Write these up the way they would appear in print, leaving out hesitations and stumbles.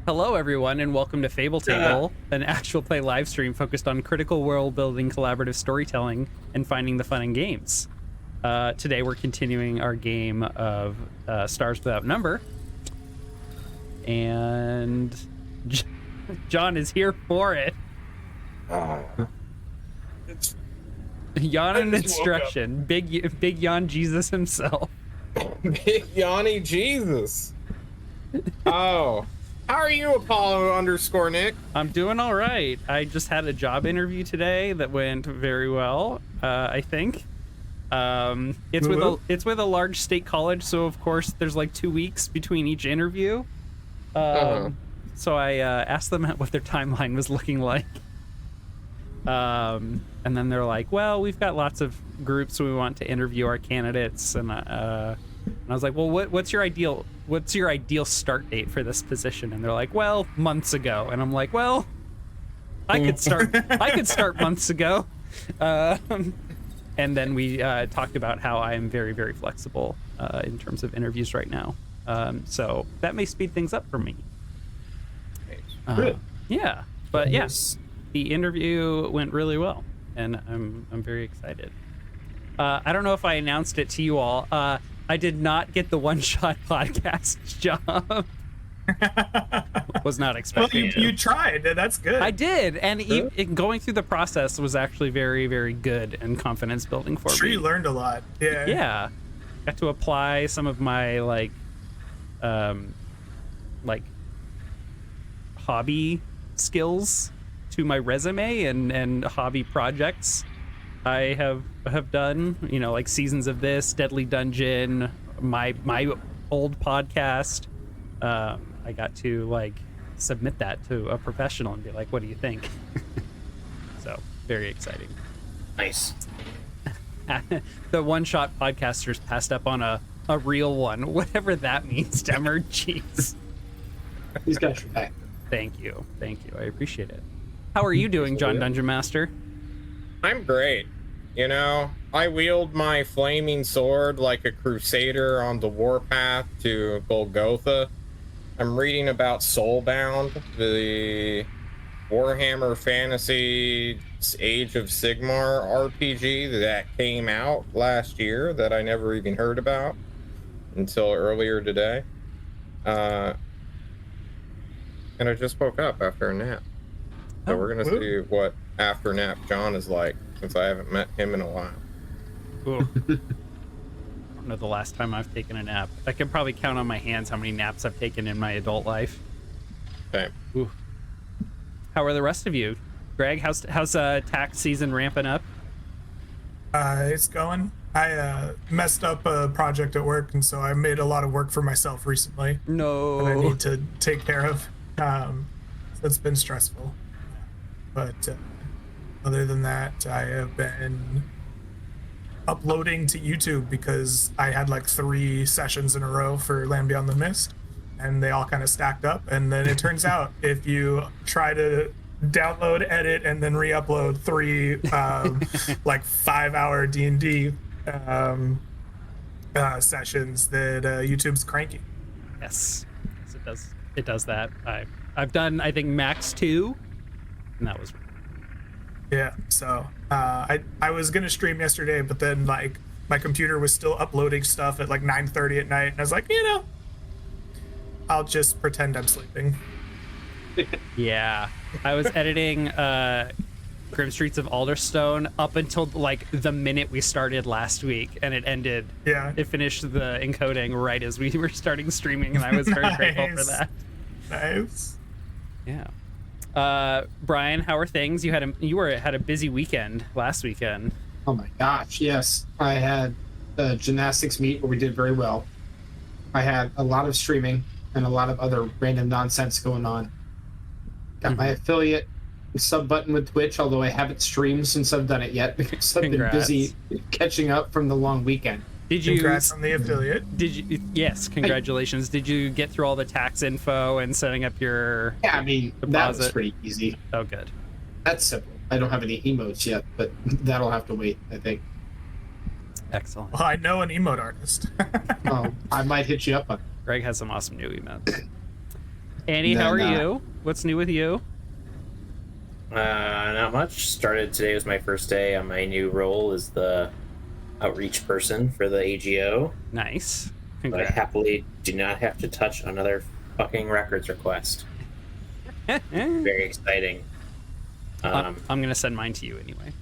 Hello, everyone, and welcome to Fable Table, an actual play live stream focused on critical world building, collaborative storytelling, and finding the fun in games. Today, we're continuing our game of Stars Without Number, and John is here for it. Yawn and instruction, big yawn Jesus himself. Big Yanni Jesus. Oh, how are you, Apollo_Nick? I'm doing all right. I just had a job interview today that went very well. I think it's with a large state college, so of course there's like 2 weeks between each interview. So I asked them what their timeline was looking like. And then they're like, well, we've got lots of groups we want to interview our candidates, and I was like, well, what's your ideal start date for this position? And they're like, well, months ago. And I'm like, well, I could start months ago. And then we talked about how I am very, very flexible in terms of interviews right now. So that may speed things up for me. Yeah, but yes, the interview went really well, and I'm very excited. I don't know if I announced it to you all. I did not get the one-shot podcast job. Was not expecting well, to. You tried. That's good. I did, and going through the process was actually very, very good and confidence building for me. Sure, you learned a lot. Yeah. Yeah, got to apply some of my like hobby skills to my resume and hobby projects I have done, like Seasons of This, Deadly Dungeon, my old podcast. I got to like submit that to a professional and be like, what do you think? So very exciting. Nice. The one-shot podcasters passed up on a real one, whatever that means, Demmer. Jeez. He's got your back. Thank you. I appreciate it. How are you doing, John Dungeon Master? I'm great. I wield my flaming sword like a crusader on the warpath to Golgotha. I'm reading about Soulbound, the Warhammer Fantasy Age of Sigmar RPG that came out last year that I never even heard about until earlier today. And I just woke up after a nap. So we're going to see what after nap John is like, since I haven't met him in a while. Ooh. I don't know the last time I've taken a nap. I can probably count on my hands how many naps I've taken in my adult life. Same. Ooh. How are the rest of you? Greg, how's tax season ramping up? It's going. I messed up a project at work, and so I made a lot of work for myself recently. No. That I need to take care of. So it's been stressful. But other than that, I have been uploading to YouTube because I had like 3 sessions in a row for Land Beyond the Mist, and they all kind of stacked up. And then it turns out if you try to download, edit, and then re-upload 3 like 5-hour D&D sessions, that YouTube's cranky. Yes, it does that. I've done, I think, max 2, and that was... Yeah, so I was gonna stream yesterday, but then like my computer was still uploading stuff at like 9:30 at night, and I was like, I'll just pretend I'm sleeping. Yeah, I was editing Grim Streets of Alderstone up until like the minute we started last week, and it ended. Yeah, it finished the encoding right as we were starting streaming, and I was very grateful for that. Nice. Yeah. Brian, how are things? You had a busy weekend last weekend. Oh my gosh, yes. I had a gymnastics meet where we did very well. I had a lot of streaming and a lot of other random nonsense going on. Got my affiliate sub button with Twitch, although I haven't streamed since I've done it yet because I've been busy catching up from the long weekend. Congrats on the affiliate. Yes, congratulations. Did you get through all the tax info and setting up your deposit? That was pretty easy. Oh, good. That's simple. I don't have any emotes yet, but that'll have to wait, I think. Excellent. Well, I know an emote artist. Oh, I might hit you up on it. Greg has some awesome new emotes. Andy, And how are then, you? What's new with you? Not much. Started today was my first day on my new role as the outreach person for the AGO. Nice. So I Congrats. happily do not have to touch another fucking records request. Very exciting. I'm gonna send mine to you anyway.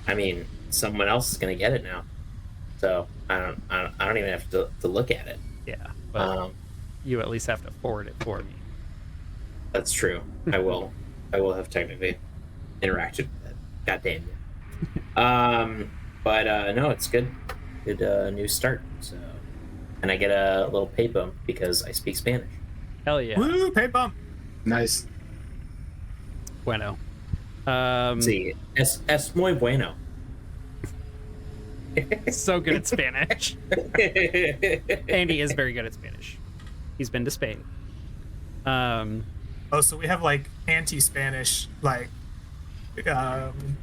I mean, someone else is gonna get it now, so I don't even have to look at it. Yeah, but you at least have to forward it for me. That's true. I will have technically interacted with it. God damn it. But no, it's good. Good new start. So, and I get a little pay bump because I speak Spanish. Hell yeah. Woo, pay bump. nice. Bueno. Sí, es muy bueno. So good at Spanish. Andy is very good at Spanish. He's been to Spain. Oh, so we have like anti-Spanish like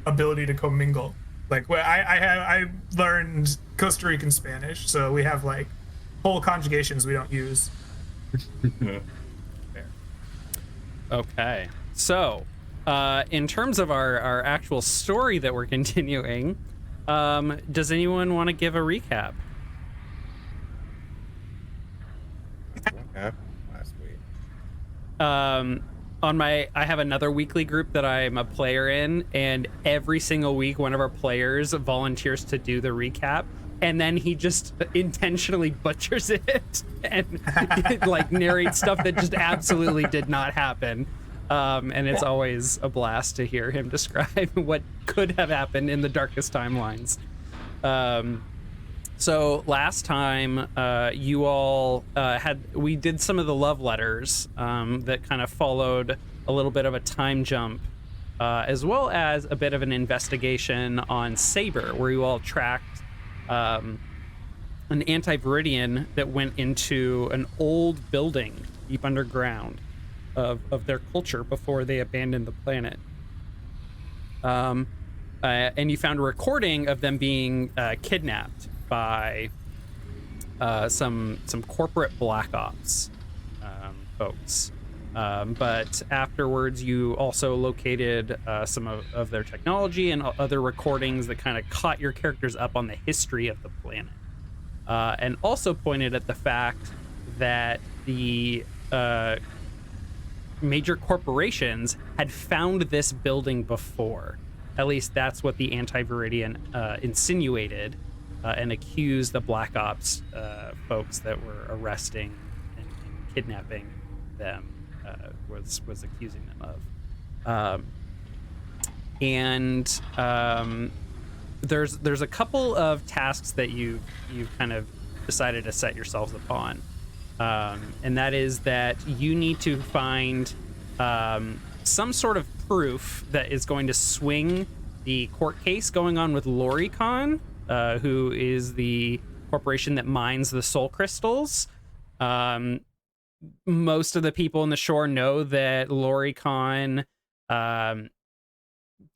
ability to commingle. Like, well, I learned Costa Rican Spanish, so we have like whole conjugations we don't use. Okay. So, in terms of our actual story that we're continuing, does anyone want to give a recap? Okay. Last week. I have another weekly group that I'm a player in, and every single week one of our players volunteers to do the recap, and then he just intentionally butchers it and like narrates stuff that just absolutely did not happen. And it's always a blast to hear him describe what could have happened in the darkest timelines. So last time, you all we did some of the love letters that kind of followed a little bit of a time jump, as well as a bit of an investigation on Saber, where you all tracked an anti-Viridian that went into an old building deep underground of their culture before they abandoned the planet. And you found a recording of them being kidnapped by some corporate black ops folks. But afterwards, you also located some of their technology and other recordings that kind of caught your characters up on the history of the planet. And also pointed at the fact that the major corporations had found this building before. At least that's what the anti-Viridian insinuated and accused the Black Ops folks that were arresting and kidnapping them was accusing them of. There's a couple of tasks that you've kind of decided to set yourselves upon. And that is that you need to find some sort of proof that is going to swing the court case going on with Loricon, who is the corporation that mines the soul crystals. Most of the people in the shore know that Loricon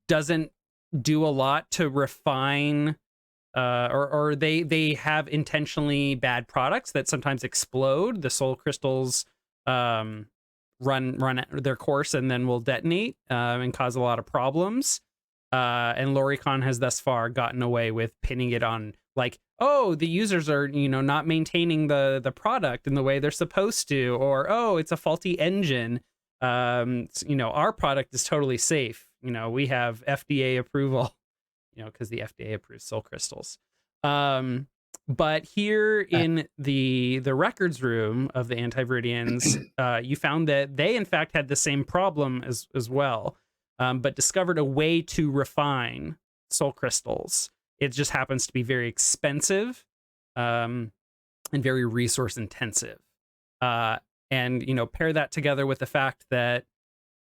doesn't do a lot to refine or they have intentionally bad products that sometimes explode. The soul crystals run their course and then will detonate and cause a lot of problems. And Loricon has thus far gotten away with pinning it on like, oh, the users are, not maintaining the product in the way they're supposed to, or, oh, it's a faulty engine. Our product is totally safe. We have FDA approval, because the FDA approves soul crystals. But here in the records room of the Anti-Viridians, you found that they, in fact, had the same problem as well, but discovered a way to refine soul crystals. It just happens to be very expensive and very resource intensive. And, pair that together with the fact that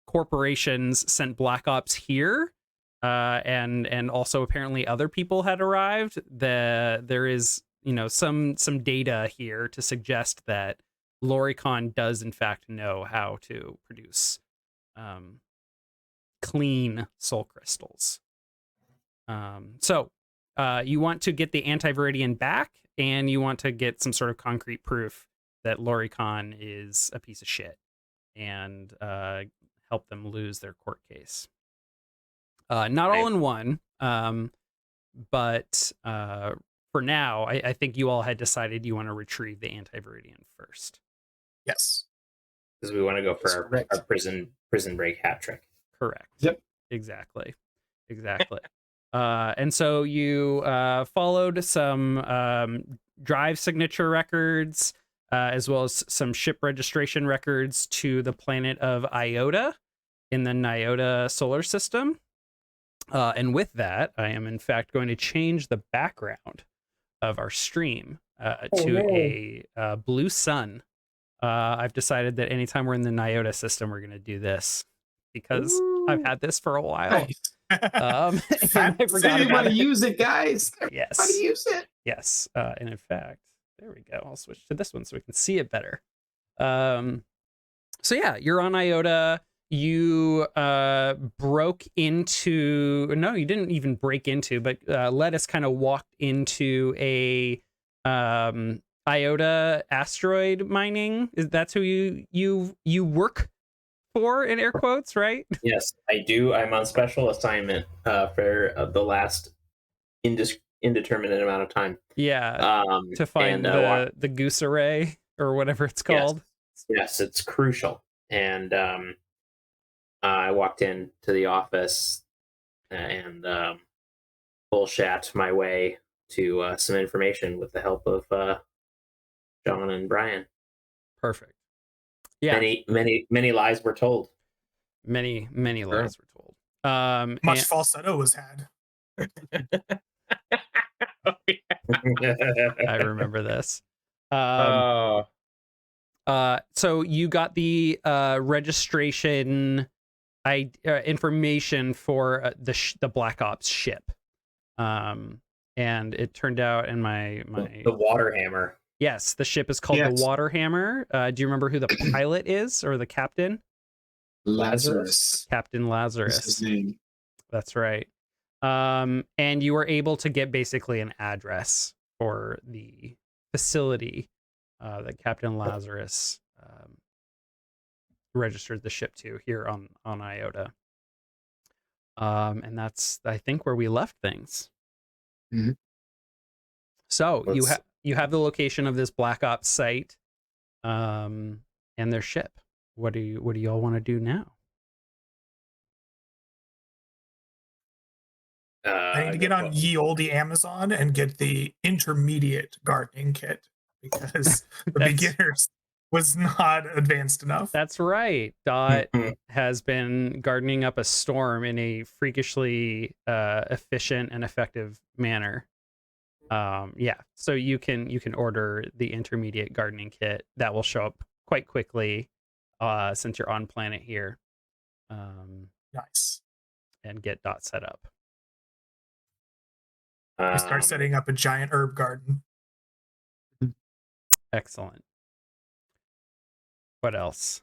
corporations sent Black Ops here, and also apparently other people had arrived. There is, some data here to suggest that Loricon does in fact know how to produce clean soul crystals. So you want to get the Anti-Viridian back, and you want to get some sort of concrete proof that Loricon is a piece of shit and help them lose their court case. Not all in one, but for now, I think you all had decided you want to retrieve the Anti-Viridian first. Yes. Because we want to go for That's correct. our prison break hat trick. Correct. Yep. Exactly. And so you followed some drive signature records, as well as some ship registration records to the planet of Iota in the Nyota solar system. And with that, I am in fact going to change the background of our stream to a blue sun. I've decided that anytime we're in the Nyota system, we're going to do this because I've had this for a while. Nice. And I forgot about Everybody it. use it, guys. Yes. Everybody use it. Yes. And in fact, there we go. I'll switch to this one so we can see it better. So yeah, you're on Iota. You broke into, no, you didn't even break into, but Lettuce kind of walked into a Iota asteroid mining. That's who you work for, in air quotes, right? Yes, I do. I'm on special assignment for the last indeterminate amount of time. Yeah. To find and, the goose array or whatever it's called. Yes, it's crucial. And I walked into the office and bullshat my way to some information with the help of John and Brian. Perfect. Yeah. Many lies were told. Many lies were told. Much falsetto was had. I remember this. So you got the registration information for the Black Ops ship, and it turned out in my the Water Hammer. Yes, the ship is called the Water Hammer. Do you remember who the pilot is or the captain? Lazarus. Captain Lazarus. That's his name. That's right. And you were able to get basically an address for the facility that Captain Lazarus registered the ship to here on Iota. And that's, I think, where we left things. Mm-hmm. So you have the location of this Black Ops site, and their ship. What do y'all want to do now? I need to get on ye olde Amazon and get the intermediate gardening kit because the beginners was not advanced enough. That's right. Dot has been gardening up a storm in a freakishly efficient and effective manner. Yeah, so you can order the intermediate gardening kit that will show up quite quickly since you're on planet here. Nice. And get Dot set up. I start setting up a giant herb garden. Excellent. What else?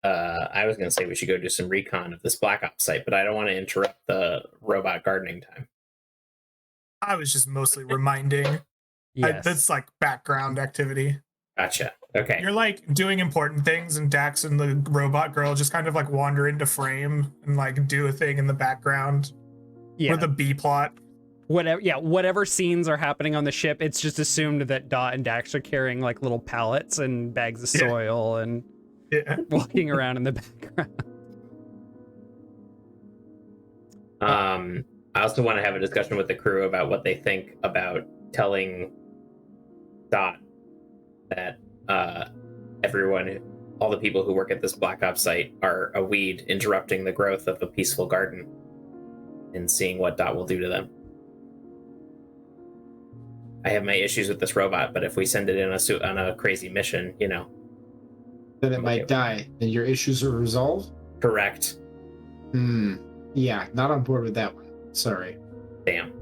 I was going to say we should go do some recon of this Black Ops site, but I don't want to interrupt the robot gardening time. I was just mostly reminding. Yes. That's like background activity. Gotcha. Okay. You're like doing important things, and Dax and the robot girl just kind of like wander into frame and like do a thing in the background. Yeah. Or the B plot. Whatever scenes are happening on the ship, it's just assumed that Dot and Dax are carrying like little pallets and bags of soil and walking around in the background. I also want to have a discussion with the crew about what they think about telling Dot that all the people who work at this Black Ops site are a weed interrupting the growth of a peaceful garden, and seeing what Dot will do to them. I have my issues with this robot, but if we send it in on a crazy mission, then it might die, and your issues are resolved? Correct. Yeah, not on board with that one. Sorry. Damn.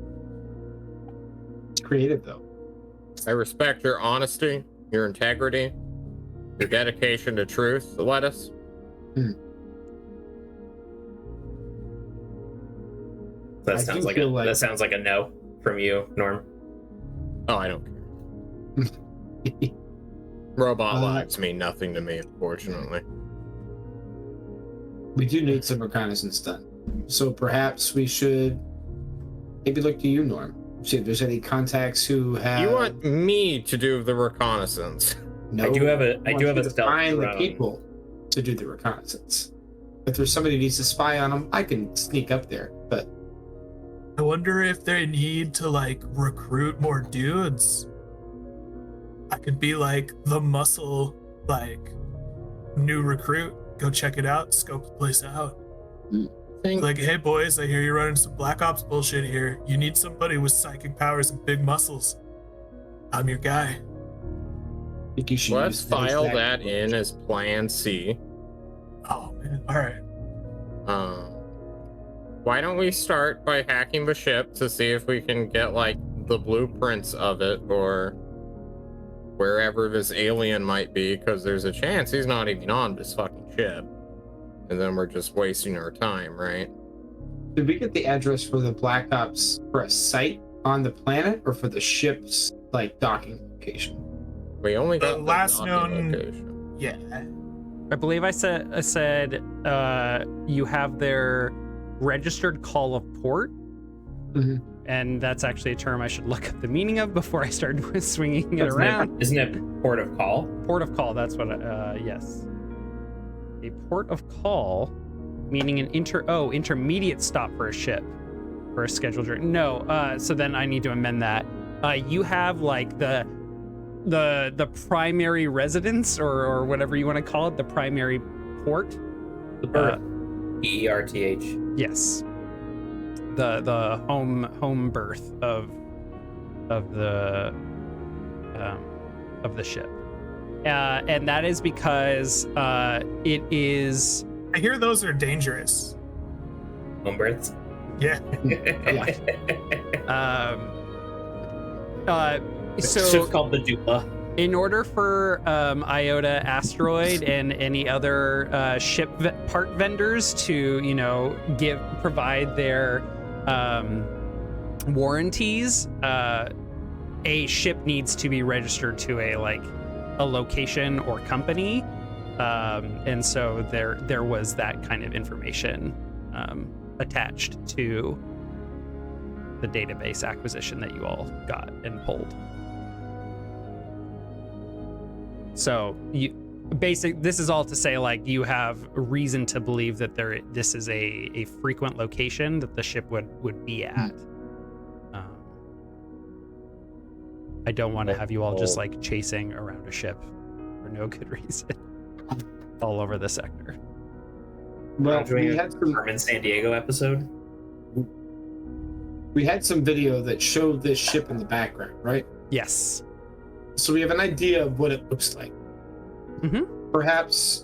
It's creative, though. I respect your honesty, your integrity, your dedication to truth, Lettuce. That sounds like that sounds like a no from you, Norm. Oh, I don't care. Robot lives mean nothing to me, unfortunately. We do need some reconnaissance done. So perhaps we should maybe look to you, Norm. See if there's any contacts who have. You want me to do the reconnaissance? No, I do have a to stealth find drone. the people to do the reconnaissance. If there's somebody who needs to spy on them, I can sneak up there. But I wonder if they need to like recruit more dudes. I could be like the muscle, like new recruit. Go check it out, scope the place out. Like, hey boys, I hear you're running some Black Ops bullshit here. You need somebody with psychic powers and big muscles. I'm your guy. I think you should Let's use file exact that approach. in as Plan C. Oh man, all right. Why don't we start by hacking the ship to see if we can get like the blueprints of it or wherever this alien might be, because there's a chance he's not even on this fucking ship. And then we're just wasting our time, right? Did we get the address for the Black Ops for a site on the planet or for the ship's like docking location? We only The got the last docking known- location. Yeah. I believe I said you have their registered call of port, and that's actually a term I should look up the meaning of before I start swinging it around. Isn't it port of call? Port of call. That's what. Yes. A port of call, meaning an intermediate stop for a ship, for a scheduled journey. No. So then I need to amend that. You have like the primary residence or whatever you want to call it, the primary port. The berth. EERTH. Yes. The home berth of the ship. And that is because it is. I hear those are dangerous. Home berths. Yeah. So So called the Dupla. in order for IOTA Asteroid and any other ship part vendors to, provide their warranties, a ship needs to be registered to a location or company, and so there was that kind of information attached to the database acquisition that you all got and pulled. So this is all to say, like, you have reason to believe that this is a frequent location that the ship would be at. I don't want to have you all just like chasing around a ship for no good reason all over the sector. Well, Doing we a had some Carmen San Diego episode. we had some video that showed this ship in the background, right? Yes. So we have an idea of what it looks like. Perhaps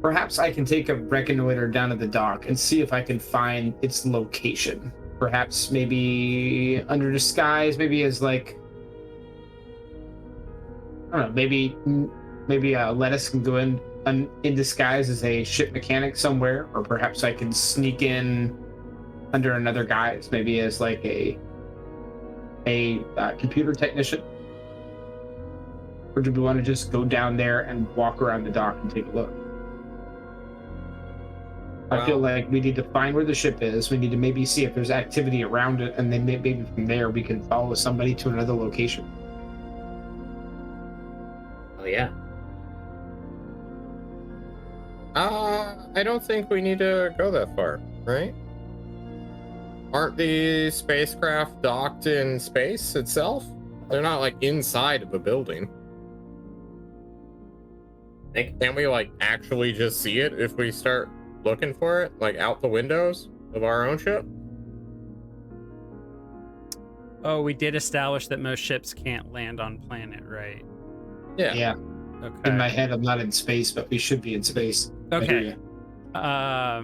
perhaps I can take a reconnoiter down to the dock and see if I can find its location. Perhaps maybe under disguise, maybe as like, I don't know, maybe Lettuce can go in disguise as a ship mechanic somewhere, or perhaps I can sneak in under another guise, maybe as like a computer technician. Or do we want to just go down there and walk around the dock and take a look? I feel like we need to find where the ship is. We need to maybe see if there's activity around it, and then maybe from there we can follow somebody to another location. Oh yeah. I don't think we need to go that far, right? Aren't the spacecraft docked in space itself? They're not like inside of a building. Can't we like actually just see it if we start looking for it, like out the windows of our own ship? Oh, we did establish that most ships can't land on planet, right? Yeah. Okay. In my head, I'm not in space, but we should be in space. I hear Okay. ya.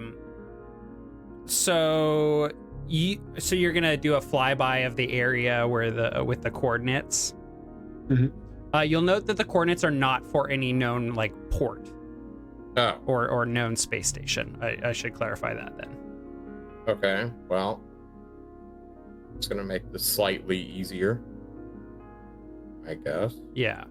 So you're gonna do a flyby of the area with the coordinates. You'll note that the coordinates are not for any known like port or known space station. I should clarify that then. Okay, well, it's gonna make this slightly easier. I guess. Yeah.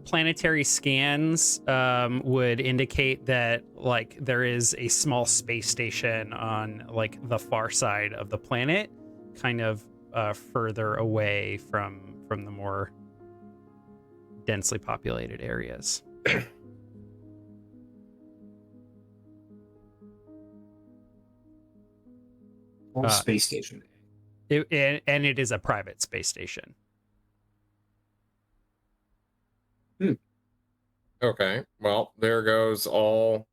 Planetary scans would indicate that like there is a small space station on like the far side of the planet, kind of further away from the more densely populated areas. Space station. And it is a private space station. Okay, well, there goes all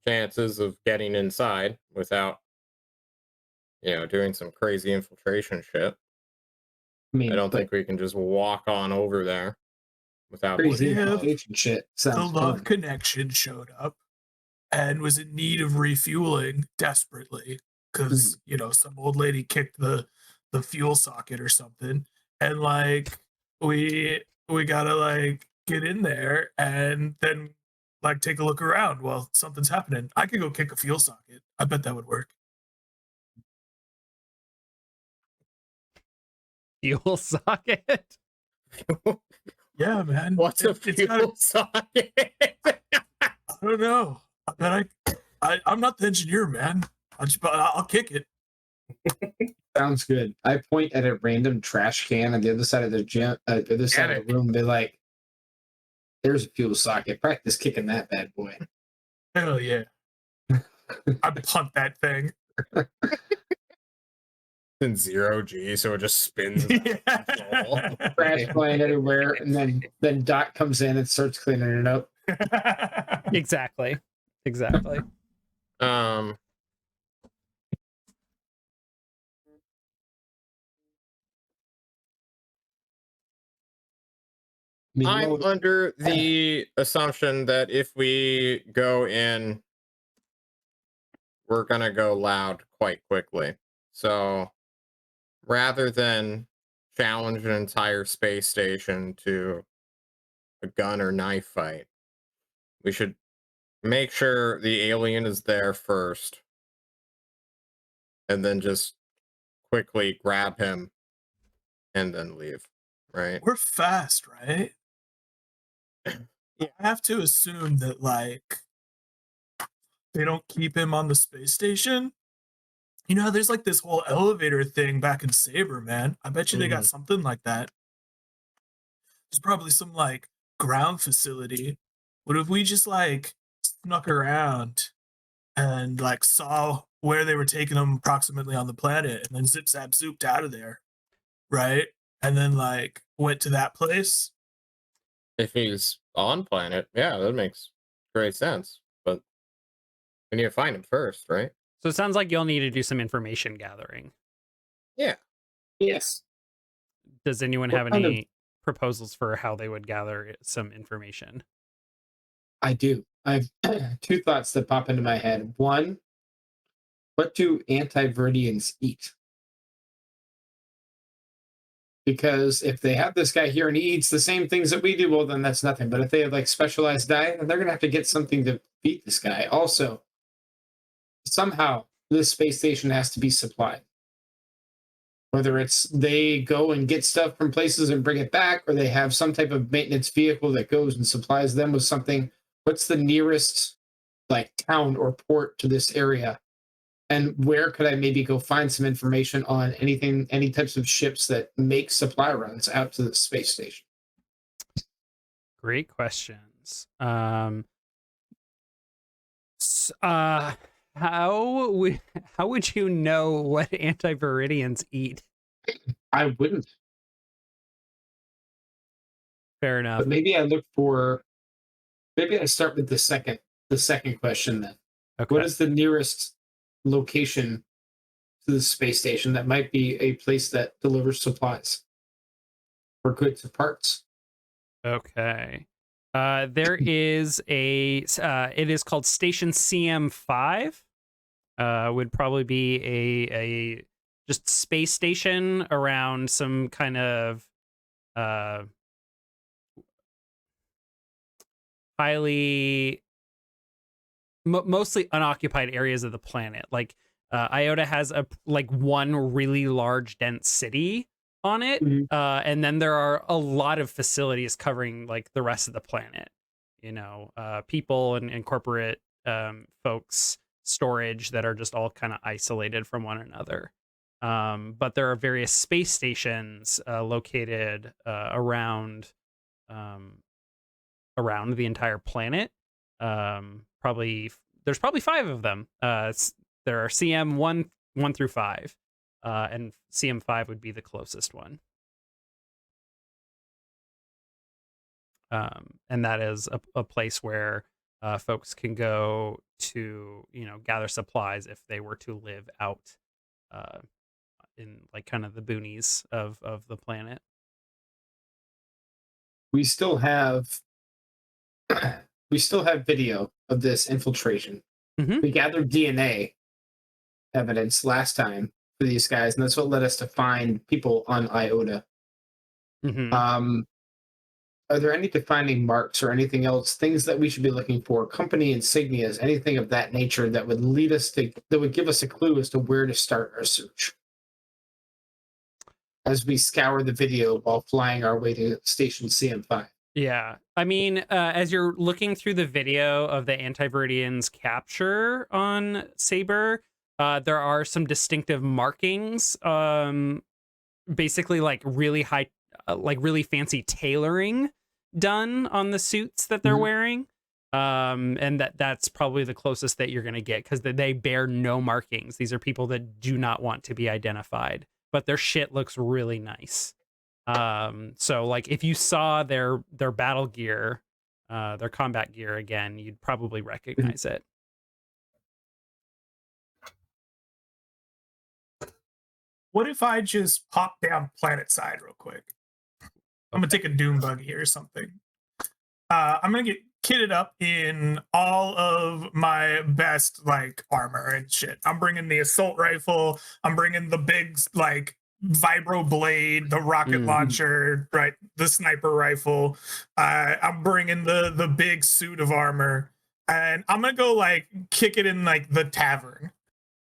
chances of getting inside without, doing some crazy infiltration shit. I mean, I don't but think we can just walk on over there without crazy What if infiltration shit the sounds love fun. connection showed up and was in need of refueling desperately because some old lady kicked the fuel socket or something, and like we gotta like get in there and then like take a look around while something's happening. I could go kick a fuel socket. I bet that would work. Fuel socket. Yeah, man. What's a It's gotta, fuel socket? I don't know. I bet I'm not the engineer, man. But I'll kick it. Sounds good. I point at a random trash can on the other side of the gym, the other side of the room. Be like, "There's a fuel socket. Practice kicking that bad boy." Hell yeah. I punt that thing. In 0G, so it just spins. Trash flying everywhere, and then Doc comes in and starts cleaning it up. Exactly. I'm under the assumption that if we go in, we're gonna go loud quite quickly. So rather than challenge an entire space station to a gun or knife fight, we should make sure the alien is there first, and then just quickly grab him and then leave. Right? We're fast, right? Yeah. I have to assume that like they don't keep him on the space station. There's like this whole elevator thing back in Saber, man. I bet you they got something like that. There's probably some like ground facility. What if we just like snuck around and like saw where they were taking him approximately on the planet and then zip zap zooped out of there, right? And then like went to that place. If he's on planet, yeah, that makes great sense. But we need to find him first, right? So it sounds like you'll need to do some information gathering. Yeah. Yes. Does anyone have any proposals for how they would gather some information? I do. I have two thoughts that pop into my head. One, what do anti-Viridians eat? Because if they have this guy here and he eats the same things that we do, well, then that's nothing. But if they have like specialized diet, then they're going to have to get something to feed this guy. Also, somehow this space station has to be supplied. Whether it's they go and get stuff from places and bring it back, or they have some type of maintenance vehicle that goes and supplies them with something. What's the nearest like town or port to this area? And where could I maybe go find some information on anything, any types of ships that make supply runs out to the space station? Great questions. How would you know what anti-Viridians eat? I wouldn't. Fair enough. But maybe I look for. Maybe I start with the second question then. Okay. What is the nearest location to the space station that might be a place that delivers supplies or goods or parts? Okay. There is it is called Station CM5. Would probably be a just space station around some kind of highly mostly unoccupied areas of the planet. Like Iota has one really large dense city on it. Mhm. And then there are a lot of facilities covering like the rest of the planet, people and corporate folks, storage that are just all kind of isolated from one another. But there are various space stations located um, around the entire planet. There's probably 5 of them. There are CM 1 through 5, and CM 5 would be the closest one. And that is a place where folks can go to, gather supplies if they were to live out in like kind of the boonies of the planet. We still have we still have video of this infiltration. Mhm. We gathered DNA evidence last time for these guys, and that's what led us to find people on Iota. Mhm. Are there any defining marks or anything else, things that we should be looking for, company insignias, anything of that nature that would that would give us a clue as to where to start our search as we scour the video while flying our way to station CM5? Yeah. I mean, as you're looking through the video of the Anti-Viridians' capture on Saber, there are some distinctive markings, basically like really high, like really fancy tailoring done on the suits that they're Mhm. wearing. And that's probably the closest that you're going to get, because they bear no markings. These are people that do not want to be identified, but their shit looks really nice. So like if you saw their battle gear, their combat gear again, you'd probably recognize it. What if I just pop down planet side real quick? I'm gonna take a doom buggy or something. I'm gonna get kitted up in all of my best like armor and shit. I'm bringing the assault rifle. I'm bringing the big like vibro blade, the rocket launcher, right? The sniper rifle. I'm bringing the big suit of armor, and I'm gonna go like kick it in like the tavern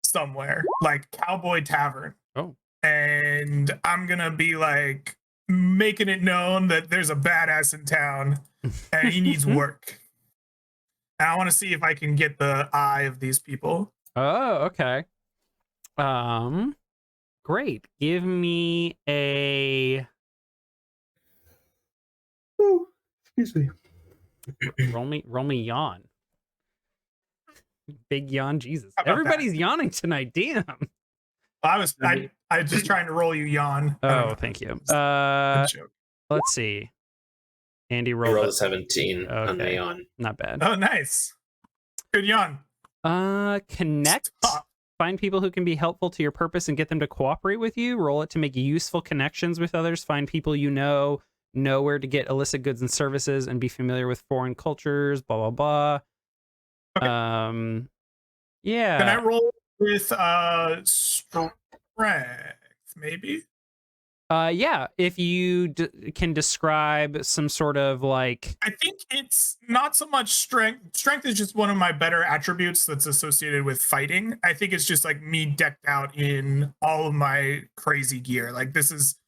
somewhere, like cowboy tavern. Oh. And I'm gonna be like making it known that there's a badass in town and he needs work. And I want to see if I can get the eye of these people. Oh, okay. Great. Give me a Excuse me. roll me yawn. Big yawn, Jesus. How about Everybody's yawning tonight. Damn. I was just trying to roll you yawn. I don't Oh, know. thank you. Good joke. Let's see. Andy I rolled rolled a a 17 on Okay. my on. Not bad. Oh, nice. Good yawn. Connect. Stop. Find people who can be helpful to your purpose and get them to cooperate with you. Roll it to make useful connections with others. Find people you know where to get illicit goods and services, and be familiar with foreign cultures. Blah blah blah. Okay. Yeah. Can I roll with strength? Maybe. Yeah. If you can describe some sort of like. I think it's not so much strength. Strength is just one of my better attributes that's associated with fighting. I think it's just like me decked out in all of my crazy gear. Like this is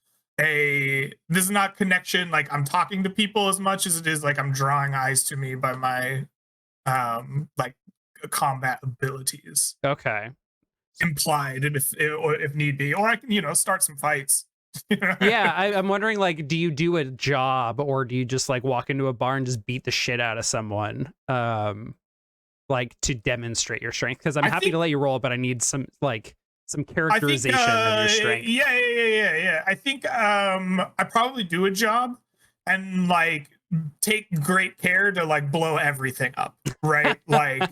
not connection. Like I'm talking to people as much as it is like I'm drawing eyes to me by my like combat abilities. Okay. Implied, if need be, or I can start some fights. Yeah, I'm wondering, like, do you do a job, or do you just like walk into a bar and just beat the shit out of someone, like to demonstrate your strength? Because I'm happy to let you roll, but I need some characterization of your strength. Yeah. I think I probably do a job and like take great care to like blow everything up, right? like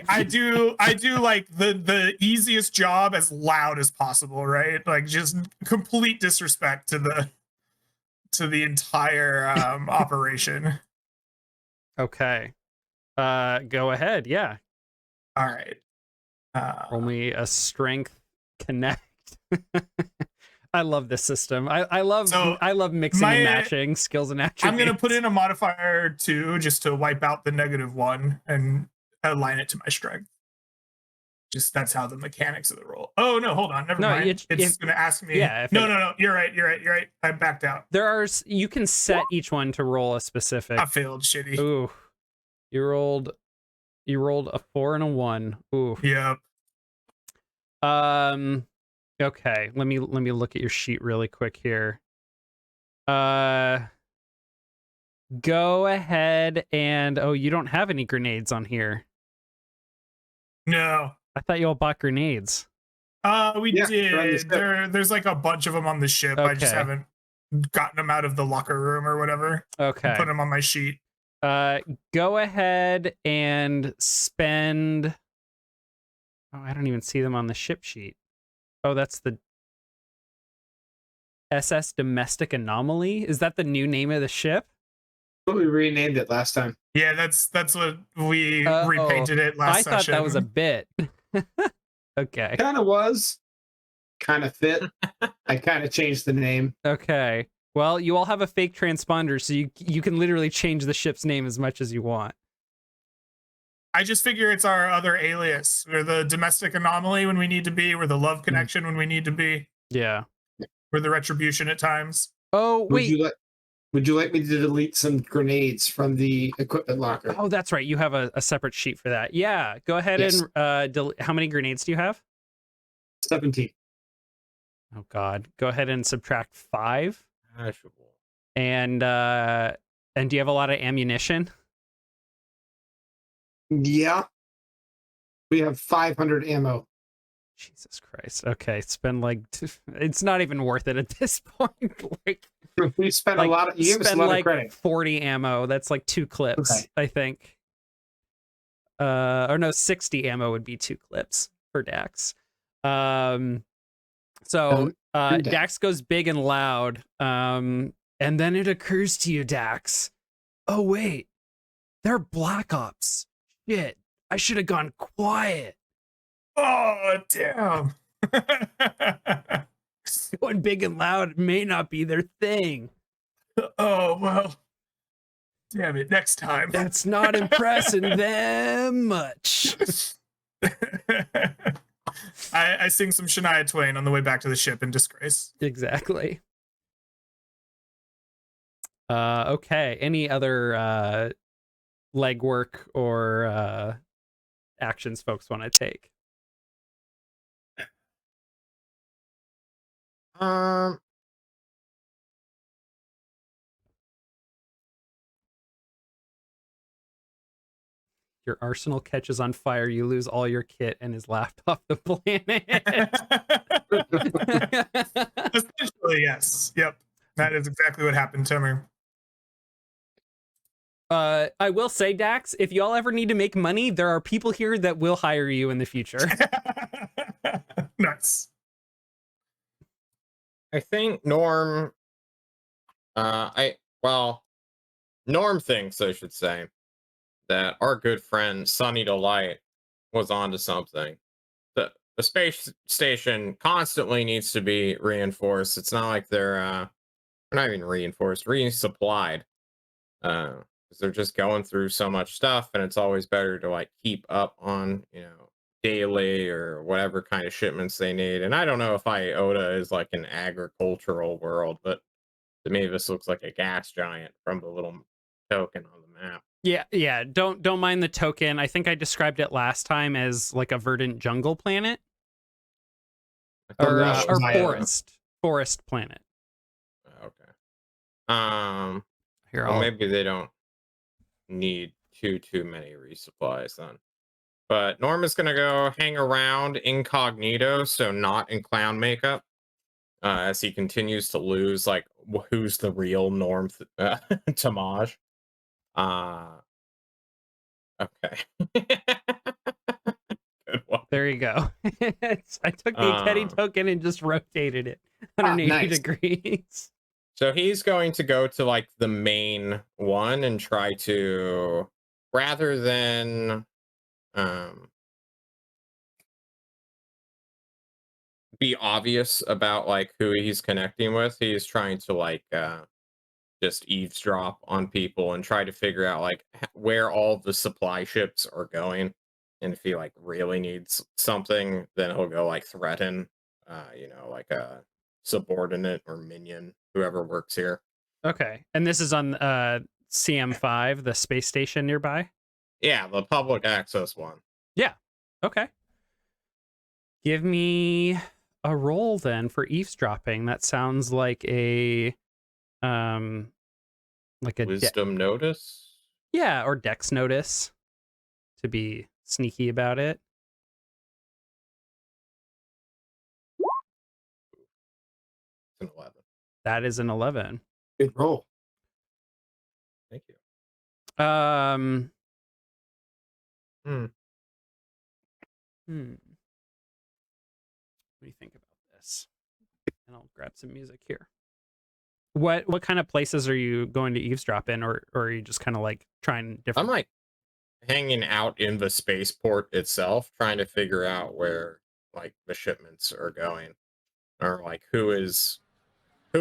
I do like the easiest job as loud as possible, right? Like just complete disrespect to the entire operation. Okay. Go ahead. Yeah. All right. Only a strength connect. I love this system. I love mixing and matching skills and attributes. I'm gonna put in a modifier 2 just to wipe out the -1 and align it to my strength. Just that's how the mechanics of the roll. Oh no, hold on, never No, mind. It's gonna ask me. yeah, if No, it- no, no. You're right. I backed out. There are you can set each one to roll a specific. I failed. Shitty. Ooh, you rolled a 4 and a 1. Ooh. Yep. Okay, let me look at your sheet really quick here. Go ahead and you don't have any grenades on here. No. I thought you all bought grenades. We Yeah, they're on the did. ship. There's like a bunch of them on the ship. I just Okay. haven't gotten them out of the locker room or whatever. Okay. Put them on my sheet. Go ahead and spend. Oh, I don't even see them on the ship sheet. Oh, that's the SS Domestic Anomaly. Is that the new name of the ship? We renamed it last time. Yeah, that's what we Uh-oh. repainted it last I thought session. that was a bit. Okay. Kind of was. Kind of fit. I kind of changed the name. Okay. Well, you all have a fake transponder, so you can literally change the ship's name as much as you want. I just figure it's our other alias. We're the domestic anomaly when we need to be. We're the love connection when we need to be. Yeah. We're the retribution at times. Oh, wait. Would you like me to delete some grenades from the equipment locker? Oh, that's right. You have a separate sheet for that. Yeah. Go ahead Yes. and how many grenades do you have? 17. Oh God. Go ahead and subtract 5. Casual. And do you have a lot of ammunition? Yeah. We have 500 ammo. Jesus Christ. Okay, spend like it's not even worth it at this point. Like We spent like, a lot of. You gave us a spend lot like of credit. 40 ammo. That's like 2 clips, Okay. I think. Or no, 60 ammo would be 2 clips for Dax. So Dax. Dax goes big and loud. And then it occurs to you, Dax. Oh wait, they're Black Ops. Shit, I should have gone quiet. Oh, damn. Going big and loud may not be their thing. Oh, well. Damn it. Next time. That's not impressing them much. I sing some Shania Twain on the way back to the ship in disgrace. Exactly. Okay. Any other legwork or actions folks want to take? Your arsenal catches on fire, you lose all your kit, and is laughed off the planet. Essentially, yes. Yep. That is exactly what happened to me. I will say, Dax, if y'all ever need to make money, there are people here that will hire you in the future. Nice. I think Norm. Norm thinks, I should say, that our good friend Sunny Delight was onto something. The space station constantly needs to be reinforced. It's not like they're not even reinforced, resupplied. Because they're just going through so much stuff, and it's always better to like keep up on, daily or whatever kind of shipments they need. And I don't know if IOTA is like an agricultural world, but to me this looks like a gas giant from the little token on the map. Yeah. Don't mind the token. I think I described it last time as like a verdant jungle planet. Or forest planet. Okay. Here, well, maybe they don't need too many resupplies then. But Norm is gonna go hang around incognito, so not in clown makeup, as he continues to lose like who's the real Norm Tamaj. Okay. Good one. There you go. I took the Teddy token and just rotated it 180 nice. degrees. So he's going to go to like the main one and try to, rather than be obvious about like who he's connecting with, he's trying to like just eavesdrop on people and try to figure out like where all the supply ships are going. And if he like really needs something, then he'll go like threaten, like a subordinate or minion, whoever works here. Okay. And this is on CM5, the space station nearby? Yeah, the public access one. Yeah. Okay. Give me a roll then for eavesdropping. That sounds like a Wisdom notice. Yeah, or Dex notice to be sneaky about it. It's an 11. That is an 11. Good roll. Thank you. Hmm. What do you think about this? And I'll grab some music here. What kind of places are you going to eavesdrop in, or are you just kind of like trying different? I'm like hanging out in the spaceport itself, trying to figure out where like the shipments are going, or like who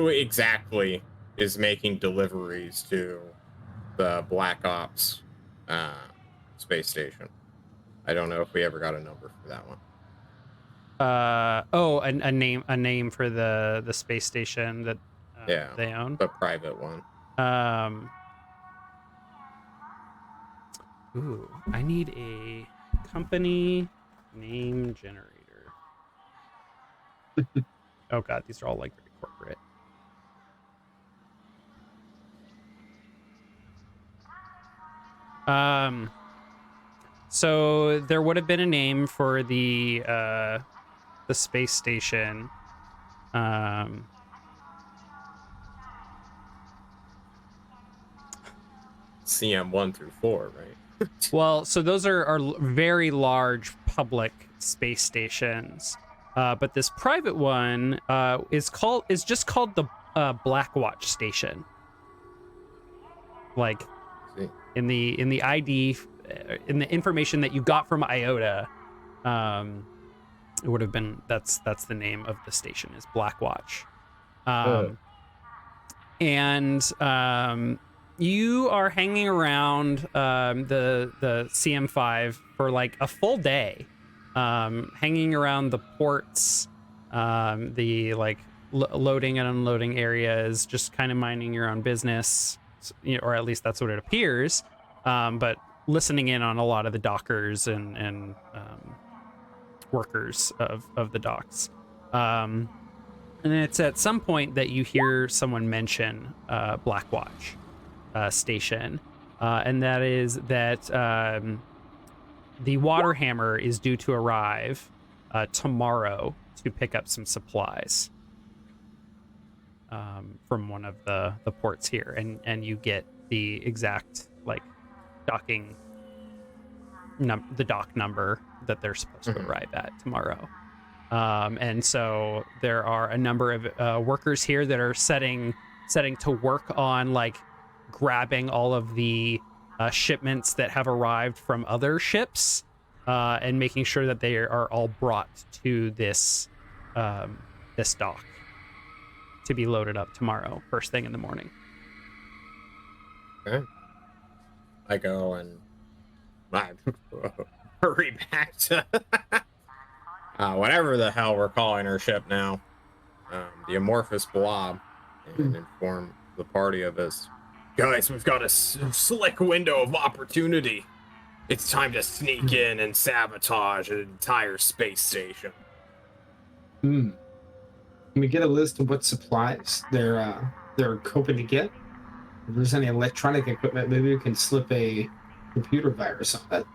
exactly is making deliveries to the Black Ops space station. I don't know if we ever got a number for that one. A name for the space station that they own, the private one. Ooh, I need a company name generator. Oh god, these are all like very corporate. So there would have been a name for the space station. CM 1 through 4, right? Well, so those are very large public space stations, but this private one is just called the Blackwatch station. Like in the ID, in the information that you got from IOTA, it would have been that's the name of the station is Blackwatch, and you are hanging around the CM5 for like a full day, hanging around the ports, the like loading and unloading areas, just kind of minding your own business, or at least that's what it appears. But listening in on a lot of the dockers and workers of the docks. And it's at some point that you hear someone mention Blackwatch station, and that is that the water hammer is due to arrive tomorrow to pick up some supplies from one of the ports here, and you get the exact like docking the dock number that they're supposed to arrive at tomorrow. And so there are a number of workers here that are setting to work on like grabbing all of the shipments that have arrived from other ships, and making sure that they are all brought to this dock to be loaded up tomorrow, first thing in the morning. Okay. I go and I hurry back to whatever the hell we're calling our ship now, the amorphous blob, and inform the party of this. Guys, we've got a slick window of opportunity. It's time to sneak in and sabotage an entire space station. Can we get a list of what supplies they're hoping to get? If there's any electronic equipment, maybe we can slip a computer virus on it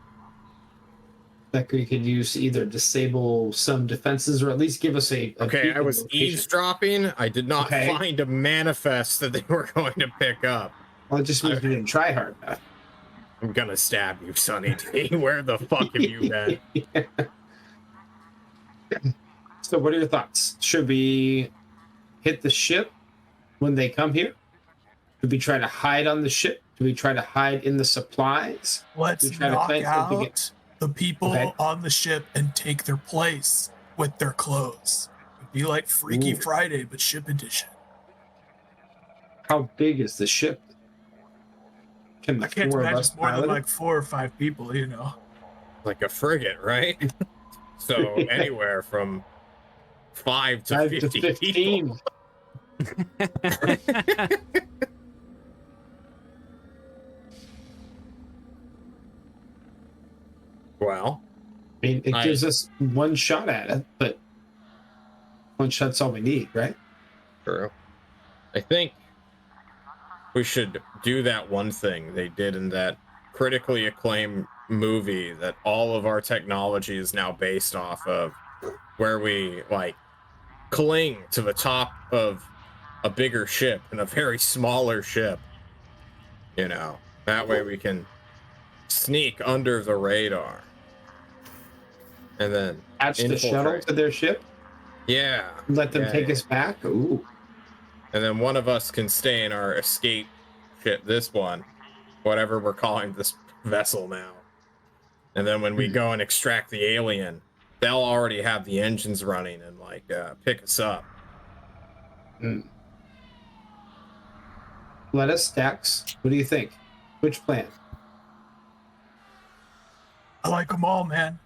that we could use to either disable some defenses or at least give us a okay, I was location. Eavesdropping. I did not find a manifest that they were going to pick up. Well, it just means we didn't try hard enough. I'm gonna stab you, Sonny D. Where the fuck have you been? Yeah. So what are your thoughts? Should we hit the ship when they come here? Should we try to hide on the ship? Do we try to hide in the supplies? Let's knock out the people on the ship and take their place with their clothes. It'd be like Freaky Friday, but ship edition. How big is the ship? I can't imagine more than like 4 or 5 people, you know. like a frigate, right? So anywhere from 5 to 5 50 to people. 15. Well, I mean, it I- gives us one shot at it, but one shot's all we need, right? true. I think we should do that one thing they did in that critically acclaimed movie that all of our technology is now based off of, where we like cling to the top of a bigger ship and a very smaller ship. You know, that way we can sneak under the radar and then Attach the shuttle infiltrate. to their ship, Yeah. let them Yeah, take yeah. us back. Ooh. And then one of us can stay in our escape ship, this one, whatever we're calling this vessel now. And then when we go and extract the alien, they'll already have the engines running and like pick us up. Mm. Let us stacks. What do you think? Which plan? I like them all, man.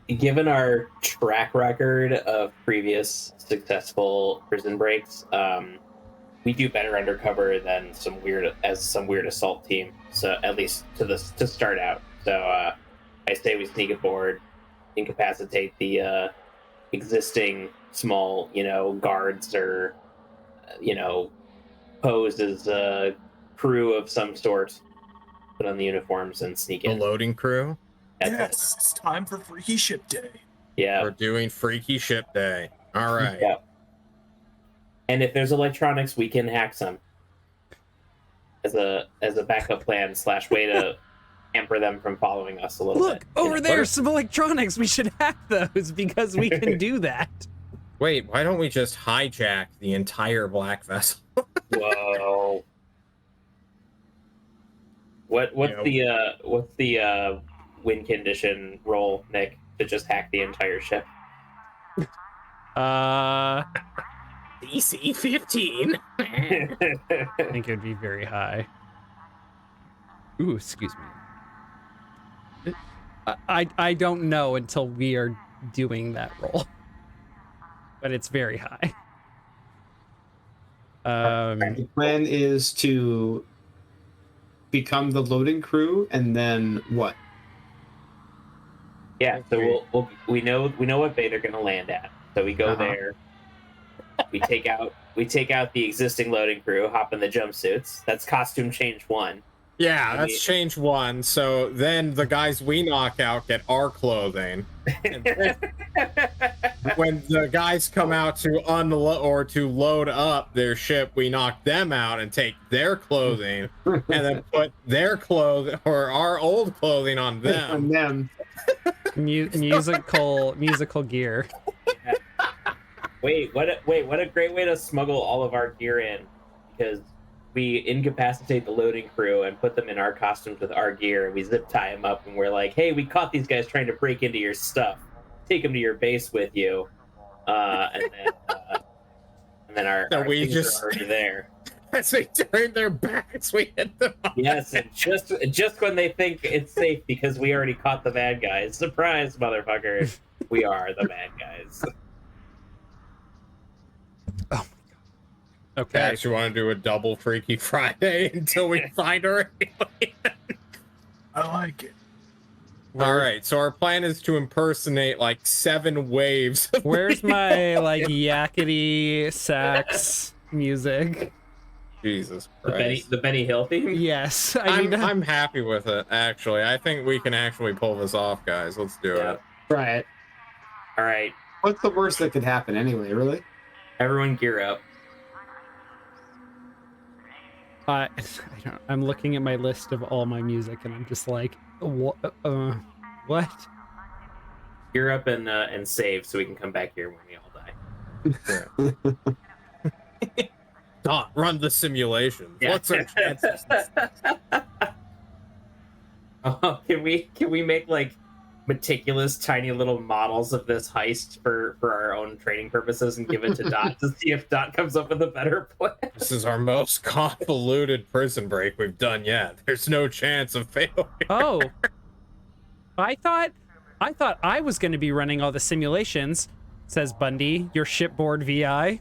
Given our track record of previous successful prison breaks, we do better undercover than some weird assault team. So at least to start out. So I say we sneak aboard, incapacitate the existing small, guards, or pose as a crew of some sort, put on the uniforms and sneak The in. loading crew. Yes, it's time for Freaky Ship Day. Yeah. We're doing Freaky Ship Day. All right. Yeah. And if there's electronics, we can hack some as a backup plan / way to hamper them from following us a little Look, bit. over know? there's some electronics. We should hack those because we can do that. Wait, why don't we just hijack the entire black vessel? Whoa. What's the win condition roll, Nick, to just hack the entire ship? DC 15. I think it would be very high. Ooh, excuse me. I don't know until we are doing that roll, but it's very high. The plan is to become the loading crew, and then what? Yeah, so we know what bay they're gonna land at. So we go there. We take out the existing loading crew, hop in the jumpsuits. That's costume change 1. Yeah, that's change 1. So then the guys we knock out get our clothing. And then when the guys come out to unload or to load up their ship, we knock them out and take their clothing and then put their clothing or our old clothing on them. On them. musical gear. What a great way to smuggle all of our gear in, because we incapacitate the loading crew and put them in our costumes with our gear, and we zip tie them up, and we're like, hey, we caught these guys trying to break into your stuff. Take them to your base with you. And then our things are already there. As they turn their backs, we hit them. Yes, and just when they think it's safe because we already caught the bad guys. Surprise, motherfucker. We are the bad guys. Oh my god. I Okay. actually want to do a double Freaky Friday until we find our alien. I like it. All right, so our plan is to impersonate like 7 waves. Where's my like yakety sax music? Jesus Christ. The Benny Hill theme? Yes, I'm happy with it, actually. I think we can actually pull this off, guys. Let's do it. Try it. All right, What's the worst that could happen anyway, really? everyone gear up. I'm looking at my list of all my music, and I'm just like, what? What? Gear up and save so we can come back here when we all die. Dot, run the simulation. Yeah. What's our chances? Oh, can we make like meticulous, tiny little models of this heist for our own training purposes and give it to Dot to see if Dot comes up with a better plan. This is our most convoluted prison break we've done yet. There's no chance of failure. Oh, I thought I was going to be running all the simulations. Says Bundy, your shipboard VI.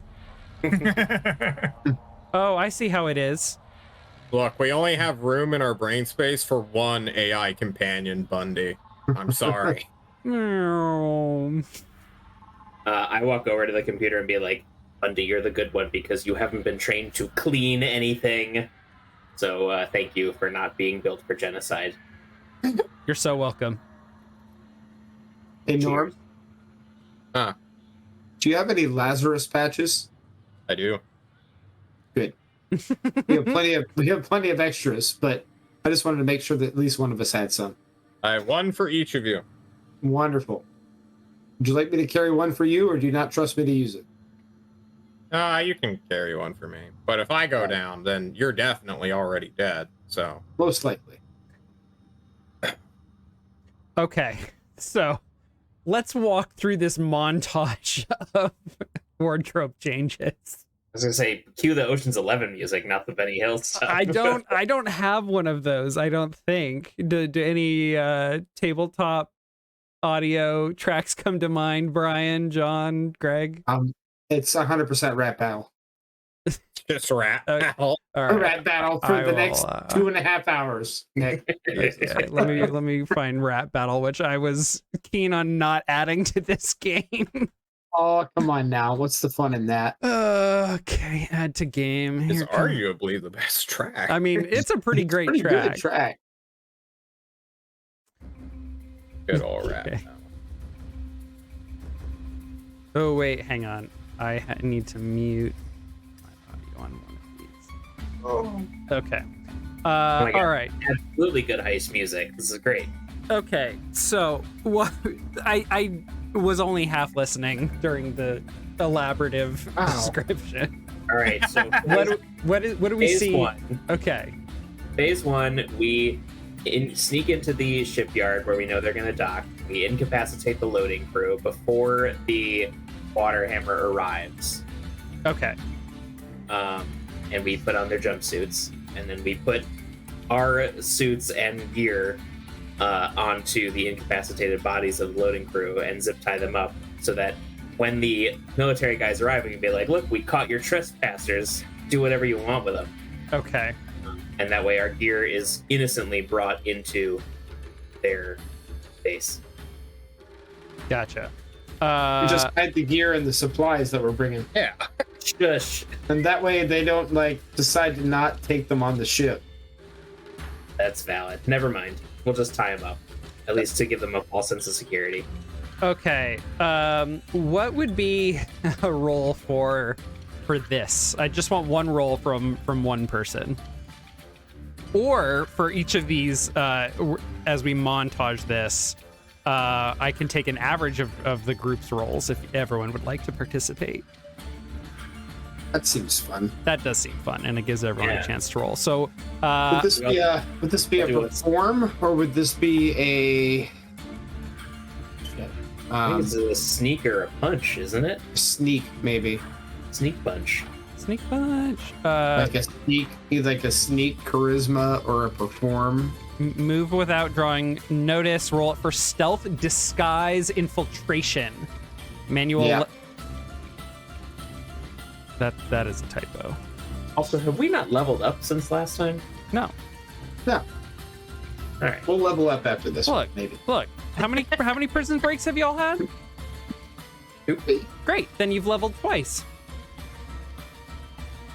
Oh, I see how it is. Look, we only have room in our brain space for one AI companion, Bundy. I'm sorry. I walk over to the computer and be like, Bundy, you're the good one because you haven't been trained to clean anything. So thank you for not being built for genocide. You're so welcome. Hey, Norm, Huh, do you have any Lazarus patches? I do. Good. We have plenty of extras, but I just wanted to make sure that at least one of us had some. I have one for each of you. Wonderful. Would you like me to carry one for you, or do you not trust me to use it? You can carry one for me. But if I go down, then you're definitely already dead. So Most likely. Okay, so let's walk through this montage of wardrobe changes. I was gonna say, cue the Ocean's 11 music, not the Benny Hill stuff. I don't have one of those. I don't think. Do any tabletop audio tracks come to mind? Brian, John, Greg. It's 100% rap battle. just rat. All right. Rap battle for I the will, next 2.5 hours, Nick. Okay, let me find rap battle, which I was keen on not adding to this game. Oh, come on now. What's the fun in that? Okay, add to game. It's Here comes- arguably the best track. I mean, it's a pretty great Pretty track. good track. Good old rat. Okay. Oh wait, hang on. I need to mute my audio on one of these. Okay. my God. All right. Absolutely good heist music. This is great. Okay. So what? I was only half listening during the elaborative Wow. description. All right, so What do we phase see? one. Okay. Phase one, we sneak into the shipyard where we know they're going to dock. We incapacitate the loading crew before the water hammer arrives. Okay. And we put on their jumpsuits, and then we put our suits and gear onto the incapacitated bodies of the loading crew and zip tie them up so that when the military guys arrive, we can be like, look, we caught your trespassers. Do whatever you want with them. Okay. And that way our gear is innocently brought into their base. Gotcha. We just hide the gear and the supplies that we're bringing. Yeah. Shush. And that way they don't, decide to not take them on the ship. That's valid. Never mind. We'll just tie them up. At least to give them a false sense of security. Okay. What would be a roll for this? I just want one roll from one person. Or for each of these, as we montage this, I can take an average of the group's rolls if everyone would like to participate. That seems fun. That does seem fun, and it gives everyone a chance to roll. So, Would this be a perform, or would this be a I think it's a sneak or a punch, isn't it? sneak, maybe? Sneak punch. sneak punch. Like a sneak, either like a sneak charisma or a perform. Move without drawing notice. Roll it for stealth, disguise, infiltration. Manual. Yeah. That is a typo. Also, have we not leveled up since last time? No. No, All right. we'll level up after this Look, one, maybe. look. How many prison breaks have y'all had? Great. Then you've leveled twice.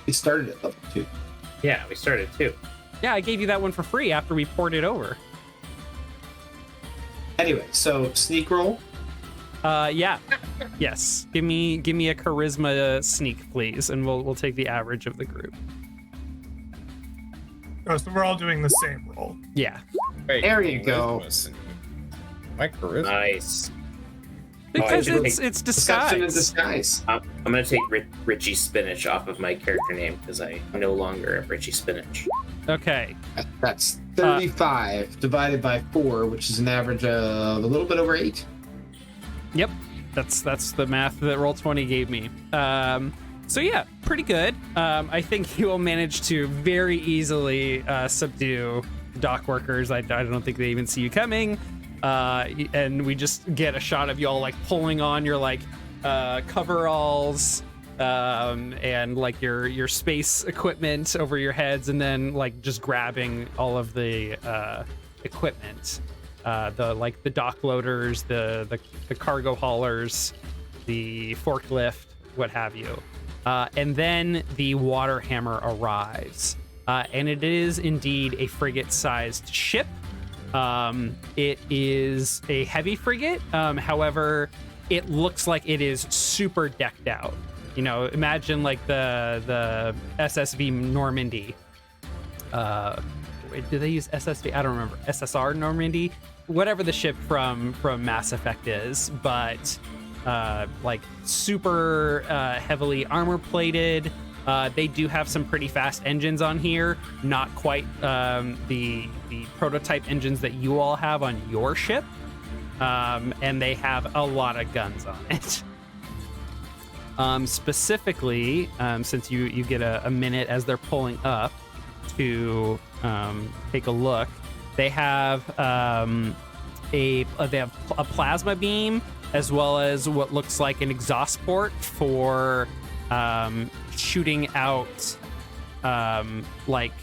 We started at level 2. Yeah, we started too. Yeah, I gave you that one for free after we poured it over. Anyway, so sneak roll. Yeah. Yes. Give me a charisma sneak, please, and we'll take the average of the group. Oh, so we're all doing the same roll. Yeah. Wait, There you go. My charisma. Nice. Because I should it's Deception and disguise. disguise. I'm going to take Richie Spinach off of my character name because I no longer am Richie Spinach. Okay. That's 35 divided by 4, which is an average of a little bit over 8. Yep, that's the math that Roll20 gave me. So yeah, pretty good. I think you will manage to very easily subdue dock workers. I don't think they even see you coming. And we just get a shot of y'all like pulling on your like coveralls and like your space equipment over your heads, and then like just grabbing all of the equipment, the dock loaders, the cargo haulers, the forklift, what have you. And then the water hammer arrives, and it is indeed a frigate-sized ship. It is a heavy frigate. However, it looks like it is super decked out. You know, imagine like the SSV Normandy. Wait, do they use SSV? I don't remember. SSR Normandy, whatever the ship from Mass Effect is, but like super heavily armor plated. They do have some pretty fast engines on here, not quite the prototype engines that you all have on your ship, and they have a lot of guns on it. Specifically, since you get a minute as they're pulling up to take a look, they have a plasma beam, as well as what looks like an exhaust port for shooting out like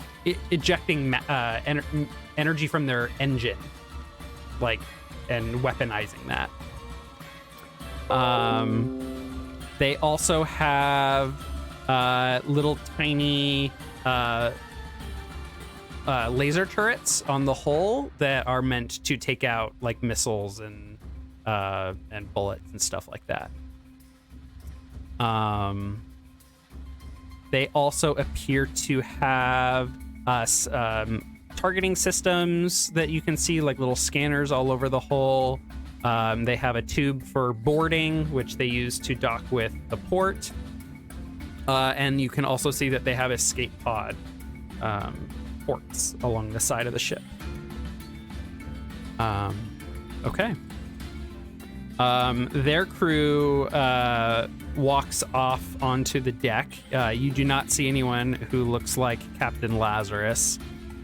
ejecting energy from their engine, like, and weaponizing that. They also have little tiny laser turrets on the hull that are meant to take out like missiles and bullets and stuff like that. They also appear to have targeting systems that you can see, like little scanners all over the hull. They have a tube for boarding, which they use to dock with the port. And you can also see that they have escape pod ports along the side of the ship. Okay. Their crew walks off onto the deck. You do not see anyone who looks like Captain Lazarus.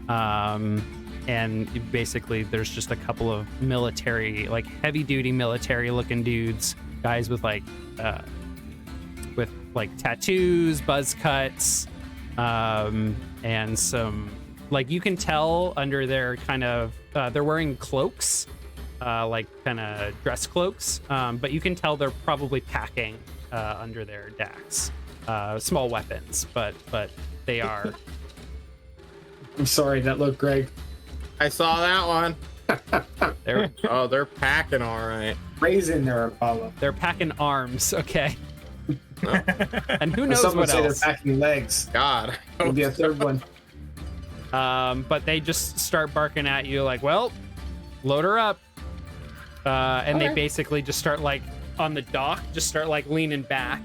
And basically there's just a couple of military, like heavy duty military looking dudes, guys with like tattoos, buzz cuts, and some, like, you can tell under their kind of they're wearing cloaks, like kind of dress cloaks, but you can tell they're probably packing under their decks, small weapons, but they are. I'm sorry, that looked Greg. I saw that one. They're packing all right. Raising there, Apollo. They're packing arms, okay. No. And who knows Someone what say else? they're packing legs. God. It'll be a third one. But they just start barking at you like, well, load her up. And they basically just start like on the dock, just start like leaning back,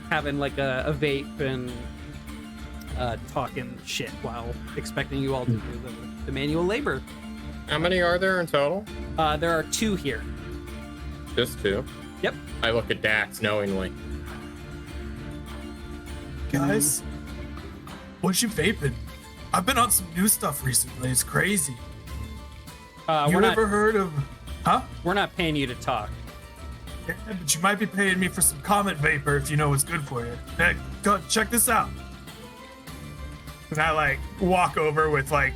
having like a vape and talking shit while expecting you all to do the manual labor. How many are there in total? There are 2 here. Just 2? Yep. I look at Dax knowingly. Guys, what you vaping? I've been on some new stuff recently. It's crazy. You ever heard of... Huh? We're not paying you to talk. Yeah, but you might be paying me for some Comet Vapor if you know what's good for you. Hey, go check this out. And I like walk over with like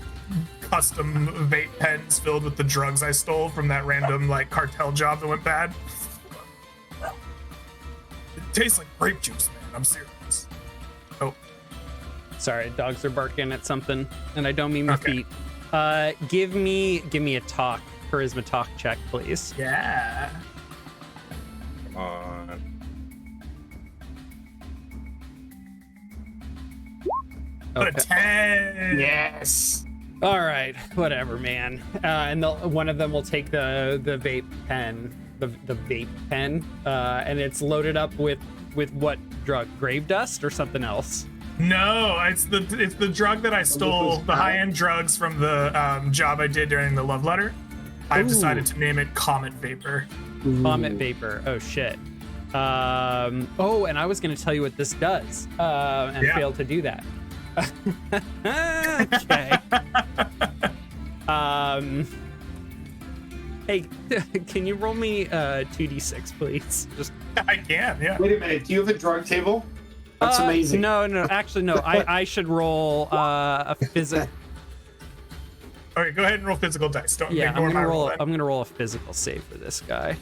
custom vape pens filled with the drugs I stole from that random like cartel job that went bad. It tastes like grape juice, man. I'm serious. Oh, Sorry, dogs are barking at something, and I don't mean my Okay. feet. Give me a charisma talk check, please. yeah. Come on. But Okay. a 10. Yes. All right, whatever, man. And one of them will take the vape pen, the vape pen, and it's loaded up with what drug? Grave dust or something else? No, it's the drug that I stole, the high-end drugs from the job I did during the love letter. I've decided to name it Comet Vapor. Comet Vapor. Oh shit. Oh, and I was going to tell you what this does, and failed to do that. Okay. Hey, can you roll me 2d6, please? Just. I can, yeah. Wait a minute. Do you have a drug table? That's amazing. No, actually, no. I should roll a physical. Okay, go ahead and roll physical dice. Don't Yeah, ignore my roll. I'm gonna roll a physical save for this guy.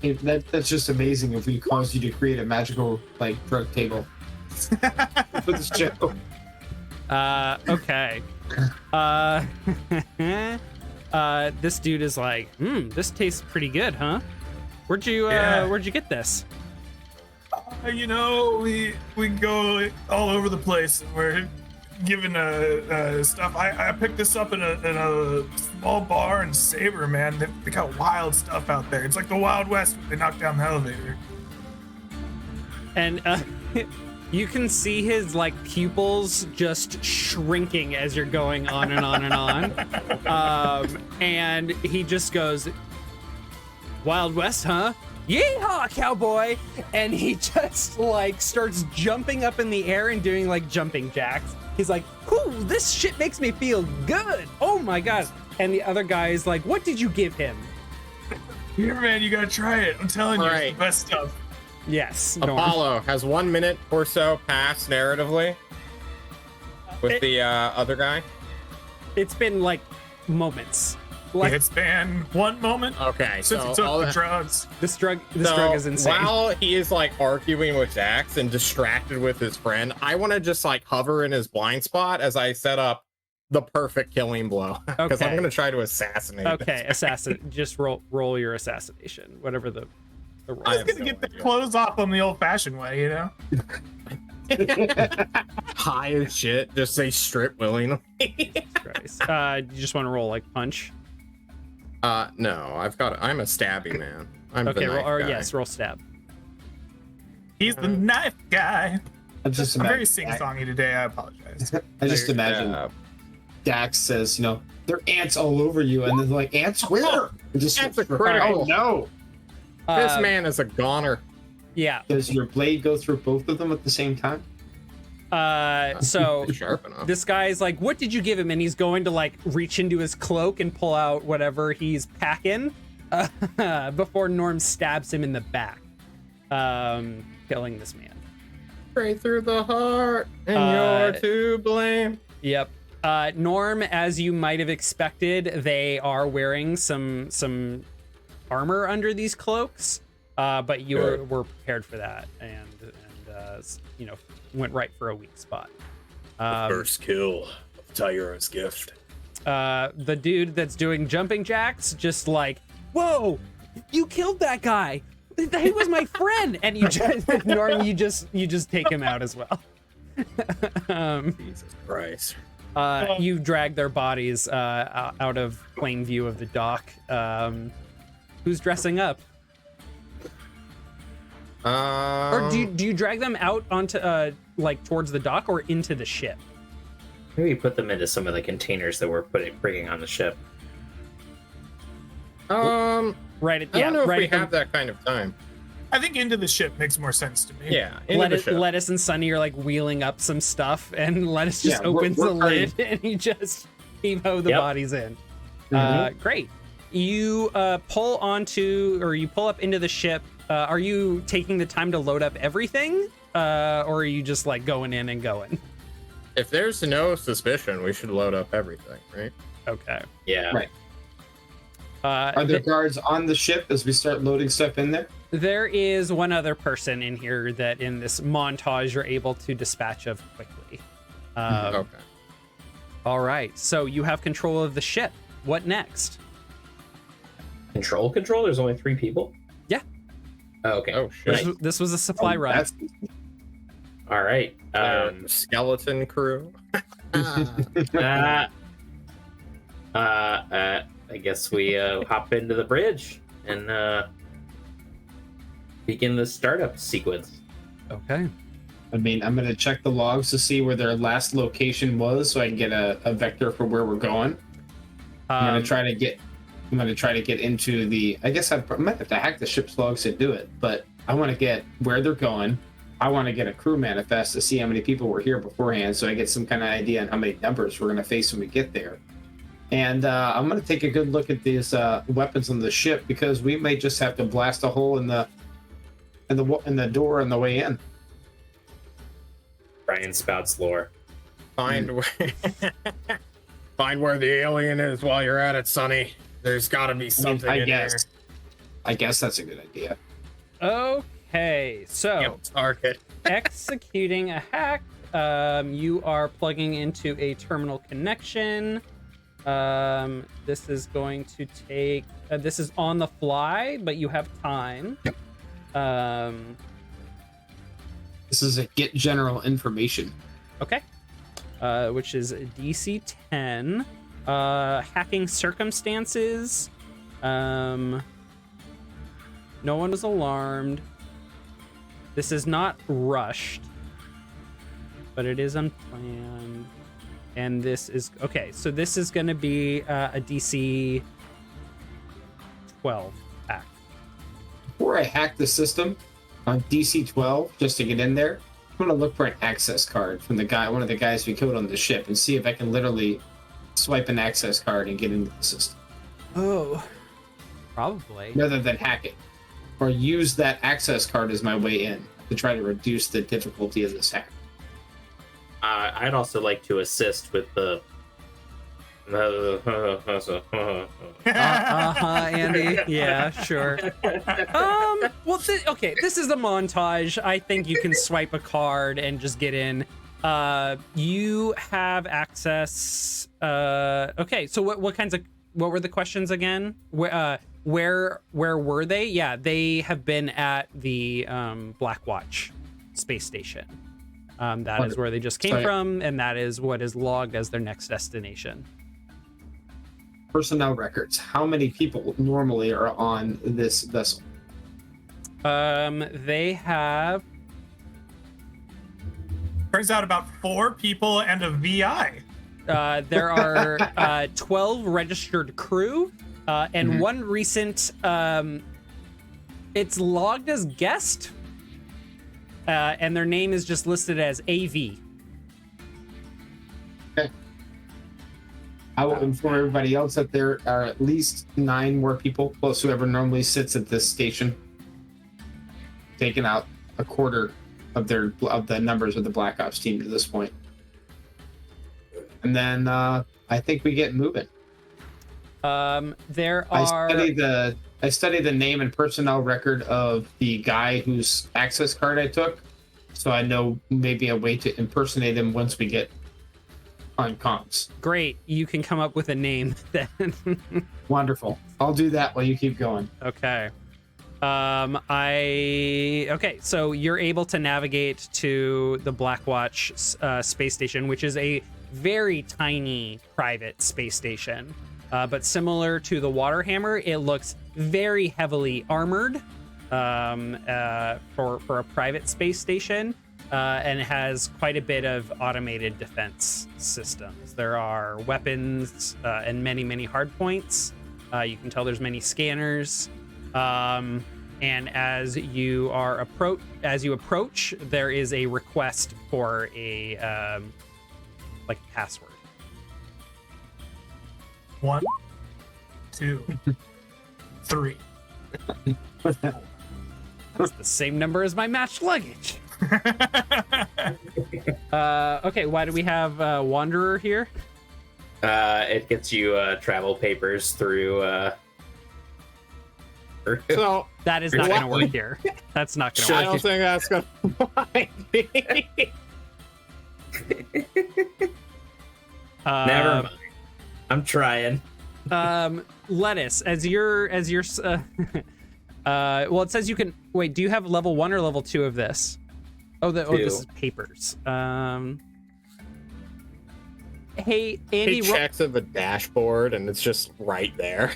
That's just amazing if we caused you to create a magical drug table for this show. Okay. This dude is like, this tastes pretty good, huh? Where'd you get this? You know, we go all over the place. And we're given stuff. I picked this up in a small bar in Sabre, man. They got wild stuff out there. It's like the Wild West when they knock down the elevator. And you can see his pupils just shrinking as you're going on and on and on. And he just goes, Wild West, huh? Yeehaw, cowboy! And he just starts jumping up in the air and doing jumping jacks. He's like, "Whoo, this shit makes me feel good. Oh my god." And the other guy is like, "What did you give him?" Here, man, you gotta try it. I'm telling you, it's the best stuff. Yes. Apollo has 1 minute or so passed narratively with the other guy. It's been moments. It's been 1 moment. Okay, since so he took the drugs. This drug is insane. While he is arguing with Jax and distracted with his friend, I want to just hover in his blind spot as I set up the perfect killing blow because I'm going to try to assassinate. Okay, just roll your assassination, whatever the roll. I was going to get the clothes off him the old-fashioned way, you know. High as shit, just say strip willingly. Christ. You just want to roll punch. No, I'm a stabby man. I'm the knife guy. Yes, roll stab. He's the knife guy. I'm very sing-songy today. I apologize. I just imagine Dax says, there are ants all over you, and they're like, ants where? Ants are critical. Oh no! This man is a goner. Yeah. Does your blade go through both of them at the same time? So sharp enough. This guy's like, "What did you give him?" And he's going to reach into his cloak and pull out whatever he's packing before Norm stabs him in the back, killing this man. Straight through the heart, and you're to blame. Yep. Norm, as you might have expected, they are wearing some armor under these cloaks, but you were prepared for that, and went right for a weak spot. First kill of Tyra's gift. The dude that's doing jumping jacks just whoa, you killed that guy. He was my friend. And you just Norm, you just take him out as well. Jesus Christ. You drag their bodies out of plain view of the dock. Who's dressing up? Or do you drag them out onto towards the dock or into the ship? Maybe put them into some of the containers that we're bringing on the ship. Right. I don't know if we have that kind of time. I think into the ship makes more sense to me. Yeah, into the ship. Lettuce and Sunny are wheeling up some stuff, and Lettuce just opens the lid and he just heave-ho the bodies in. Great. You pull up into the ship. Are you taking the time to load up everything, or are you just going in and going? If there's no suspicion, we should load up everything, right? Okay. Yeah. Right. Are there guards on the ship as we start loading stuff in there? There is one other person in here that in this montage you're able to dispatch of quickly. Okay. All right. So you have control of the ship. What next? Control? There's only 3 people? Yeah. Oh, okay. Oh, shit. This was a supply run. All right. Skeleton crew. I guess we hop into the bridge and begin the startup sequence. Okay. I mean, I'm gonna check the logs to see where their last location was, so I can get a vector for where we're going. I'm gonna try to get into the. I guess I might have to hack the ship's logs to do it, but I want to get where they're going. I want to get a crew manifest to see how many people were here beforehand, so I get some kind of idea on how many numbers we're gonna face when we get there. And I'm gonna take a good look at these weapons on the ship, because we may just have to blast a hole in the door on the way in. Brian spouts lore. Find where the alien is while you're at it, Sonny. There's got to be something in there. I guess that's a good idea. Okay, so Yep, target. executing a hack. You are plugging into a terminal connection. This is going to take. This is on the fly, but you have time. This is a get general information. Okay. Which is DC 10. Hacking circumstances. No one was alarmed. This is not rushed, but it is unplanned. And this is okay. So this is going to be a DC 12 hack. Before I hack the system on DC 12, just to get in there, I'm gonna look for an access card from one of the guys we killed on the ship, and see if I can literally swipe an access card and get into the system. Oh, probably. Rather than hack it, or use that access card as my way in to try to reduce the difficulty of this hack. I'd also like to assist with the. Andy. Yeah, sure. Well, okay. This is a montage. I think you can swipe a card and just get in. You have access. Okay. So what were the questions again? Where were they? Yeah, they have been at the Blackwatch space station. That is where they just came from, and that is what is logged as their next destination. Personnel records. How many people normally are on this vessel? They have. Turns out about 4 people and a VI. There are 12 registered crew, and one recent. It's logged as guest, and their name is just listed as AV. I will inform everybody else that there are at least 9 more people, plus whoever normally sits at this station, taking out a quarter of the numbers of the Black Ops team to this point. And then I think we get moving. There are. I study the name and personnel record of the guy whose access card I took, so I know maybe a way to impersonate him once we get on comms. Great. You can come up with a name then. Wonderful. I'll do that while you keep going. Okay. Okay, so you're able to navigate to the Blackwatch space station, which is a very tiny private space station. But similar to the Waterhammer, it looks very heavily armored for a private space station. And it has quite a bit of automated defense systems. There are weapons and many hard points. You can tell there's many scanners. And as you approach, there is a request for a password. 1, 2, 3. That's the same number as my matched luggage. Okay, why do we have Wanderer here? It gets you travel papers through. So That is not going to work here. That's not going to I work. don't think that's gonna find me. Never mind. I'm trying. Lettuce, well, it says you can wait. Do you have level 1 or level 2 of this? This is papers. Hey, Andy. He checks at the dashboard, and it's just right there.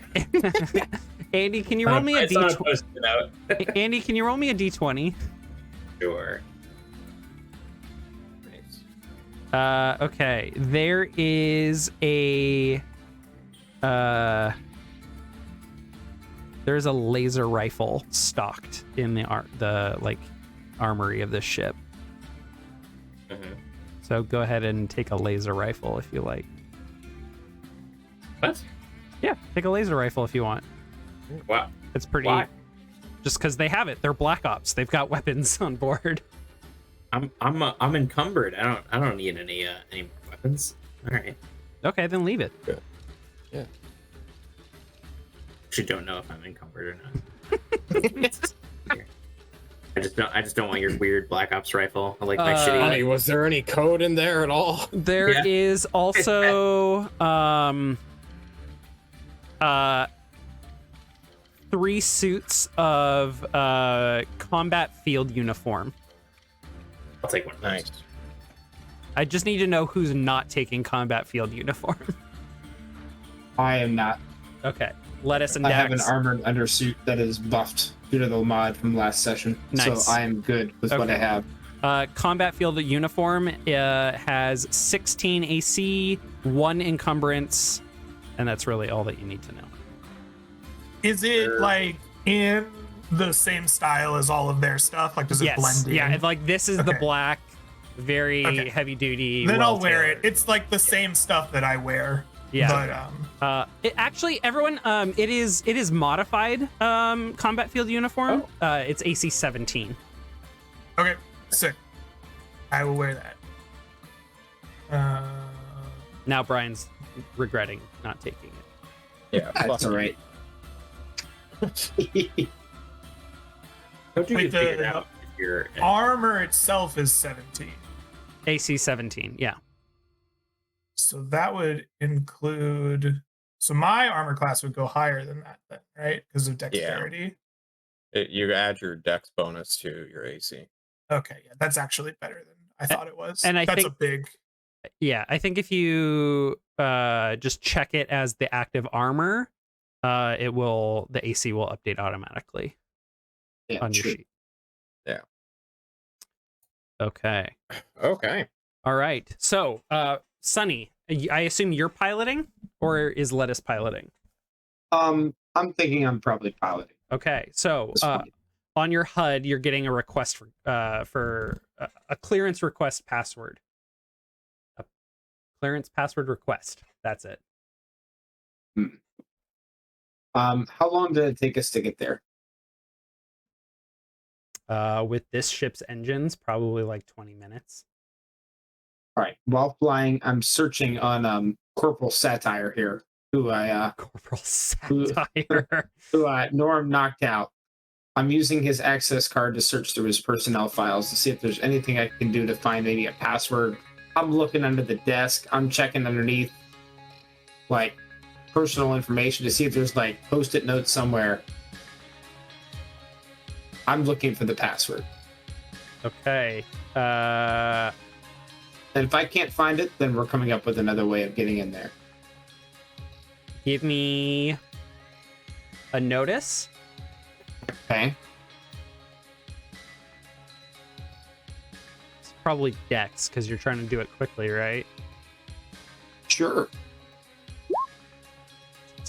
Andy, can you roll me a I saw it d20? posted out. Andy, can you roll me a d20? Sure. Okay. There is a there's a laser rifle stocked in the armory of this ship. Mm-hmm. So go ahead and take a laser rifle if you like. What? Yeah, take a laser rifle if you want. Wow. It's pretty. Why? Just because they have it, they're Black Ops. They've got weapons on board. I'm encumbered. I don't need any weapons. All right. Okay, then leave it. Actually, don't know if I'm encumbered or not. I just don't want your weird Black Ops rifle. I like my shitty. Honey, was there any code in there at all? There is also 3 suits of combat field uniform. I'll take one. Nice. I just need to know who's not taking combat field uniform. I am not. Okay. Lettuce and I Dax. have an armored undersuit that is buffed due to the mod from last session. Nice. So I am good with what I have. Combat field uniform has 16 AC, 1 encumbrance, and that's really all that you need to know. Is it like in the same style as all of their stuff? Like, does it blend in? Yeah, like this is the Okay. black, very Okay. heavy duty. Then I'll wear it. well-tailored. It's like the same stuff that I wear. Yeah. But It actually, everyone, it is modified combat field uniform. It's AC 17. okay, sick. I will wear that. Now Brian's regretting not taking it. Yeah, That's all right. Don't you Wait, figure it the out if you're armor itself is 17. AC 17, yeah. So that would include. So my armor class would go higher than that, then, right? Because of dexterity. You add your dex bonus to your AC. Okay, yeah, that's actually better than I thought it was. and I that's think- a big. Yeah, I think if you just check it as the active armor, the AC will update automatically Yeah, on your true. sheet. Yeah. Okay. Okay. All right. So, Sunny, I assume you're piloting, or is Lettuce piloting? I'm thinking I'm probably piloting. Okay. So, This point. on your HUD, you're getting a request for a clearance request password. A clearance password request. That's it. How long did it take us to get there? With this ship's engines, probably like 20 minutes. All right. While flying, I'm searching on Corporal Satire here, who Corporal Satire. Norm knocked out. I'm using his access card to search through his personnel files to see if there's anything I can do to find maybe a password. I'm looking under the desk. I'm checking underneath, like, personal information to see if there's, like, post-it notes somewhere. I'm looking for the password. Okay. And if I can't find it, then we're coming up with another way of getting in there. Give me a notice. Okay. It's probably Dex because you're trying to do it quickly, right? Sure.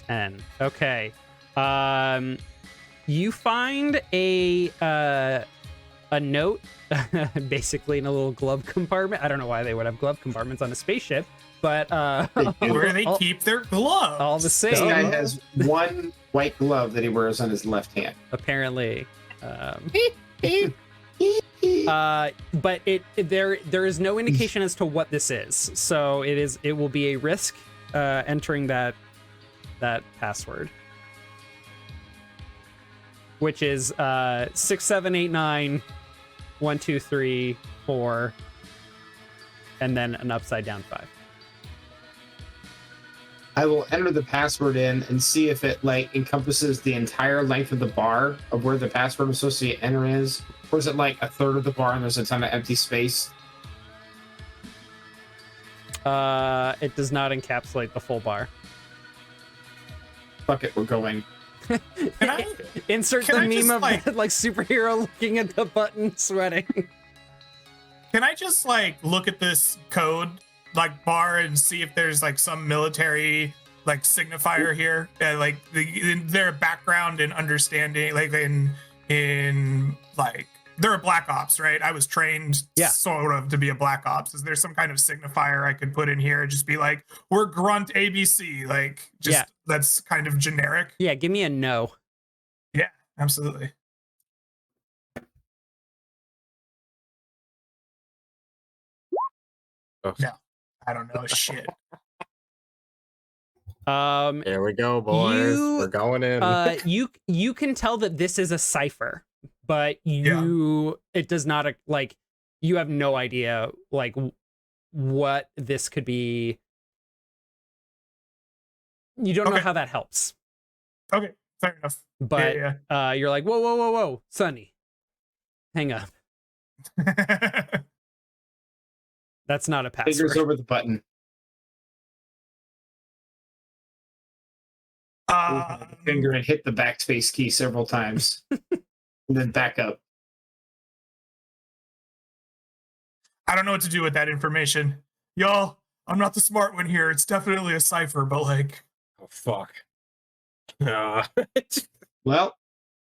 10. Okay. You find a note basically in a little glove compartment. I don't know why they would have glove compartments on a spaceship, but Where they keep their gloves. all the This guy same, has one white glove that he wears on his left hand. apparently. But there is no indication as to what this is, so it will be a risk entering that password, which is 67891234, and then an upside down 5. I will enter the password in and see if it like encompasses the entire length of the bar of where the password was supposed to enter is, or is it like a third of the bar and there's a ton of empty space? It does not encapsulate the full bar. Fuck it, we're going. I- Insert can the I meme just, of like- that, like superhero looking at the button, sweating. Can I just like look at this code like bar and see if there's like some military like signifier here, like in their background and understanding, like in like they're a black ops, right? I was trained sort of to be a black ops. Is there some kind of signifier I could put in here and just be like, we're grunt ABC, like just that's kind of generic? Yeah, give me a no. Yeah, absolutely. No, I don't know shit. Here we go, boys. We're going in. You can tell that this is a cipher, but it does not like you have no idea like what this could be. You don't know how that helps. Okay, fair enough. But you're like, whoa, Sonny, hang up. That's not a password. Fingers over the button. Finger and hit the backspace key several times, and then back up. I don't know what to do with that information, y'all. I'm not the smart one here. It's definitely a cipher, but like, Oh fuck. Well,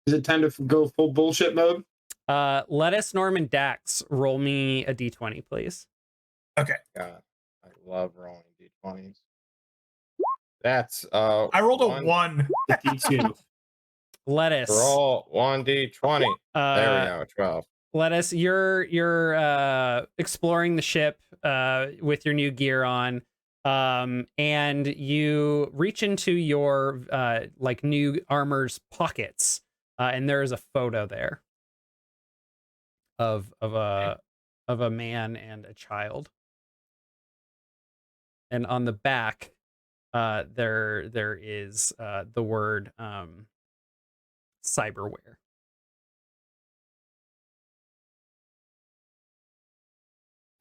is it time to go full bullshit mode? Lettuce, Norm, and Dax, roll me a d20, please. okay. God, I love rolling d20s. That's I rolled a 1. The D2. Lettuce. roll 1d20. There we go, 12. Lettuce, you're exploring the ship with your new gear on, and you reach into your like new armor's pockets, and there is a photo there of a man and a child, and on the back there is the word cyberware.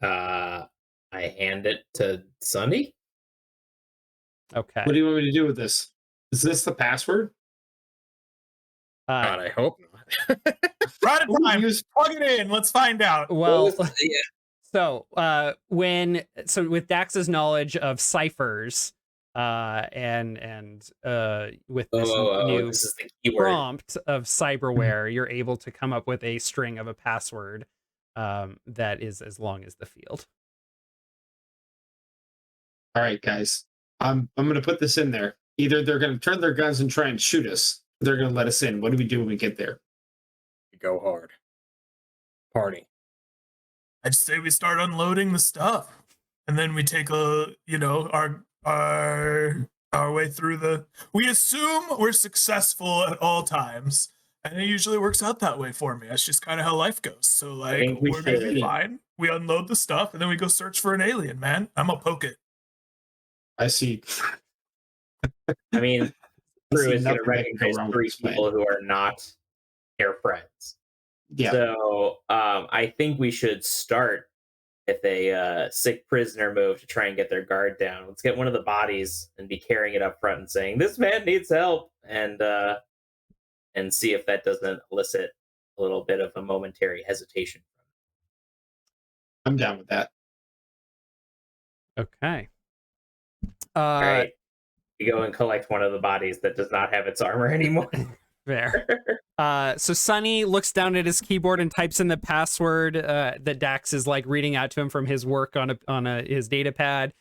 I hand it to Sunny. Okay. What do you want me to do with this? Is this the password? God, I hope not. Right at time. Plug it in. Let's find out. Well, Yeah. so with Dax's knowledge of ciphers, and with this new this is the keyword. prompt of cyberware, you're able to come up with a string of a password that is as long as the field. All right, guys. I'm going to put this in there. Either they're going to turn their guns and try and shoot us, or they're going to let us in. What do we do when we get there? Go hard. Party. I'd say we start unloading the stuff, and then we take our way through the. We assume we're successful at all times, and it usually works out that way for me. That's just kind of how life goes. So like, we're gonna be fine. We unload the stuff, and then we go search for an alien. Man, I'm gonna poke it. I see. I mean, crew is going to nothing that can go recognize wrong with 3 this plan. people who are not their friends. Yeah. So I think we should start with a sick prisoner move to try and get their guard down. Let's get one of the bodies and be carrying it up front and saying, "This man needs help," and see if that doesn't elicit a little bit of a momentary hesitation. I'm down with that. Okay. All right. We go and collect one of the bodies that does not have its armor anymore. Fair. So Sonny looks down at his keyboard and types in the password that Dax is like reading out to him from his work on his data pad.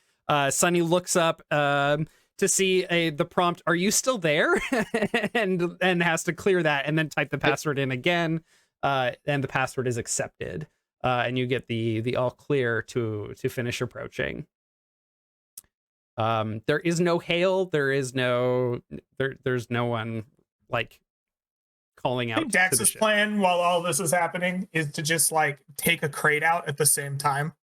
Sonny looks up to see the prompt, "Are you still there?" and has to clear that and then type the password in again. And the password is accepted. And you get the all clear to finish approaching. There is no hail. There's no one like calling out. I think Dax's plan while all this is happening is to just like take a crate out at the same time,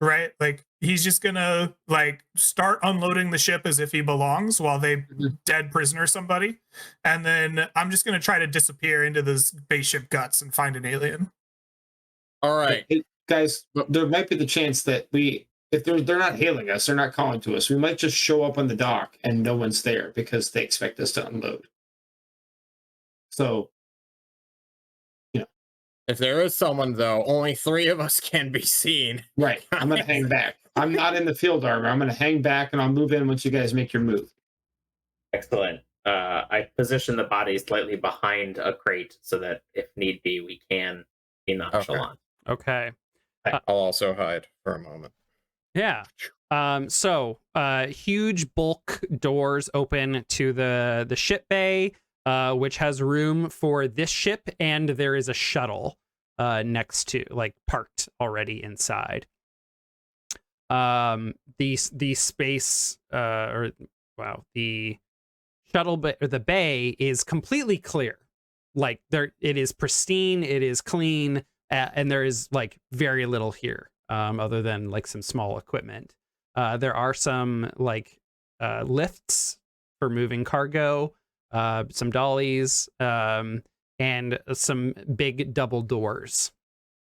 right? Like he's just gonna like start unloading the ship as if he belongs while they dead prisoner somebody, and then I'm just gonna try to disappear into the spaceship guts and find an alien. All right. Hey, guys, there might be the chance that if they're not hailing us, they're not calling to us, we might just show up on the dock and no one's there because they expect us to unload. So, If there is someone, though, only 3 of us can be seen. right, I'm going to hang back. I'm not in the field armor. I'm going to hang back, and I'll move in once you guys make your move. Excellent. I position the body slightly behind a crate so that if need be, we can be nonchalant. Okay. I'll also hide for a moment. Yeah. So huge bulk doors open to the ship bay, which has room for this ship, and there is a shuttle next to, like, parked already inside. The space the shuttle or the bay is completely clear. Like, there, it is pristine, it is clean, and there is, like, very little here, other than, like, some small equipment. There are some, like, lifts for moving cargo, some dollies, and some big double doors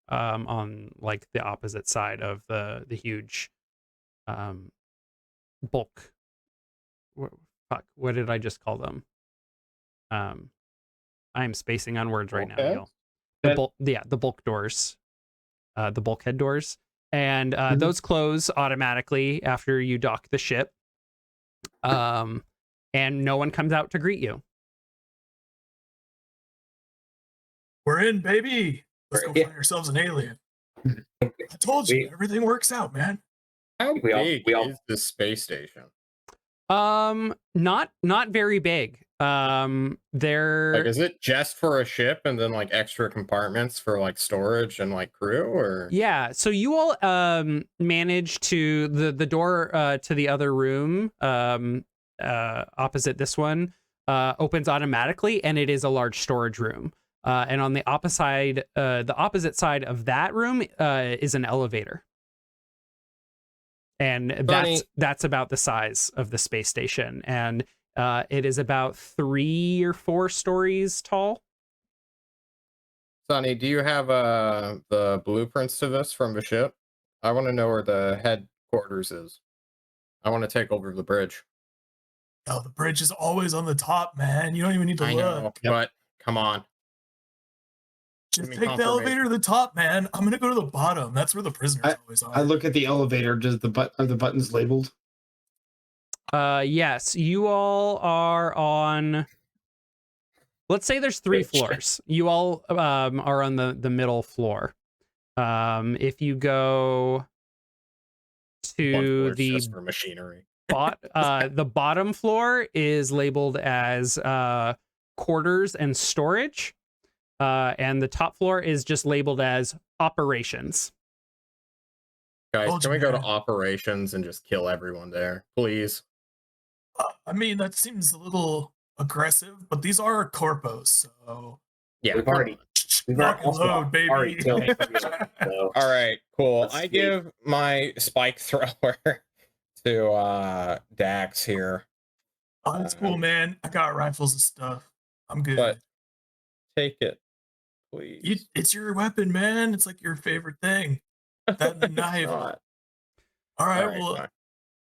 on, like, the opposite side of the huge bulk. What did I just call them? I'm spacing on words right now, Neil. The bulk doors, the bulkhead doors, and those close automatically after you dock the ship. And no one comes out to greet you. We're in, baby. Let's go find ourselves an alien. I told you, everything works out, man. How big we all- is the space station? Not very big. There, Like, is it just for a ship and then, like, extra compartments for, like, storage and, like, crew, or? yeah. So you all managed to the door to the other room opposite this one opens automatically, and it is a large storage room. And on the opposite side of that room is an elevator. And that's about the size of the space station, and it is about 3 or 4 stories tall. Sonny, do you have the blueprints to this from the ship? I want to know where the headquarters is. I want to take over the bridge. Oh, the bridge is always on the top, man. You don't even need to I look. know, but come on. Just Give me take the confirmation. elevator to the top, man. I'm gonna go to the bottom. That's where the prisoners always are. I look at the elevator. Are the buttons labeled? Yes, you all are on. Let's say there's 3 floors. You all are on the middle floor. If you go One to floor's the just for machinery. the bottom floor is labeled as quarters and storage, and the top floor is just labeled as operations. Guys, Told can you, we go to man. operations and just kill everyone there, please? I mean, that seems a little aggressive, but these are corpos, so Yeah, We've already rock and load, already baby. killed everyone, so. All right, cool. Let's I see. give my spike thrower to Dax here. Oh, that's cool, man. I got rifles and stuff. I'm good. But take it, please. It's your weapon, man. It's like your favorite thing. That and the knife. Not. All right, All right, well, fine.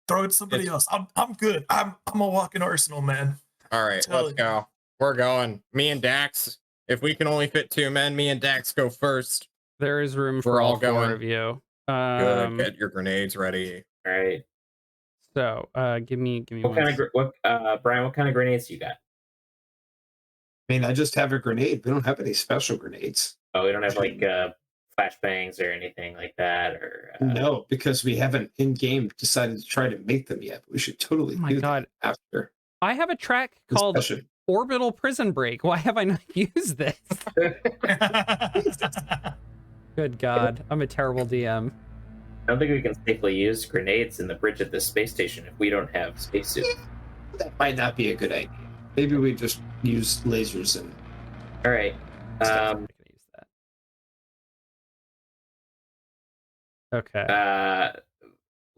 throw it to somebody else. I'm good. I'm a walking arsenal, man. All right, Tell let's you. go. We're going. Me and Dax. If we can only fit 2 men, me and Dax go first. There is room for We're all all 4 going. of you. Good. Get your grenades ready. All right. So give me What kind of Brian? What kind of grenades do you got? I mean, I just have a grenade. We don't have any special grenades. Oh, we don't have like flashbangs or anything like that, or No, because we haven't in game decided to try to make them yet. But we should totally Oh my do God. that after I have a track called discussion. Orbital Prison Break. Why have I not used this? Good God, I'm a terrible DM. I don't think we can safely use grenades in the bridge at this space station if we don't have spacesuits. That might not be a good idea. Maybe we just use lasers and All right. I'm gonna use that. Okay.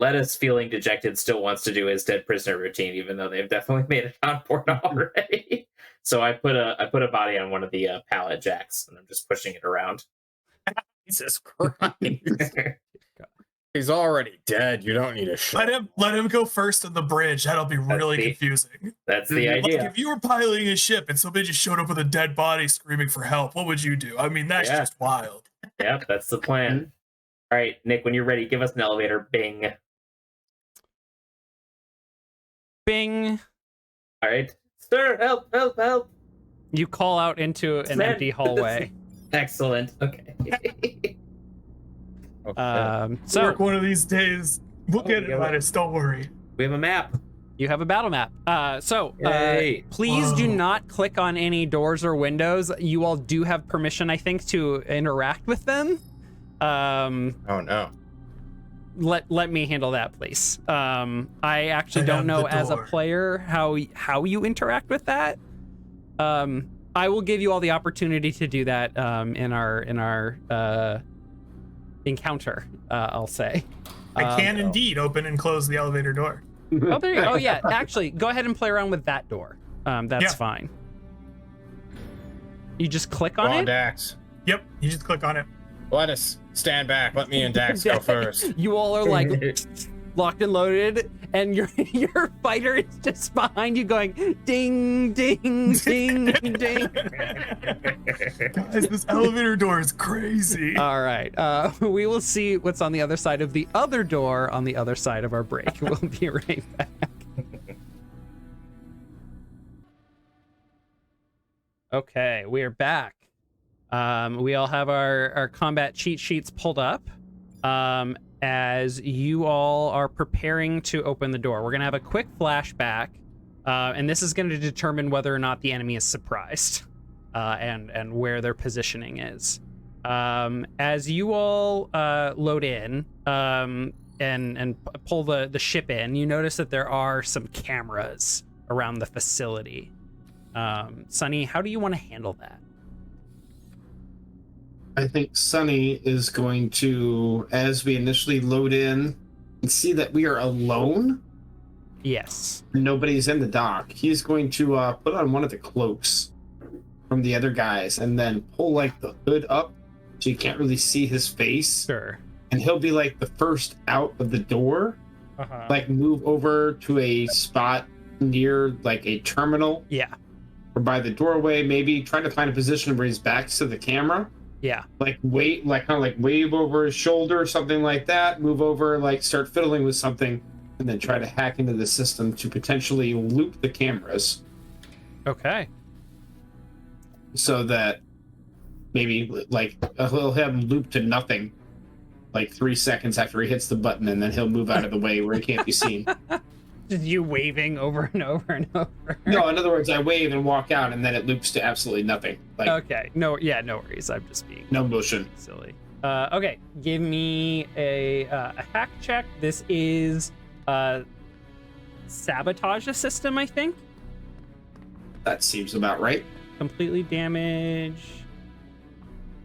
Lettuce, feeling dejected, still wants to do his dead prisoner routine, even though they've definitely made it on board already. So I put a body on one of the pallet jacks, and I'm just pushing it around. Jesus Christ. He's already dead. You don't need a shot. Let him go first on the bridge. That'll be really confusing. That's the Like idea. if you were piloting a ship and somebody just showed up with a dead body screaming for help, what would you do? I mean, that's just wild. Yep, that's the plan. All right, Nick, when you're ready, give us an elevator. Bing. Bing. All right. Sir, help, help, help. You call out into an empty hallway. Excellent. Okay. So Work one of these days. We'll get it, Linus. Don't worry. We have a map. you have a battle map. Yay. Please do not click on any doors or windows. You all do have permission, I think, to interact with them. Oh no. Let me handle that, please. I actually don't know as a player how you interact with that. I will give you all the opportunity to do that in our encounter. I'll say. I can indeed open and close the elevator door. Oh, there you go. Oh, yeah. Actually, go ahead and play around with that door. That's fine. You just click on it. Dax. Yep, you just click on it. Let us stand back. Let me and Dax go first. You all are like locked and loaded, and your fighter is just behind you going ding, ding, ding, ding. Guys, this elevator door is crazy. All right. We will see what's on the other side of the other door on the other side of our break. We'll be right back. Okay, we are back. We all have our combat cheat sheets pulled up. As you all are preparing to open the door, we're going to have a quick flashback, and this is going to determine whether or not the enemy is surprised and where their positioning is. As you all load in and pull the ship in, you notice that there are some cameras around the facility. Sunny, how do you want to handle that? I think Sunny is going to, as we initially load in and see that we are alone, Yes. nobody's in the dock, he's going to put on one of the cloaks from the other guys and then pull like the hood up so you can't really see his face. Sure. And he'll be like the first out of the door, like move over to a spot near like a terminal. Yeah. Or by the doorway, maybe trying to find a position where his back's to the camera. Yeah. Like wait, like kind of like wave over his shoulder, something like that. Move over, like start fiddling with something, and then try to hack into the system to potentially loop the cameras. Okay. So that maybe like he'll have him loop to nothing, like 3 seconds after he hits the button, and then he'll move out of the way where he can't be seen. Just you waving over and over and over. No, in other words, I wave and walk out, and then it loops to absolutely nothing. Like Okay. No worries. I'm just being no motion. silly. Okay. Give me a hack check. This is sabotage the system, I think. That seems about right. Completely damage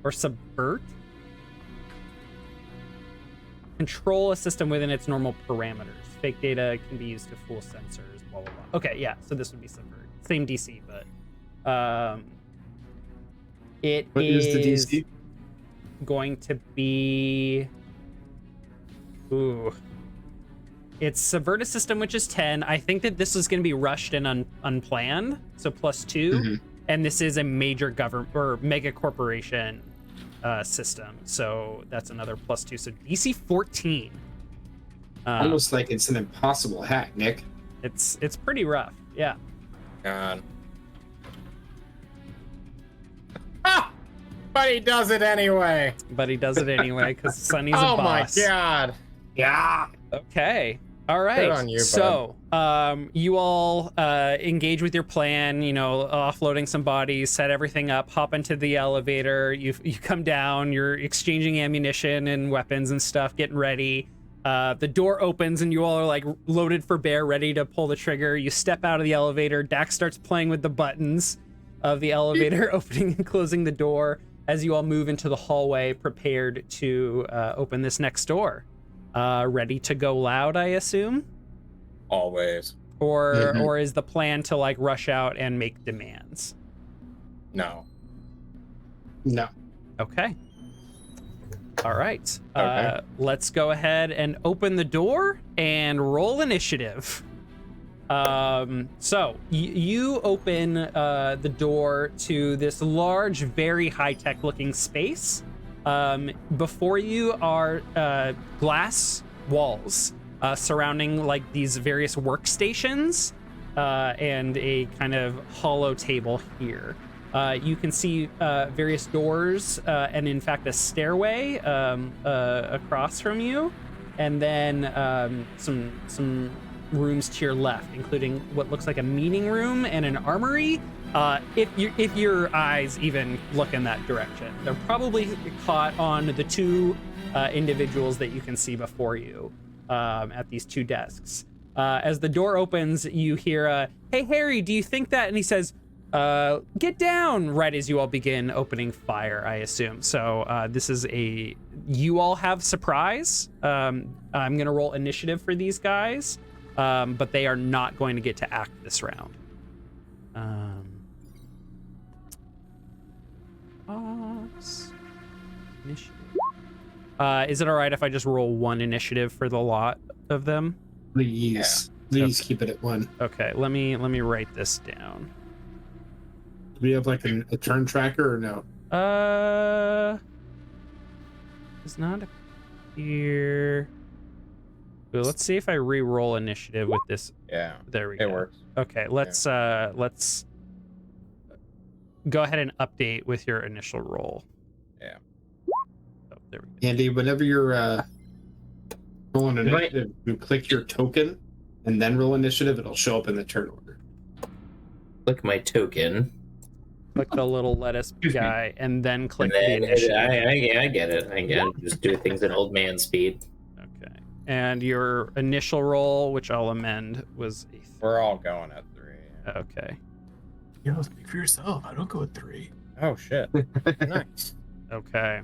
or subvert. Control a system within its normal parameters. Fake data can be used to fool sensors, blah, blah, blah. Okay, yeah, so this would be subvert. Same DC, but What is the DC? Going to be... Ooh. It's subvert a system, which is 10. I think that this is going to be rushed and unplanned, so +2. Mm-hmm. And this is a major government or mega corporation system, so that's another +2. So DC 14. Almost like it's an impossible hack, Nick. It's pretty rough, yeah. God. Ah! But he does it anyway. But he does it anyway because Sunny's a Oh boss. my god. Yeah. Okay. All right. Good on you, so, you all engage with your plan. You know, offloading some bodies, set everything up, hop into the elevator. You come down. You're exchanging ammunition and weapons and stuff, getting ready. The door opens and you all are like loaded for bear, ready to pull the trigger. You step out of the elevator. Dax starts playing with the buttons of the elevator, opening and closing the door as you all move into the hallway, prepared to open this next door. Ready to go loud, I assume? Always. Or is the plan to like rush out and make demands? No. No. Okay. All right. Okay. Let's go ahead and open the door and roll initiative. So you open the door to this large, very high-tech looking space. Before you are glass walls surrounding like these various workstations and a kind of hollow table here. You can see various doors and in fact a stairway across from you, and then some rooms to your left, including what looks like a meeting room and an armory. If your eyes even look in that direction, they're probably caught on the two individuals that you can see before you at these two desks. As the door opens, you hear, "Hey Harry, do you think that?" And he says, "Get down!" Right as you all begin opening fire, I assume. So this is you all have surprise. I'm gonna roll initiative for these guys. But they are not going to get to act this round. Initiative. Is it all right if I just roll one initiative for the lot of them? Please keep it at 1. Okay, let me write this down. Do we have like a turn tracker or no? It's not here. Ooh, let's see if I re-roll initiative with this. Yeah. There we go. It works. Okay, let's go ahead and update with your initial roll. Yeah. Oh, there we go. Andy, whenever you're rolling initiative, you click your token and then roll initiative, it'll show up in the turn order. Click my token. Click the little lettuce guy and then click And then the initiative. I get it. I get it. Just do things at old man speed. Okay. And your initial roll, which I'll amend, was a We're all going at 3. Okay. Yo, speak for yourself. I don't go with 3. Oh shit. Nice. Okay.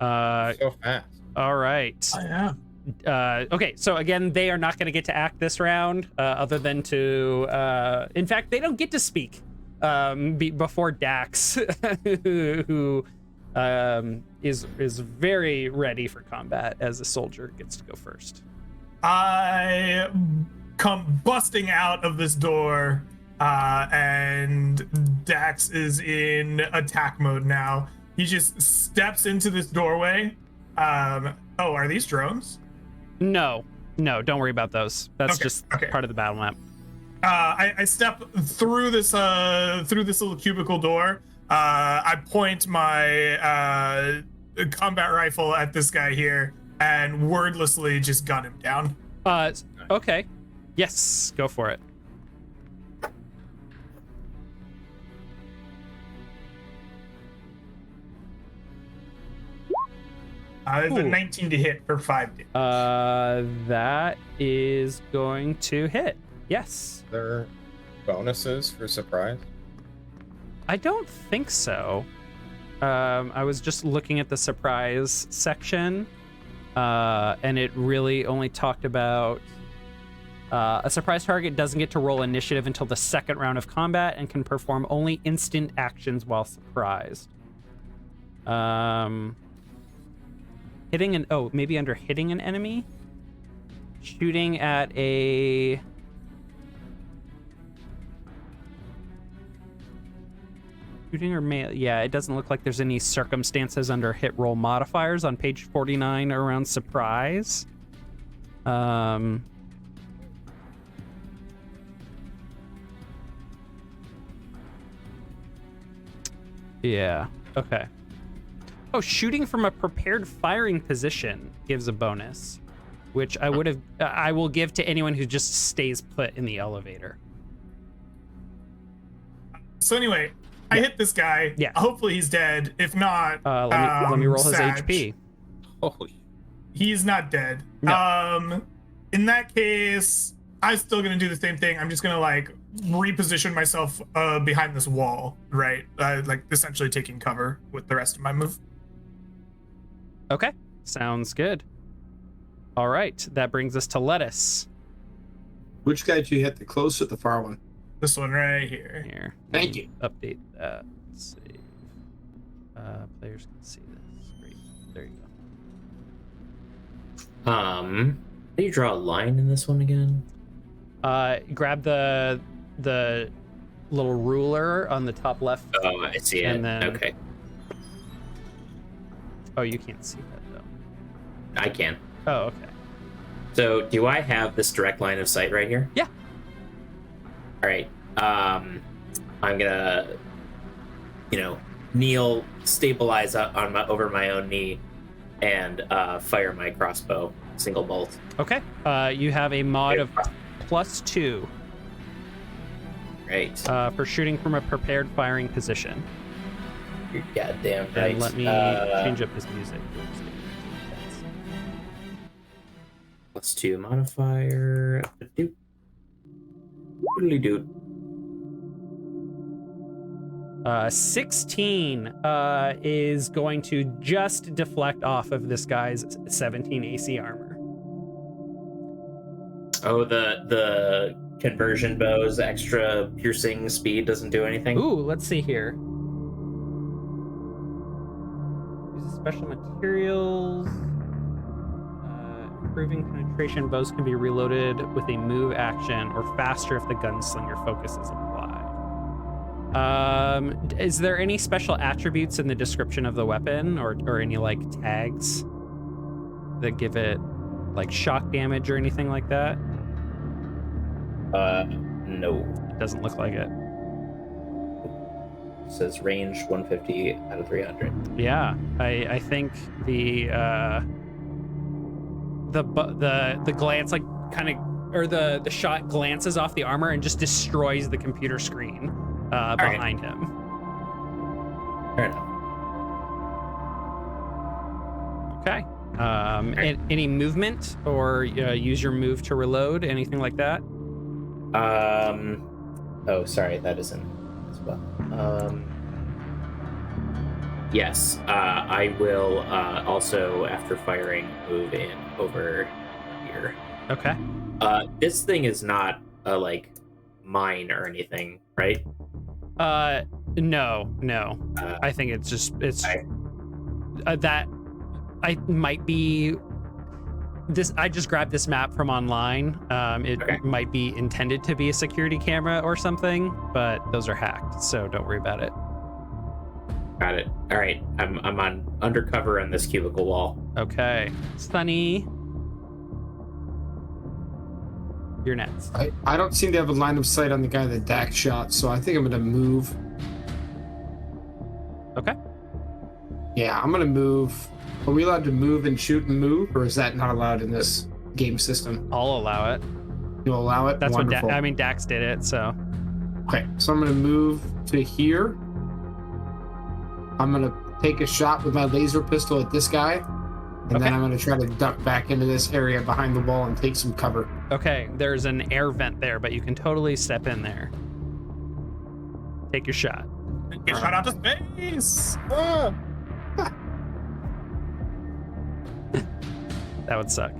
So fast. All right. I am. Okay, so again, they are not going to get to act this round, other than to, in fact, they don't get to speak before Dax, who is very ready for combat as a soldier, gets to go first. I come busting out of this door, and Dax is in attack mode now. He just steps into this doorway. Are these drones? No, don't worry about those. That's just part of the battle map. I step through this little cubicle door. I point my combat rifle at this guy here and wordlessly just gun him down. Okay. Yes, go for it. There's a 19 to hit for 5 damage. That is going to hit. Yes. There are bonuses for surprise. I don't think so. I was just looking at the surprise section, and it really only talked about a surprise target doesn't get to roll initiative until the second round of combat and can perform only instant actions while surprised. Maybe under hitting an enemy, shooting at a shooting or melee. Yeah, it doesn't look like there's any circumstances under hit roll modifiers on page 49 around surprise. Yeah. Okay. Oh, shooting from a prepared firing position gives a bonus, which I will give to anyone who just stays put in the elevator. So anyway, I hit this guy. Yeah. Hopefully he's dead. If not, let me roll his Sag. HP. Holy. He's not dead. No. In that case, I'm still gonna do the same thing. I'm just gonna like reposition myself behind this wall, right? Like essentially taking cover with the rest of my move. Okay, sounds good. All right, that brings us to Lettuce. Which guy did you hit the close or the far one? This one right here. Here. Thank you. Update that. Save. Players can see this. Great. There you go. How do you draw a line in this one again? Grab the little ruler on the top left. Oh, I see it. And then- Okay, Oh, you can't see that though. I can. Oh, okay. So, do I have this direct line of sight right here? Yeah. All right. I'm gonna, kneel, stabilize over my own knee, and fire my crossbow, single bolt. Okay. You have a mod of +2 Right. for shooting from a prepared firing position. You're goddamn right. And let me change up his music. +2 modifier. Doot. Doodly doot. 16 is going to just deflect off of this guy's 17 AC armor. Oh, the conversion bow's extra piercing speed doesn't do anything. Ooh, let's see here. Use special materials. Improving penetration, bows can be reloaded with a move action or faster if the gunslinger focus is applied. Is there any special attributes in the description of the weapon or any like tags that give it like shock damage or anything like that? No. It doesn't look like it. It says range 150 out of 300. Yeah, I think the glance like kind of, or the shot glances off the armor and just destroys the computer screen behind him. Fair enough. Okay. Any movement or use your move to reload, anything like that? Oh, sorry, that isn't as well. Yes, I will also, after firing, move in over here. Okay. This thing is not a like mine or anything, right? No. I think it's that I might be this. I just grabbed this map from online. It might be intended to be a security camera or something, but those are hacked, so don't worry about it. Got it. All right, I'm on undercover on this cubicle wall. Okay, Sunny, you're next. I don't seem to have a line of sight on the guy that Dak shot, so I think I'm gonna move. Okay. Yeah, I'm gonna move. Are we allowed to move and shoot and move, or is that not allowed in this game system? I'll allow it. You'll allow it? That's Wonderful. what Dax did it, so. Okay, so I'm gonna move to here. I'm gonna take a shot with my laser pistol at this guy, and then I'm gonna try to duck back into this area behind the wall and take some cover. Okay, there's an air vent there, but you can totally step in there. Take your shot. Get shot out to space! Ah! That would suck.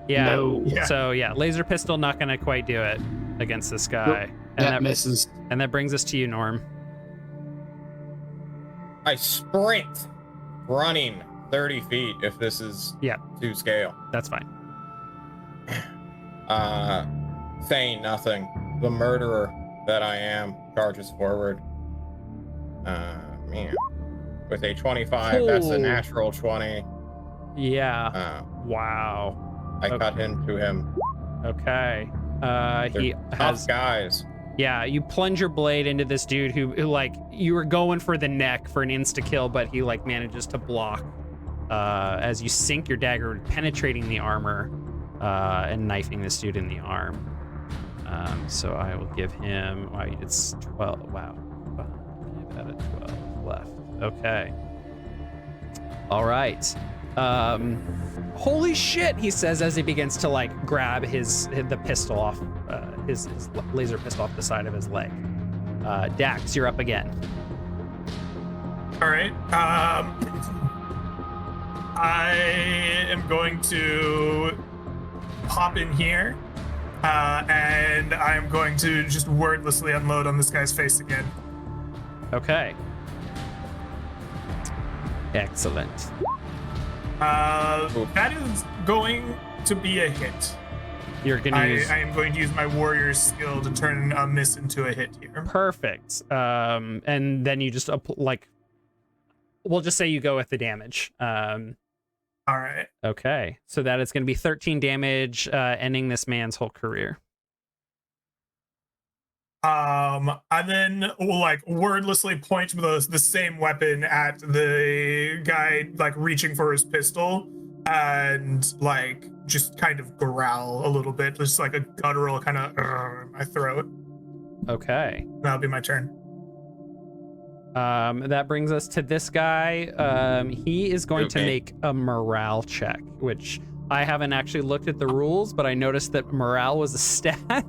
Yeah. No. Yeah. So yeah, laser pistol not gonna quite do it against this guy. Nope. And That misses. And that brings us to you, Norm. I sprint, running 30 feet if this is to scale. That's fine. Saying nothing. The murderer that I am charges forward. Man. With a 25, that's a natural 20. Yeah. Wow. I cut into him. Okay. He Tough has guys. Yeah, you plunge your blade into this dude who like you were going for the neck for an insta kill, but he like manages to block as you sink your dagger, penetrating the armor and knifing this dude in the arm. So I will give him. Wow, it's 12. Wow, give that a 12 left. Okay. All right. Holy shit, he says as he begins to like grab the pistol off his laser pistol off the side of his leg. Dax, you're up again. All right. I am going to hop in here, and I'm going to just wordlessly unload on this guy's face again. Okay. Excellent. That is going to be a hit. You're gonna use I am going to use my warrior's skill to turn a miss into a hit here. perfect. And then you just like, we'll just say you go with the damage. All right. Okay, so that is going to be 13 damage, ending this man's whole career. I then will like wordlessly point the same weapon at the guy like reaching for his pistol and like just kind of growl a little bit, just like a guttural kind of in my throat. Okay. That'll be my turn. That brings us to this guy. He is going to Okay. make a morale check, which I haven't actually looked at the rules, but I noticed that morale was a stat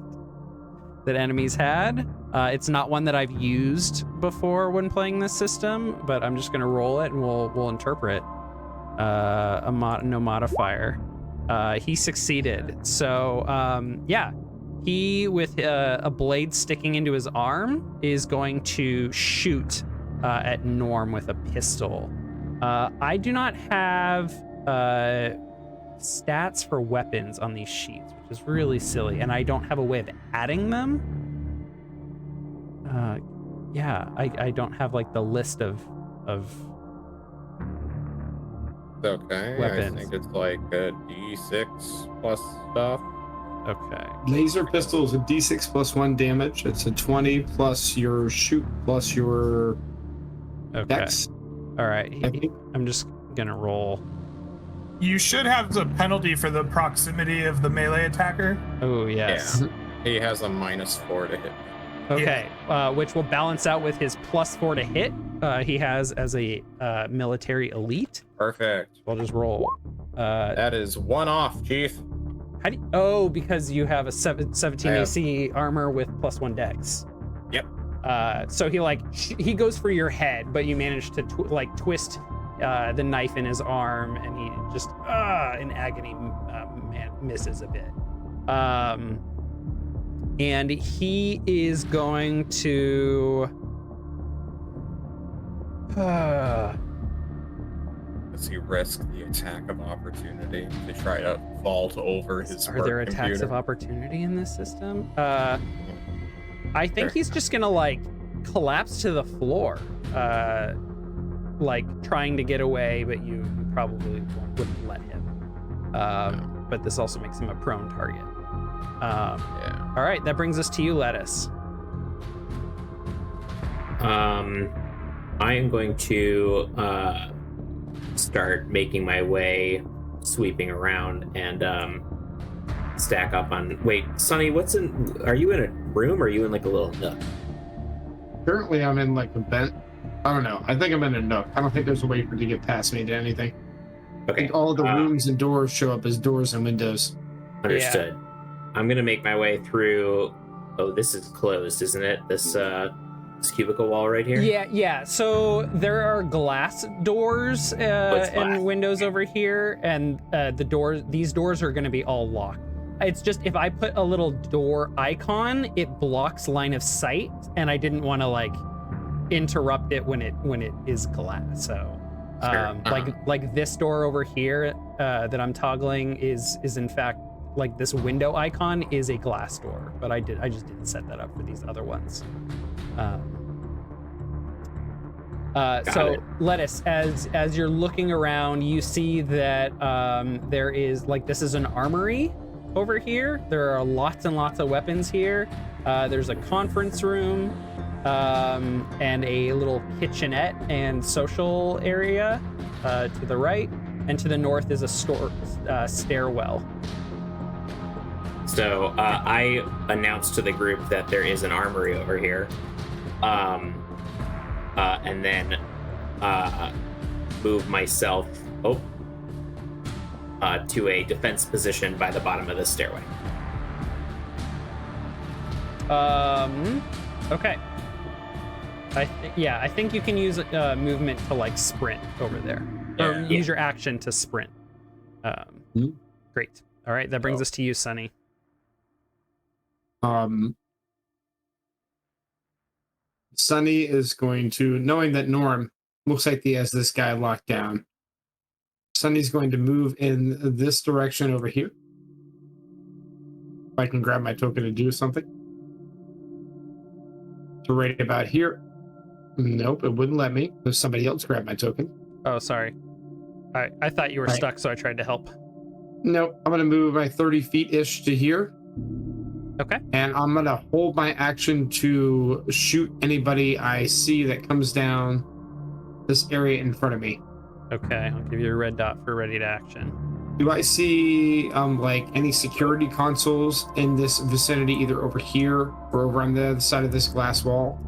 that enemies had. It's not one that I've used before when playing this system, but I'm just gonna roll it and we'll interpret. No modifier. He succeeded. So yeah, he with a blade sticking into his arm is going to shoot at Norm with a pistol. I do not have stats for weapons on these sheets, which is really silly, and I don't have a way of adding them. Yeah, I don't have like the list of It's okay. Weapons. I think it's like a D6 plus stuff. okay. Laser pistol is a D6 plus 1 damage. It's a 20 plus your shoot plus your Okay. dex. All right. I think. I'm just gonna roll. You should have the penalty for the proximity of the melee attacker. Oh yes. He has a -4 to hit. Okay. Which will balance out with his +4 to hit. He has as a military elite. Perfect. I'll just roll. That is 1 off, Chief. How do you, oh, because you have a 17 I have- AC armor with +1 dex. Yep. So he like he goes for your head, but you manage to twist the knife in his arm, and he just in agony misses a bit. And he is going to. Does he risk the attack of opportunity to try to vault over his Are there work attacks computer? of opportunity in this system? I think he's just gonna like collapse to the floor, like trying to get away, but you probably wouldn't let him. But this also makes him a prone target. Yeah. All right, that brings us to you, Lettuce. I am going to start making my way, sweeping around, and stack up on. Wait, Sonny, are you in a room or are you in like a little nook? Currently, I'm in like a vent. I don't know. I think I'm in a nook. I don't think there's a way for it to get past me to anything. I Okay, think all the rooms and doors show up as doors and windows. understood. I'm gonna make my way through. Oh, this is closed, isn't it? This cubicle wall right here. Yeah. So there are glass doors What's glass? and windows over here, and these doors are going to be all locked. It's just if I put a little door icon, it blocks line of sight, and I didn't want to like interrupt it when it is glass. So Sure. like this door over here that I'm toggling is in fact like this window icon is a glass door, but I just didn't set that up for these other ones. So it. Lettuce, as you're looking around, you see that there is like this is an armory over here. There are lots and lots of weapons here. There's a conference room and a little kitchenette and social area to the right, and to the north is a stairwell. So I announced to the group that there is an armory over here, and then move myself to a defense position by the bottom of the stairway. Okay. I think you can use movement to like sprint over there, or Yeah. use your action to sprint. Great. All right, that brings Oh. us to you, Sunny. Sunny is going to, knowing that Norm looks like he has this guy locked down. Sunny's going to move in this direction over here. If I can grab my token to do something. So right about here. Nope, it wouldn't let me. There's somebody else grab my token. Oh, sorry. I thought you were Right. stuck, so I tried to help. Nope, I'm going to move my 30 feet-ish to here. Okay. And I'm going to hold my action to shoot anybody I see that comes down this area in front of me. Okay, I'll give you a red dot for ready to action. Do I see like any security consoles in this vicinity, either over here or over on the other side of this glass wall?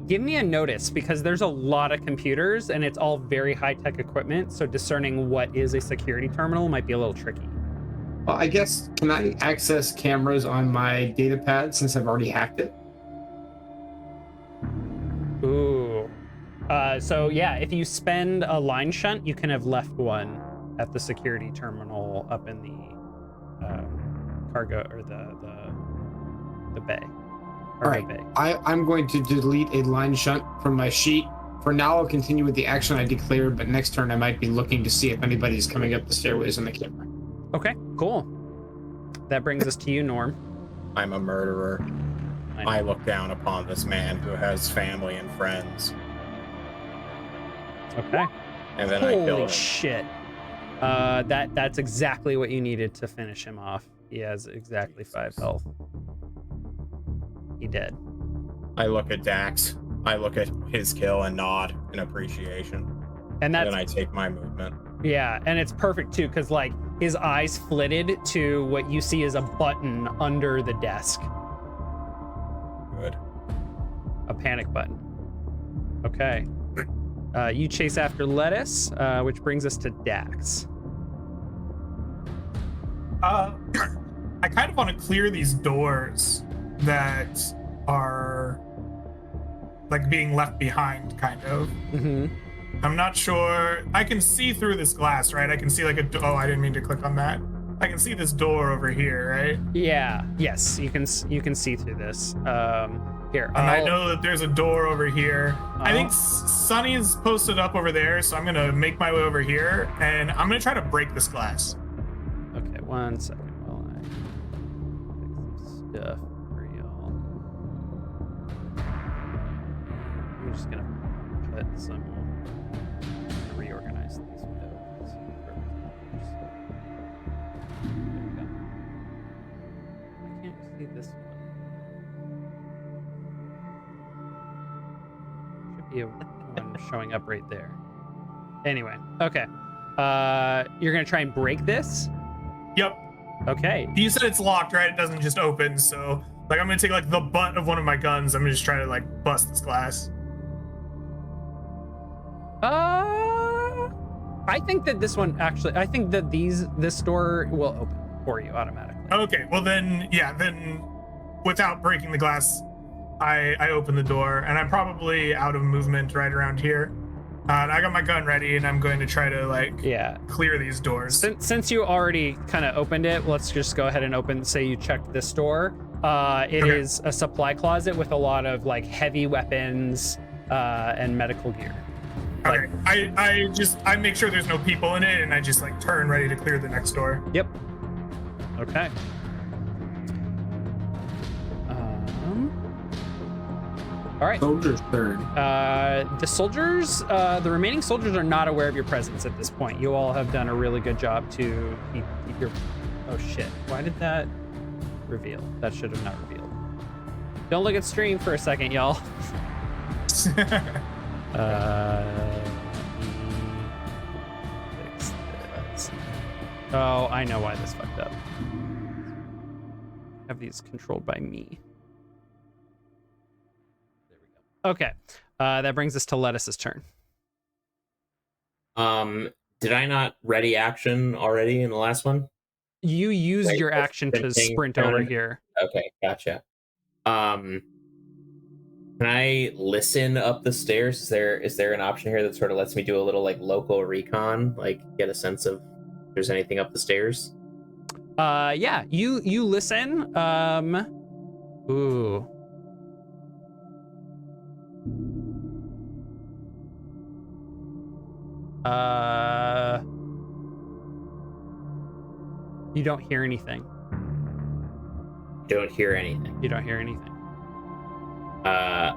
Give me a notice, because there's a lot of computers and it's all very high-tech equipment, so discerning what is a security terminal might be a little tricky. Well, I guess, can I access cameras on my data pad since I've already hacked it? Ooh. So yeah, if you spend a line shunt, you can have left one at the security terminal up in the cargo, or the bay. All right, Bay. I'm going to delete a line shunt from my sheet. For now, I'll continue with the action I declared, but next turn I might be looking to see if anybody's coming up the stairways on the camera. Okay, cool. That brings us to you, Norm. I'm a murderer. I know. I look down upon this man who has family and friends, Okay. and then I kill Holy him. shit. That's exactly what you needed to finish him off. He has exactly 5 health. He dead. I look at Dax. I look at his kill and nod in appreciation. And And that's then I take my movement. yeah, and it's perfect too, because like his eyes flitted to what you see as a button under the desk. Good. A panic button. Okay. You chase after Lettuce, which brings us to Dax. I kind of want to clear these doors that are like being left behind, kind of. Mm-hmm. I'm not sure. I can see through this glass, right? I can see like oh, I didn't mean to click on that. I can see this door over here, right? Yeah. Yes, you can see through this. Here. And I know that there's a door over here. I think Oh. Sunny's posted up over there, so I'm gonna make my way over here, and I'm gonna try to break this glass. Okay, 1 second while I fix some stuff for y'all. I'm just gonna put some reorganize these windows. There we go. I can't see this one. Should be a one showing up right there. Anyway, okay. You're gonna try and break this? Yep. Okay. You said it's locked, right? It doesn't just open, so like I'm gonna take like the butt of one of my guns. I'm gonna just try to like bust this glass. I think that this one actually. I think that this door will open for you automatically. Okay, well then, yeah, then without breaking the glass, I open the door, and I'm probably out of movement right around here. And I got my gun ready, and I'm going to try to like Yeah. clear these doors. Since you already kind of opened it, let's just go ahead and open. Say you checked this door. It Okay. is a supply closet with a lot of like heavy weapons and medical gear. Okay, I make sure there's no people in it, and I just like turn ready to clear the next door. Yep. Okay. All right. Soldier's turn. The soldiers, the remaining soldiers are not aware of your presence at this point. You all have done a really good job to keep your. Oh shit! Why did that reveal? That should have not revealed. Don't look at stream for a second, y'all. Fix this. Oh, I know why this fucked up. Have these controlled by me. There we go. Okay, that brings us to Lettuce's turn. Did I not ready action already in the last one? You used Like, your action to sprinting sprint over down? here. Okay, gotcha. Can I listen up the stairs? Is there an option here that sort of lets me do a little like local recon, like get a sense of if there's anything up the stairs? Yeah, you listen. Ooh. You don't hear anything. Don't hear anything. You don't hear anything. I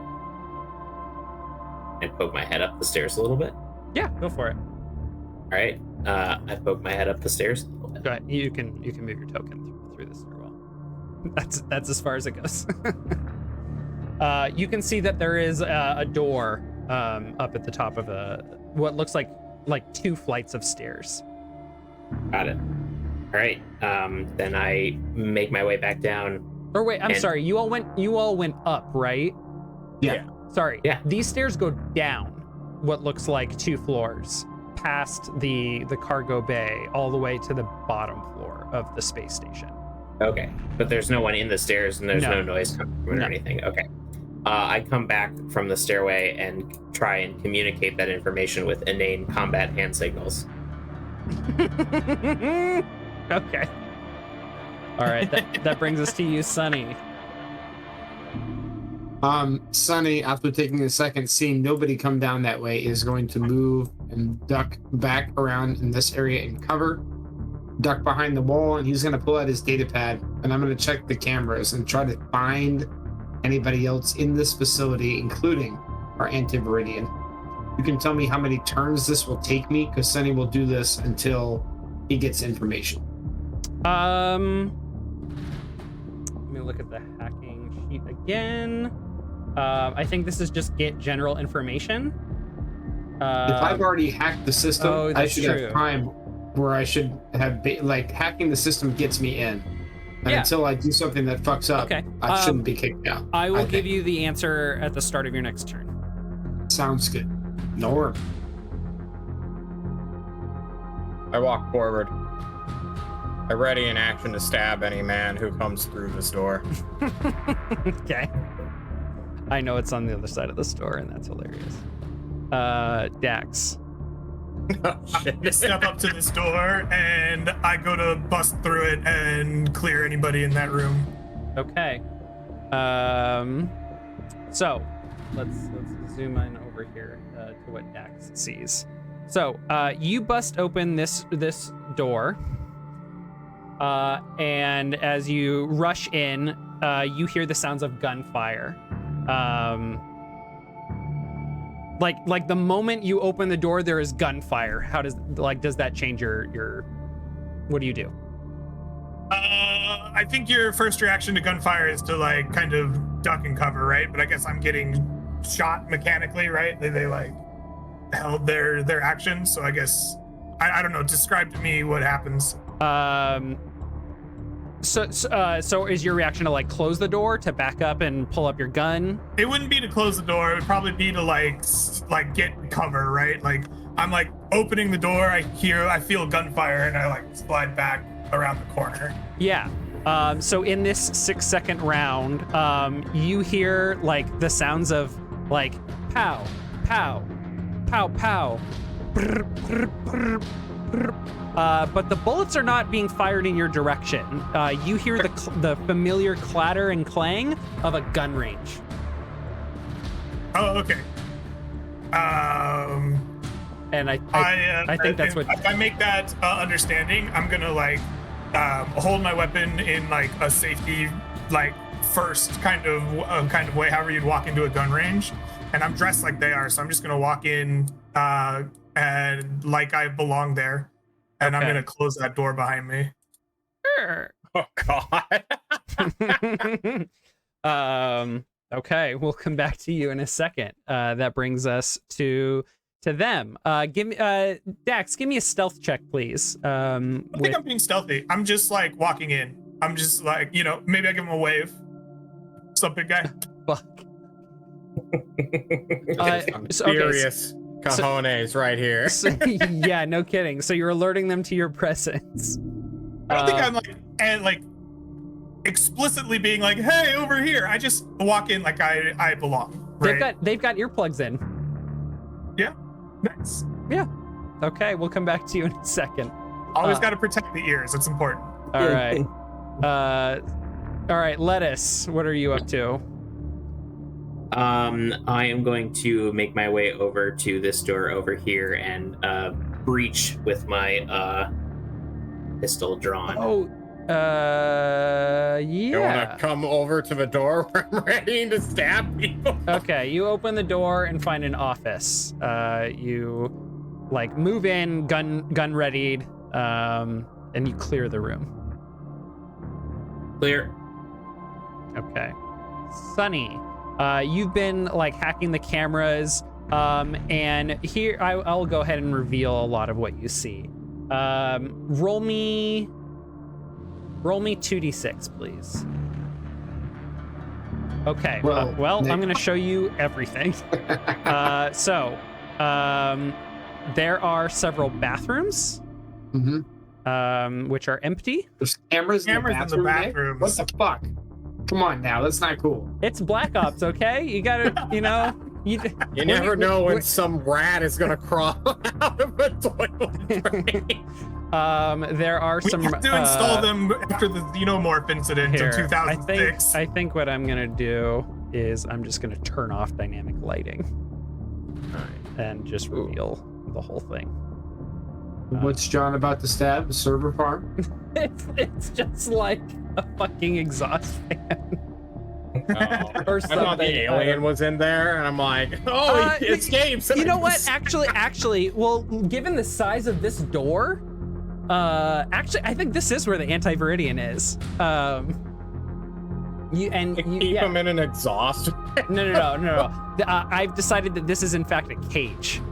poke my head up the stairs a little bit. Yeah, go for it. All right. I poke my head up the stairs a little bit. Go ahead. You can move your token through the stairwell. That's as far as it goes. You can see that there is a door up at the top of what looks like 2 flights of stairs. Got it. All right. Then I make my way back down. Or wait, I'm sorry. You all went up, right? Yeah. Sorry. Yeah. These stairs go down what looks like 2 floors, past the cargo bay, all the way to the bottom floor of the space station. Okay. But there's no one in the stairs and there's no noise coming from it or anything. Okay. I come back from the stairway and try and communicate that information with inane combat hand signals. Okay. All right. That brings us to you, Sunny. Sunny, after taking a second, seeing nobody come down that way, is going to move and duck back around in this area and cover, duck behind the wall, and he's going to pull out his data pad, and I'm going to check the cameras and try to find anybody else in this facility, including our Antiviridian. You can tell me how many turns this will take me, because Sunny will do this until he gets information. Let me look at the hacking sheet again. I think this is just get general information. If I've already hacked the system, I should have time where I should have hacking the system gets me in. And until I do something that fucks up, I shouldn't be kicked out. I will give you the answer at the start of your next turn. Sounds good. Norm. I walk forward. I ready in action to stab any man who comes through this door. Okay. I know it's on the other side of the store, and that's hilarious. Dax. Oh, shit. I step up to this door and I go to bust through it and clear anybody in that room. Okay. So let's zoom in over here to what Dax sees. So you bust open this door, and as you rush in, you hear the sounds of gunfire. Like the moment you open the door, there is gunfire. How does that change your what do you do? I think your first reaction to gunfire is to kind of duck and cover, right? But I guess I'm getting shot mechanically, right? They held their action, so I guess I don't know. Describe to me what happens. So is your reaction to like close the door, to back up and pull up your gun? It wouldn't be to close the door. It would probably be to like get cover, right? Like I'm like opening the door. I feel gunfire, and I like slide back around the corner. Yeah. So in this 6-second round, you hear like the sounds of like pow, pow, pow, pow. Brr, brr, brr, brr. But the bullets are not being fired in your direction. You hear the familiar clatter and clang of a gun range. Oh, okay. And I think that's what. If I make that understanding, I'm gonna like hold my weapon in like a safety first kind of way, however you'd walk into a gun range. And I'm dressed like they are, so I'm just gonna walk in and like I belong there. And I'm gonna close that door behind me. Sure. Oh God. Okay, we'll come back to you in a second. That brings us to them. Give me Dax, give me a stealth check, please. I think I'm being stealthy. I'm just like walking in. I'm just like, maybe I give him a wave. What's up, big guy? Fuck. Serious cojones right here. Yeah, no kidding. So you're alerting them to your presence. I don't think I'm like explicitly being like, hey, over here. I just walk in like I belong. Right? They've got earplugs in. Yeah. Nice. Yeah. Okay, we'll come back to you in a second. Always got to protect the ears. It's important. All right. All right, Lettuce, what are you up to? I am going to make my way over to this door over here and breach with my pistol drawn. Oh, You want yeah. to come over to the door where I'm ready to stab people? Okay, you open the door and find an office. You like move in, gun readied, and you clear the room. Clear. Okay. Sunny, you've been like hacking the cameras, and here I'll go ahead and reveal a lot of what you see. Roll me 2d6, please. Okay. Well, I'm going to show you everything. There are several bathrooms, which are empty. There's cameras in the bathroom. Nick? What the fuck? Come on now, that's not cool. It's Black Ops, okay? You gotta, you never know when some rat is gonna crawl out of a toilet. There are We some. have to install them after the Xenomorph incident Here, of 2006. I think what I'm gonna do is I'm just gonna turn off dynamic lighting, and just reveal the whole thing. What's John about to stab? A server farm? It's just like a fucking exhaust fan. Or I thought the alien was in there, and I'm like, oh, he escapes. You know what? Actually, well, given the size of this door, I think this is where the anti-Viridian is. Keep him in an exhaust. No. I've decided that this is in fact a cage.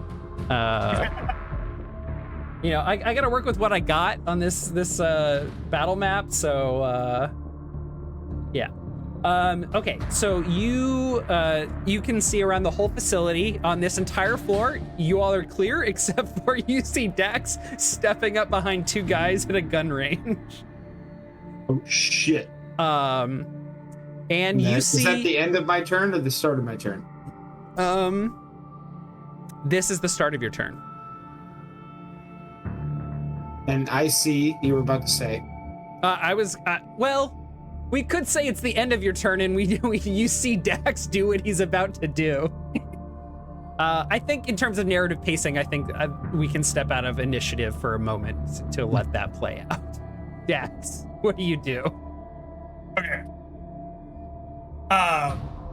I gotta work with what I got on this battle map, so yeah. Okay, so you can see around the whole facility on this entire floor. You all are clear, except for you see Dax stepping up behind two guys at a gun range. Oh shit. And you see. Is that the end of my turn or the start of my turn? This is the start of your turn. And I see you were about to say. Well, we could say it's the end of your turn, and you see Dax do what he's about to do. I think in terms of narrative pacing, I think we can step out of initiative for a moment to let that play out. Dax, what do you do? Okay.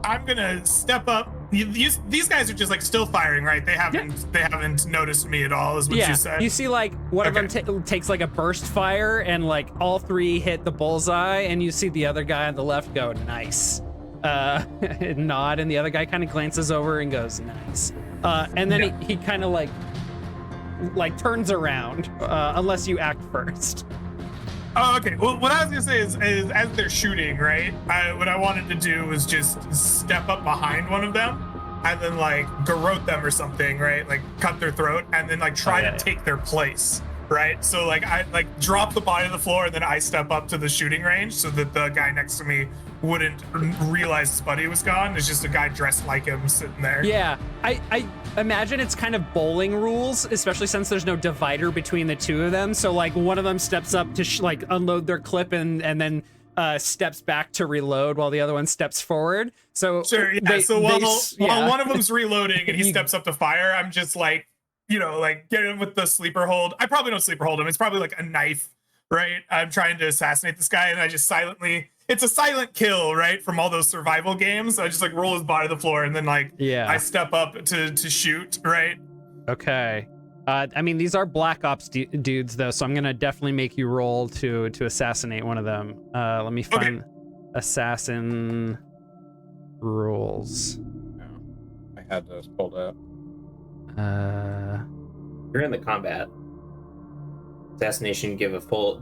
I'm gonna step up. These guys are just like still firing, right? They haven't noticed me at all, is what you said. You see like one of them takes like a burst fire, and like all three hit the bullseye, and you see the other guy on the left go, nice. Nod, and the other guy kind of glances over and goes, nice. And then he kind of like turns around, unless you act first. Oh, okay. Well, what I was gonna say is as they're shooting, right? What I wanted to do was just step up behind one of them and then like garrote them or something, right? Like cut their throat and then like try to take their place, right? So like I like drop the body on the floor and then I step up to the shooting range so that the guy next to me wouldn't realize his buddy was gone. There's just a guy dressed like him sitting there. Yeah, I imagine it's kind of bowling rules, especially since there's no divider between the two of them. So like one of them steps up to like unload their clip and then steps back to reload while the other one steps forward. So sure, yeah. While one of them's reloading and he steps up to fire, I'm just like, like get him with the sleeper hold. I probably don't sleeper hold him. It's probably like a knife, right? I'm trying to assassinate this guy and I just silently. It's a silent kill, right? From all those survival games. I just like roll his body to the floor and then like I step up to shoot, right? Okay. I mean, these are Black Ops dudes though, so I'm gonna definitely make you roll to assassinate one of them. Let me find assassin rules. I had those pulled up. During the combat, assassination given a full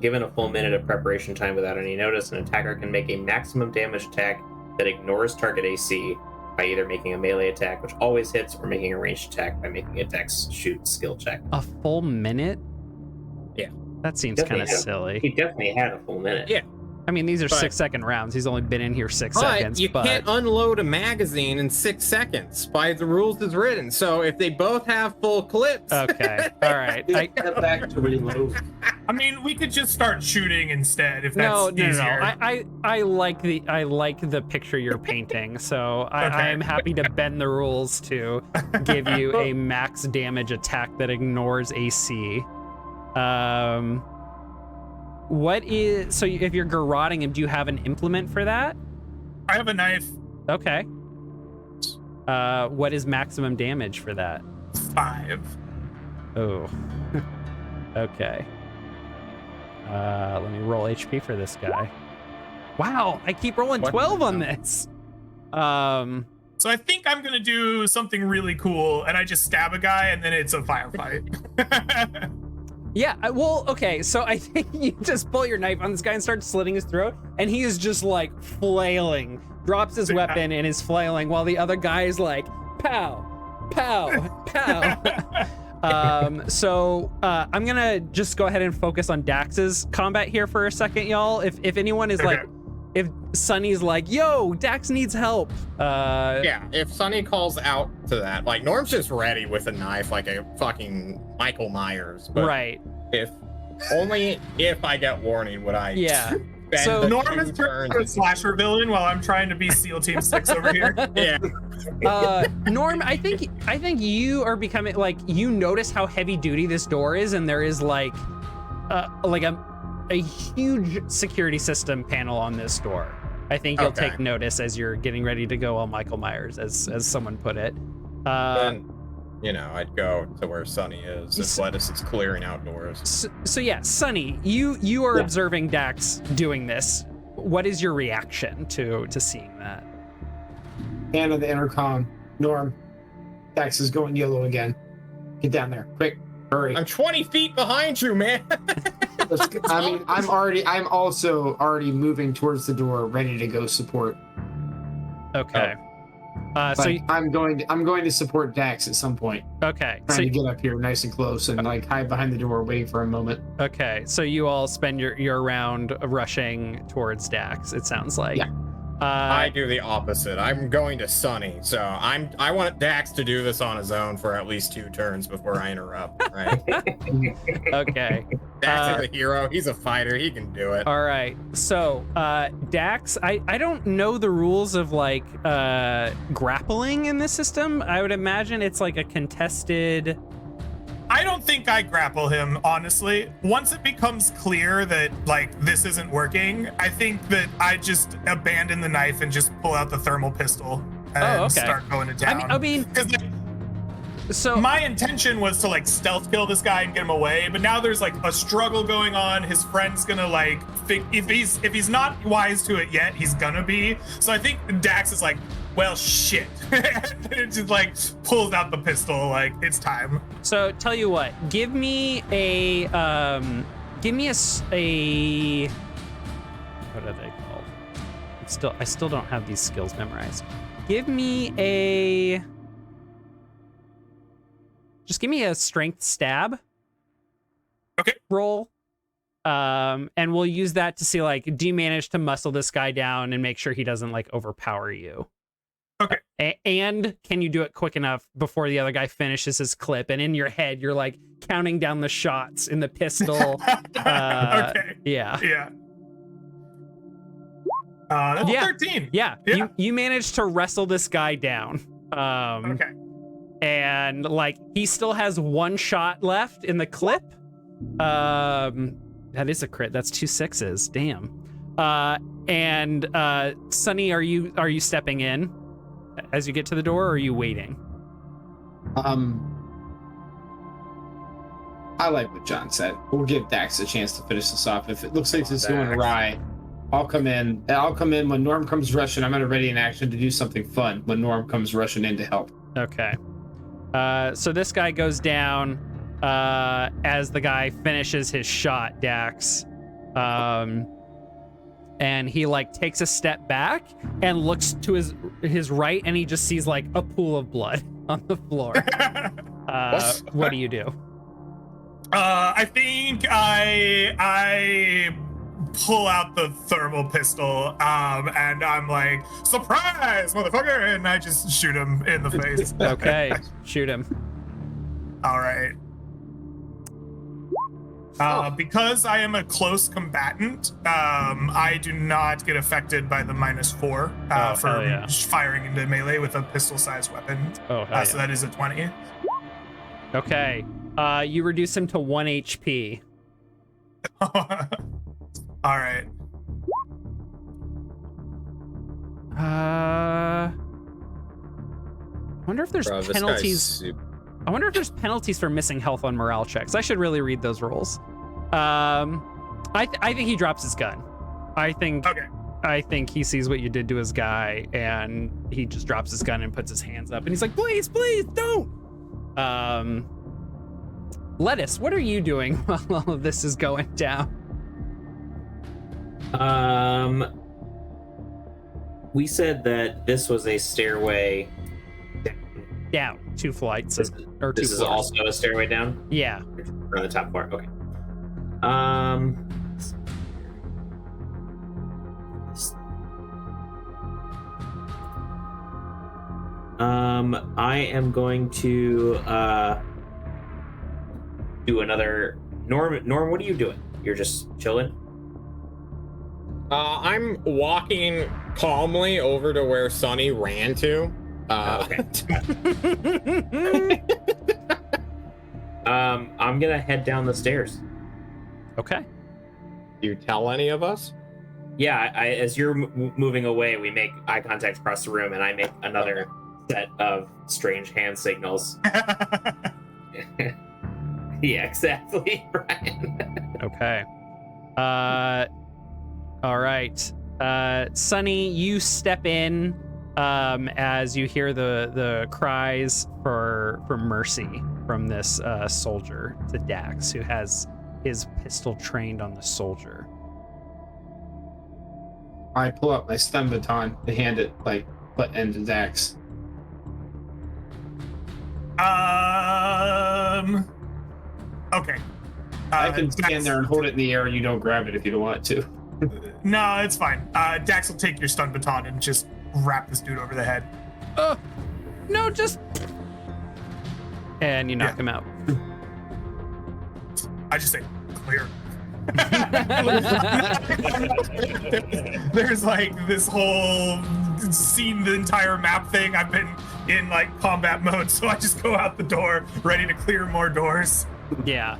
minute of preparation time without any notice, an attacker can make a maximum damage attack that ignores target AC by either making a melee attack, which always hits, or making a ranged attack by making a dex shoot skill check. A full minute? Yeah. That seems kind of silly. He definitely had a full minute. Yeah. I mean, these are But- 6-second rounds. He's only been in here 6 But seconds. you But can't unload a magazine in 6 seconds by the rules as written. So if they both have full clips, okay, all right. Step back to reload. I mean, we could just start shooting instead if that's No. easier. I like the picture you're painting. So I Okay. am happy to bend the rules to give you a max damage attack that ignores AC. What is so? If you're garroting him, do you have an implement for that? I have a knife. Okay. What is maximum damage for that? 5. Oh. Okay. Let me roll HP for this guy. Wow, I keep rolling What? 12 on this. So I think I'm gonna do something really cool, and I just stab a guy, and then it's a firefight. Yeah, well, okay, so I think you just pull your knife on this guy and start slitting his throat, and he is just like flailing, drops his weapon and is flailing while the other guy is like, pow, pow, pow. So I'm gonna just go ahead and focus on Dax's combat here for a second, y'all. If anyone is like, if Sunny's like, yo, Dax needs help. yeah, if Sonny calls out to that, like Norm's just ready with a knife like a fucking Michael Myers. But Right. if only if I get warning would I Yeah. spend So- the Norm 2 is turning turns. into a slasher villain while I'm trying to be SEAL Team 6 over here. Yeah. Norm, I think you are becoming like, you notice how heavy duty this door is, and there is like a huge security system panel on this door. I think you'll Okay. take notice as you're getting ready to go all Michael Myers, as someone put it. Then, you know, I'd go to where Sonny is if Lettuce is clearing outdoors. So yeah, Sunny, you are Yeah. observing Dax doing this. What is your reaction to seeing that? Hand on the intercom. Norm, Dax is going yellow again. Get down there, quick, hurry. I'm 20 feet behind you, man. I mean, I'm also already moving towards the door, ready to go support. Okay. But So I'm going to support Dax at some point. okay. Trying So to get up here nice and close and like hide behind the door, waiting for a moment. okay. So you all spend your round rushing towards Dax. It sounds like. Yeah. I do the opposite. I'm going to Sonny, so I want Dax to do this on his own for at least 2 turns before I interrupt. Right? Okay. Dax is a hero. He's a fighter. He can do it. All right. So, Dax, I don't know the rules of like grappling in this system. I would imagine it's like a contested. I don't think I grapple him, honestly. Once it becomes clear that, like, this isn't working, I think that I just abandon the knife and just pull out the thermal pistol and okay. start going to town. I mean, 'Cause, like, so my intention was to, like, stealth kill this guy and get him away, but now there's, like, a struggle going on. His friend's gonna, like, if he's not wise to it yet, he's gonna be. So I think Dax is like, well, shit. It just, like, pulls out the pistol, like, it's time. So tell you what, give me a what are they called? I still don't have these skills memorized. Give me a strength stab. Okay. Roll. And we'll use that to see, like, do you manage to muscle this guy down and make sure he doesn't like overpower you? Okay. And can you do it quick enough before the other guy finishes his clip? And in your head, you're like counting down the shots in the pistol. Okay. Yeah. Yeah. That's Yeah. 13. Yeah. Yeah. You managed to wrestle this guy down. Okay. And like he still has 1 shot left in the clip. That is a crit. That's 2 6s. Damn. And Sunny, are you stepping in as you get to the door, or are you waiting? I like what John said. We'll give Dax a chance to finish this off. If it looks like it's going awry, I'll come in. I'll come in when Norm comes rushing. I'm gonna ready in action to do something fun when Norm comes rushing in to help. Okay. So this guy goes down as the guy finishes his shot, Dax. And he like takes a step back and looks to his right, and he just sees like a pool of blood on the floor. What do you do? I think I pull out the thermal pistol, and I'm like, surprise, motherfucker, and I just shoot him in the face. Okay, shoot him. All right. Because I am a close combatant, I do not get affected by the -4 hell for yeah. firing into melee with a pistol-sized weapon. Oh, hell So yeah. that is a 20. Okay. You reduce him to 1 HP. All right. I wonder if there's Bro, this guy's penalties. super- I wonder if there's penalties for missing health on morale checks. I should really read those rules. I think he drops his gun. I think he sees what you did to his guy, and he just drops his gun and puts his hands up, and he's like, "Please, please, don't." Lettuce, what are you doing while all of this is going down? We said that this was a stairway. Down 2 flights This, or 2 this is floors. also a stairway down. Yeah. We're on the top floor. Okay. I am going to do another. Norm, what are you doing? You're just chilling. I'm walking calmly over to where Sonny ran to. Okay. I'm gonna head down the stairs. Okay. Do you tell any of us? Yeah, as you're moving away, we make eye contact across the room, and I make another set of strange hand signals. Yeah, exactly, Brian. Okay. All right. Sonny, you step in as you hear the cries for mercy from this soldier to Dax, who has his pistol trained on the soldier. I pull out my stun baton and hand it like butt end to Dax. Okay. I can stand Dax- there and hold it in the air, and you don't grab it if you don't want to. No, it's fine. Dax will take your stun baton and just wrap this dude over the head. No, just... And you knock him out. I just say, clear. There's like this whole seen the entire map thing. I've been in like combat mode, so I just go out the door, ready to clear more doors. Yeah.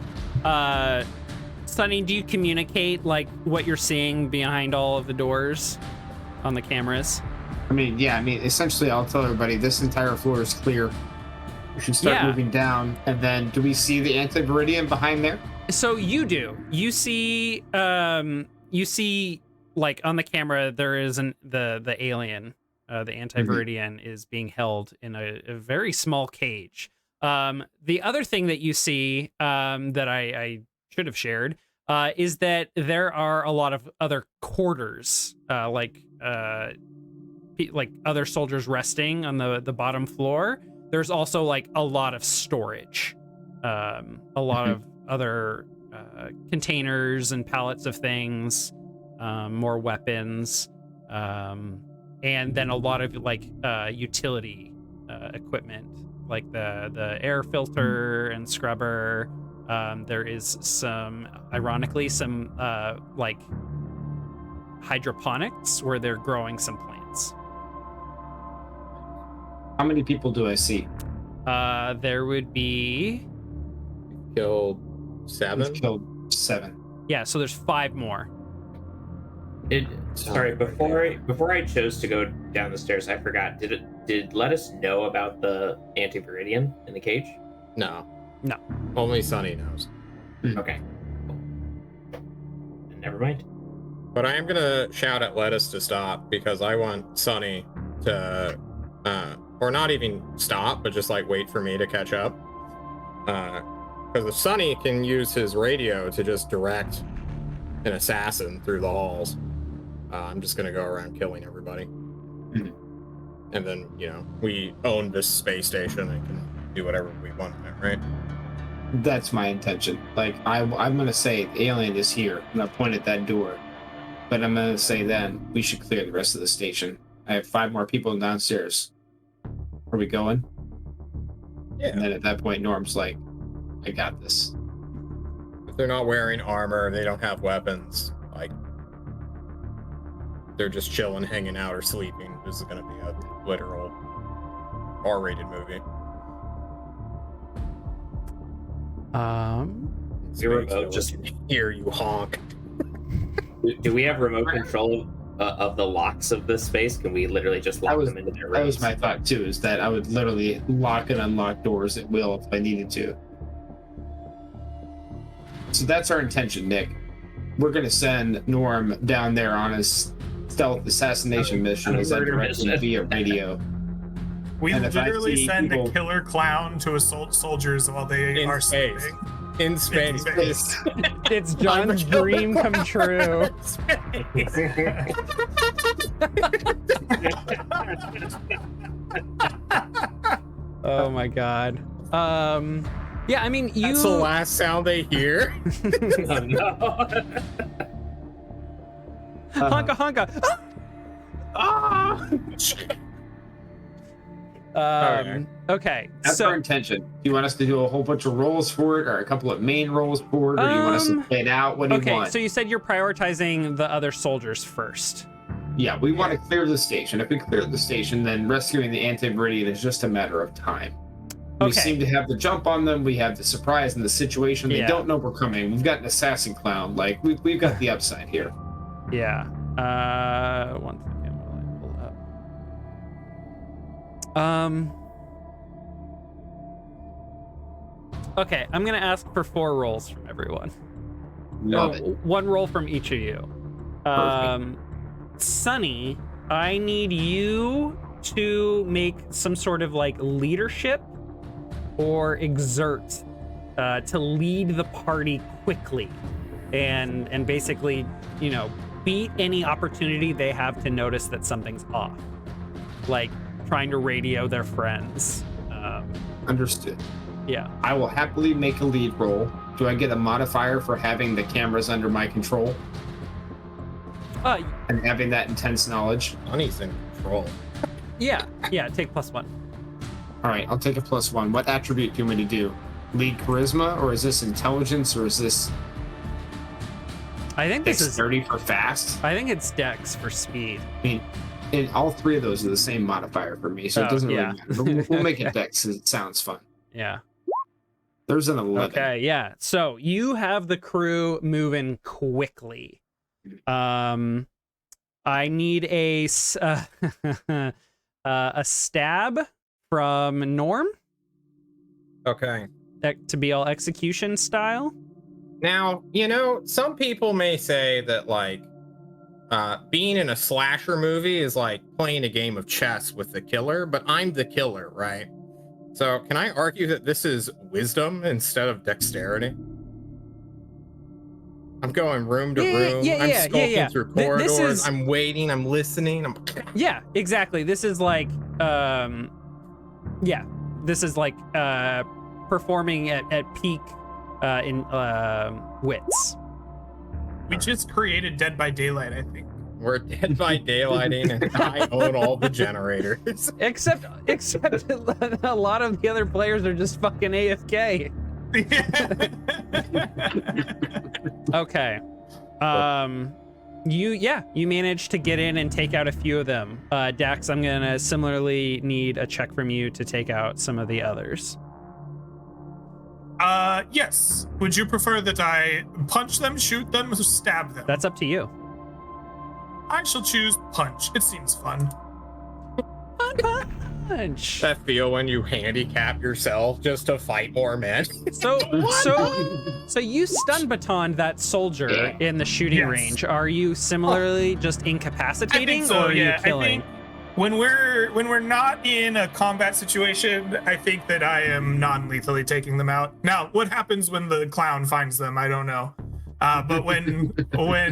Sonny, do you communicate like what you're seeing behind all of the doors on the cameras? Essentially, I'll tell everybody this entire floor is clear. We should start moving down, and then do we see the anti-viridian behind there? So you do. You see like on the camera there is the alien, the anti-viridian is being held in a very small cage. The other thing that you see that I should have shared is that there are a lot of other quarters, like other soldiers resting on the bottom floor. There's also like a lot of storage, a lot of other containers and pallets of things, more weapons, and then a lot of like utility equipment, like the air filter and scrubber. There is ironically some like hydroponics where they're growing some plants. How many people do I see? There would be Killed 7? We've killed 7. so there's 5 more. Sorry, before I chose to go down the stairs, I forgot. Did Lettuce know about the anti-viridian in the cage? No. No. Only Sonny knows. Okay. Never mind. But I am gonna shout at Lettuce to stop because I want Sonny to, or not even stop, but just like wait for me to catch up. Because if Sonny can use his radio to just direct an assassin through the halls, I'm just gonna go around killing everybody. And then, we own this space station and can do whatever we want in it, right? That's my intention. Like, I'm gonna say the alien is here, and I point at that door, But I'm gonna say then we should clear the rest of the station. I have 5 more people downstairs. Are we going? Yeah. And then at that point, Norm's like, I got this. If they're not wearing armor, they don't have weapons, like they're just chilling, hanging out, or sleeping. This is gonna be a literal R-rated movie. Your remote just hear you honk. do we have remote control of the locks of this space? Can we literally just lock them into their rooms? That was my thought too, is that I would literally lock and unlock doors at will if I needed to. So that's our intention, Nick. We're gonna send Norm down there on his stealth assassination mission as I direct him via radio. We And if I literally see send people- a killer clown to assault soldiers while they In are space. sleeping. In space. It's John's dream come true. Oh my god. Yeah, I mean, you. That's the last sound they hear. Oh, no. Honka honka. Okay. That's our intention. Do you want us to do a whole bunch of rolls for it, or a couple of main rolls for it, or do you want us to play it out? What do you Okay, want? so you said you're prioritizing the other soldiers first. Yeah, we want to clear the station. If we clear the station, then rescuing the Anti-Meridian is just a matter of time. We Okay. seem to have the jump on them. We have the surprise in the situation. They Yeah. don't know we're coming. We've got an assassin clown. Like, we've got the upside here. Yeah. One second while I pull up. Okay, I'm gonna ask for 4 rolls from everyone. Love Oh, it. 1 roll from each of you. Sunny, I need you to make some sort of like leadership or exert to lead the party quickly and basically, you know, beat any opportunity they have to notice that something's off, like trying to radio their friends. Understood. Yeah. I will happily make a lead roll. Do I get a modifier for having the cameras under my control and having that intense knowledge? Honey's in control. Yeah. Take +1. All right, I'll take a +1. What attribute do you want me to do? Lead charisma, or is this intelligence, or is this I think this is. dexterity for fast? I think it's Dex for speed. I mean, and all 3 of those are the same modifier for me, so Oh, it doesn't yeah. really matter. But we'll make it dex because it sounds fun. Yeah. There's an 11. Okay, yeah. So you have the crew moving quickly. I need a stab from Norm Okay. to be all execution style. Now, you know, some people may say that, like, being in a slasher movie is like playing a game of chess with the killer, but I'm the killer, right? So can I argue that this is wisdom instead of dexterity? I'm going room to room. I'm skulking through corridors. I'm waiting. I'm listening. Yeah, exactly. This is like, this is like performing at peak in wits. We just created Dead by Daylight, I think. We're Dead by Daylighting, and I own all the generators. Except a lot of the other players are just fucking AFK. Okay. You managed to get in and take out a few of them. Dax, I'm gonna similarly need a check from you to take out some of the others. Yes. Would you prefer that I punch them, shoot them, or stab them? That's up to you. I shall choose punch. It seems fun. Punch. That feel when you handicap yourself just to fight more men. So you stun batoned that soldier in the shooting Yes. range. Are you similarly just incapacitating, so, or are yeah. you killing? I think when we're not in a combat situation, I think that I am non-lethally taking them out. Now, what happens when the clown finds them? I don't know. But when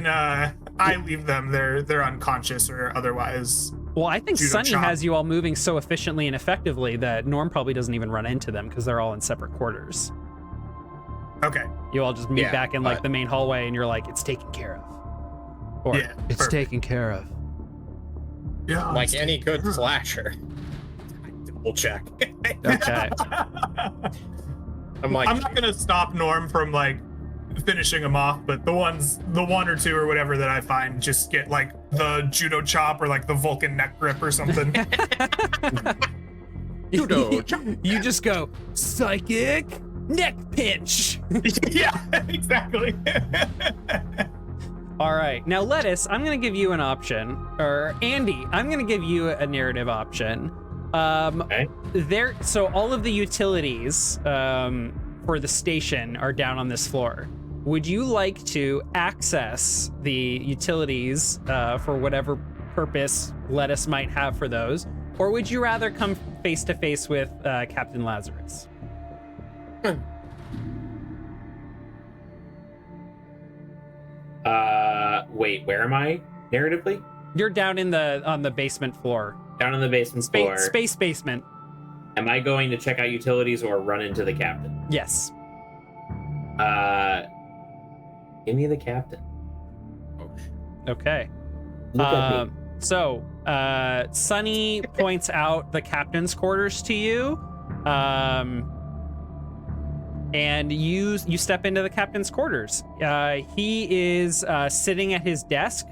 I leave them, they're unconscious or otherwise. Well, I think Judo Sunny chop. has you all moving so efficiently and effectively that Norm probably doesn't even run into them because they're all in separate quarters. Okay. You all just meet Yeah, back in like but- the main hallway and you're like, it's taken care of. Or Yeah, it's perfect. taken care of. Yeah, Like it's any taken good care of. slasher. Double check. Okay. I'm like, I'm not gonna stop Norm from like finishing them off, but the one or two or whatever that I find just get like the judo chop or like the Vulcan neck grip or something. Judo. You just go psychic neck pinch. Yeah, exactly. All right. Now, Lettuce, I'm going to give you an option. Or Andy, I'm going to give you a narrative option. Okay. So all of the utilities for the station are down on this floor. Would you like to access the utilities for whatever purpose Lettuce might have for those? Or would you rather come face to face with Captain Lazarus? Wait, where am I narratively? You're down on the basement floor. Down in the basement floor. Space basement. Am I going to check out utilities or run into the captain? Yes. Give me the captain. Okay. Look at me. So, Sunny points out the captain's quarters to you, and you step into the captain's quarters. He is sitting at his desk,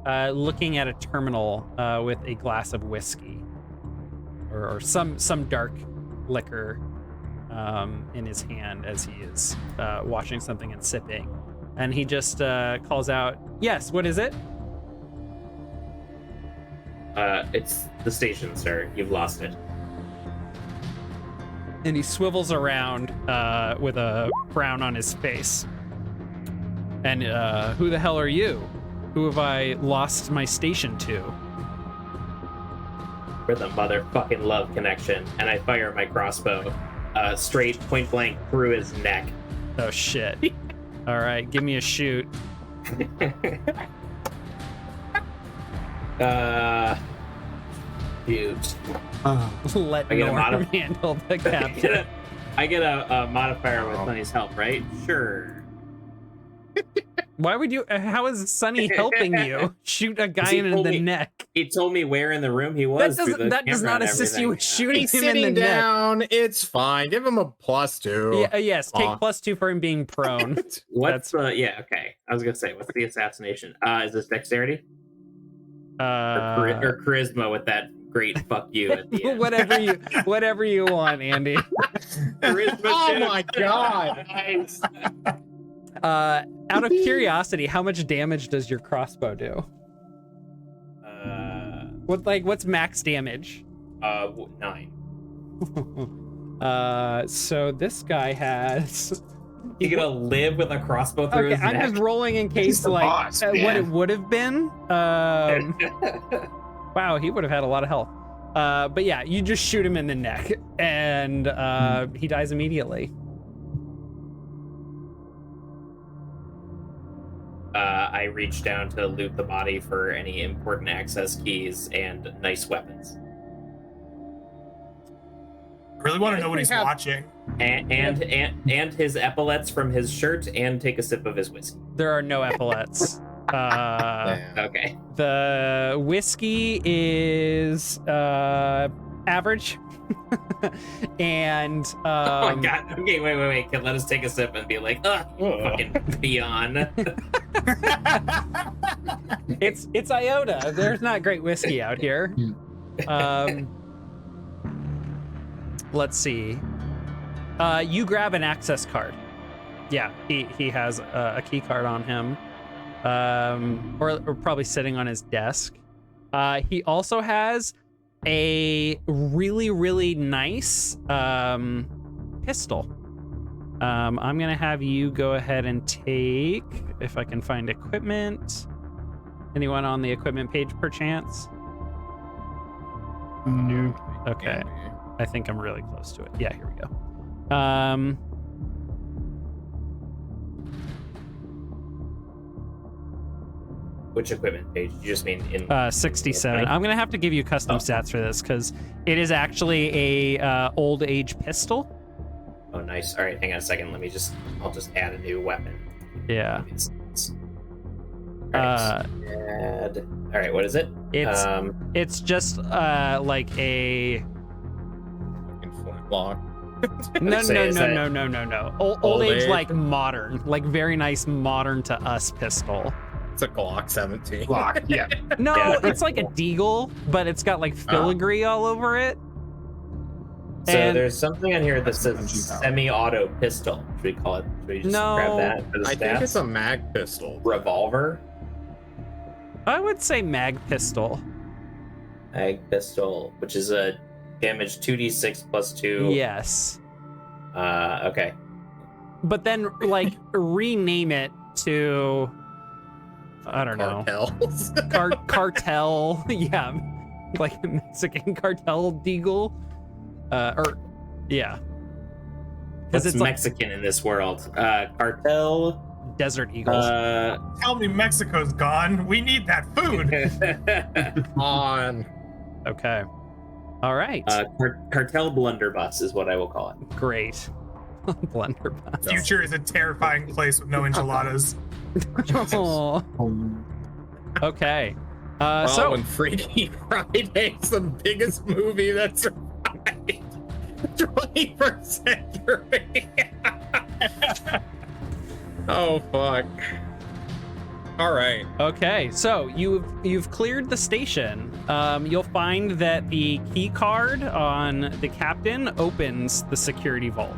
looking at a terminal with a glass of whiskey or some dark liquor in his hand as he is watching something and sipping. And he just calls out, "Yes, what is it?" It's the station, sir. You've lost it. And he swivels around with a frown on his face. And who the hell are you? Who have I lost my station to? We're the motherfucking love connection. And I fire my crossbow straight point blank through his neck. Oh shit. All right, give me a shoot. Shoot. Let I get a Norm handle the captain. I get a modifier with Sunny's help, right? Sure. Why would you? How is Sunny helping you? Shoot a guy He in told the me- neck. He told me where in the room he was. That does not assist you with shooting He's him in the sitting neck. down. It's fine. Give him a +2. Yeah, yes, take Aw. +2 for him being prone. What's yeah, okay. I was gonna say, what's the assassination? Is this dexterity? Or charisma with that great fuck you at the end? whatever you want, Andy. Charisma Oh too. my god. Nice. Out of curiosity, how much damage does your crossbow do? What's max damage? 9. So this guy has. You gonna live with a crossbow through Okay, his I'm neck? just rolling in He's case the boss, what man. it would have been. Wow, he would have had a lot of health. But yeah, you just shoot him in the neck, and he dies immediately. I reach down to loot the body for any important access keys and nice weapons. I really want to know what We he's have- watching. And his epaulets from his shirt, and take a sip of his whiskey. There are no epaulets. Damn. Okay. The whiskey is average, and Oh my god. Okay, wait. Let us take a sip and be like, ugh, fucking peon. it's iota. There's not great whiskey out here. Let's see. You grab an access card. Yeah, he has a key card on him, or probably sitting on his desk. He also has a really nice pistol. I'm gonna have you go ahead and take, if I can find equipment. Anyone on the equipment page, perchance? No. Okay. I think I'm really close to it. Yeah, here we go. Which equipment page? You just mean in 67. I'm gonna have to give you custom stats for this because it is actually a old age pistol. Oh, nice. All right, hang on a second. I'll just add a new weapon. Yeah. Add. All right, what is it? It's just like a In flintlock. no say, is that- no. Old Old age age? like modern, like very nice modern to us pistol. It's a Glock 17. Block. Yeah. No, Yeah. it's like a deagle, but it's got like filigree all over it. So And- there's something on here that That's says punching power. semi-auto pistol. Should we call it? Should we just No. grab that for the I think it's stats? a mag pistol. Revolver, I would say mag pistol. mag pistol, which is a damage 2d6 plus 2. Yes. Okay. But then like rename it to I don't know. Cartels. Cartel. Yeah. Like a Mexican cartel deagle. Yeah. What's Because it's like Mexican in this world? Cartel. Desert Eagles. Tell me Mexico's gone. We need that food. On. Okay. All right. Cartel blunderbuss is what I will call it. Great. Blunderbuss. Future is a terrifying place with no enchiladas. Oh, okay. Well, So when Freaky Friday's the biggest movie that's survived 21st century. Oh fuck. All right. okay, so you've cleared the station. You'll find that the key card on the captain opens the security vault.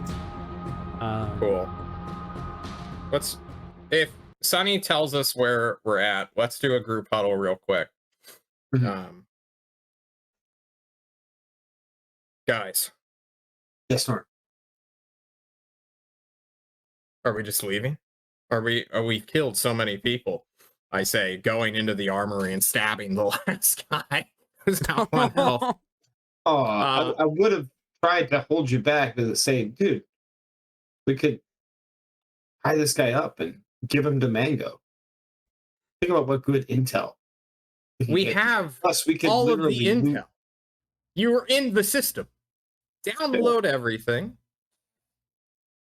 Cool. If Sonny tells us where we're at, let's do a group huddle real quick. Mhm. Guys, Yes, Norm. are we just leaving? Are we killed so many people? I say going into the armory and stabbing the last guy who's not one health. Oh, I would have tried to hold you back to say, dude, we could tie this guy up and give him to Mango. Think about what good intel can We get. have Plus, we could all of the literally loot- intel. You were in the system. Download everything.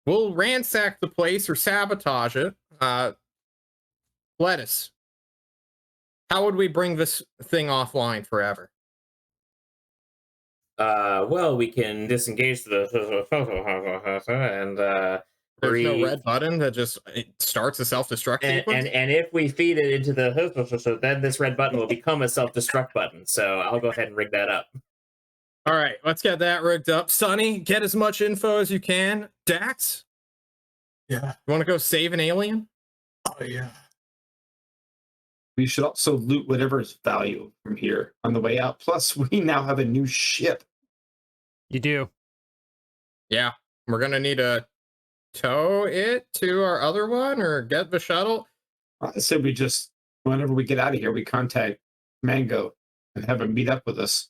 We'll ransack the place or sabotage it. Lettuce. How would we bring this thing offline forever? Well, we can disengage the and There's no red button that just starts a self-destruct sequence? and if we feed it into the then this red button will become a self-destruct button. So I'll go ahead and rig that up. All right, let's get that rigged up. Sonny, get as much info as you can. Dax, Yeah. you want to go save an alien? Oh yeah. We should also loot whatever's value from here on the way out. Plus, we now have a new ship. You do. Yeah, we're going to need to tow it to our other one or get the shuttle. I said we just, whenever we get out of here, we contact Mango and have him meet up with us.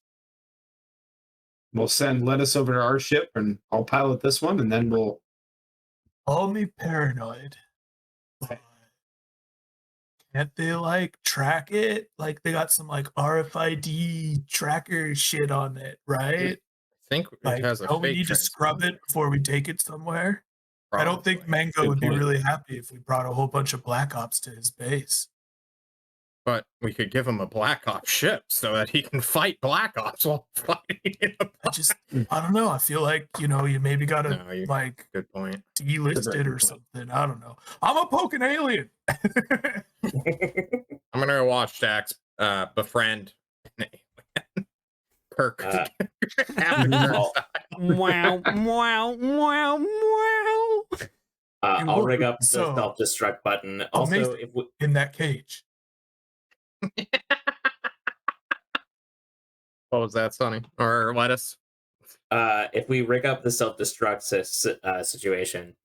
We'll send Lettuce over to our ship and I'll pilot this one and then we'll. Call me paranoid. But can't they like track it? Like they got some like RFID tracker shit on it, right? I think Like, it has a don't we fake need to scrub it before we take it somewhere? I don't think Probably. Mango Good would be point. really happy if we brought a whole bunch of Black Ops to his base. But we could give him a Black Ops ship so that he can fight Black Ops while fighting in a I don't know. I feel like, you maybe gotta No, you- like Good point. delist it or something. I don't know. I'm a poking alien. I'm gonna watch Dax befriend an alien. Perk. Captain Kirk I'll- style. Wow, wow, wow, wow. I'll rig up the So- self-destruct button. Also, Amazing. if we, In that cage. What was that, Sonny? Or Lettuce? if we rig up the self-destruct situation,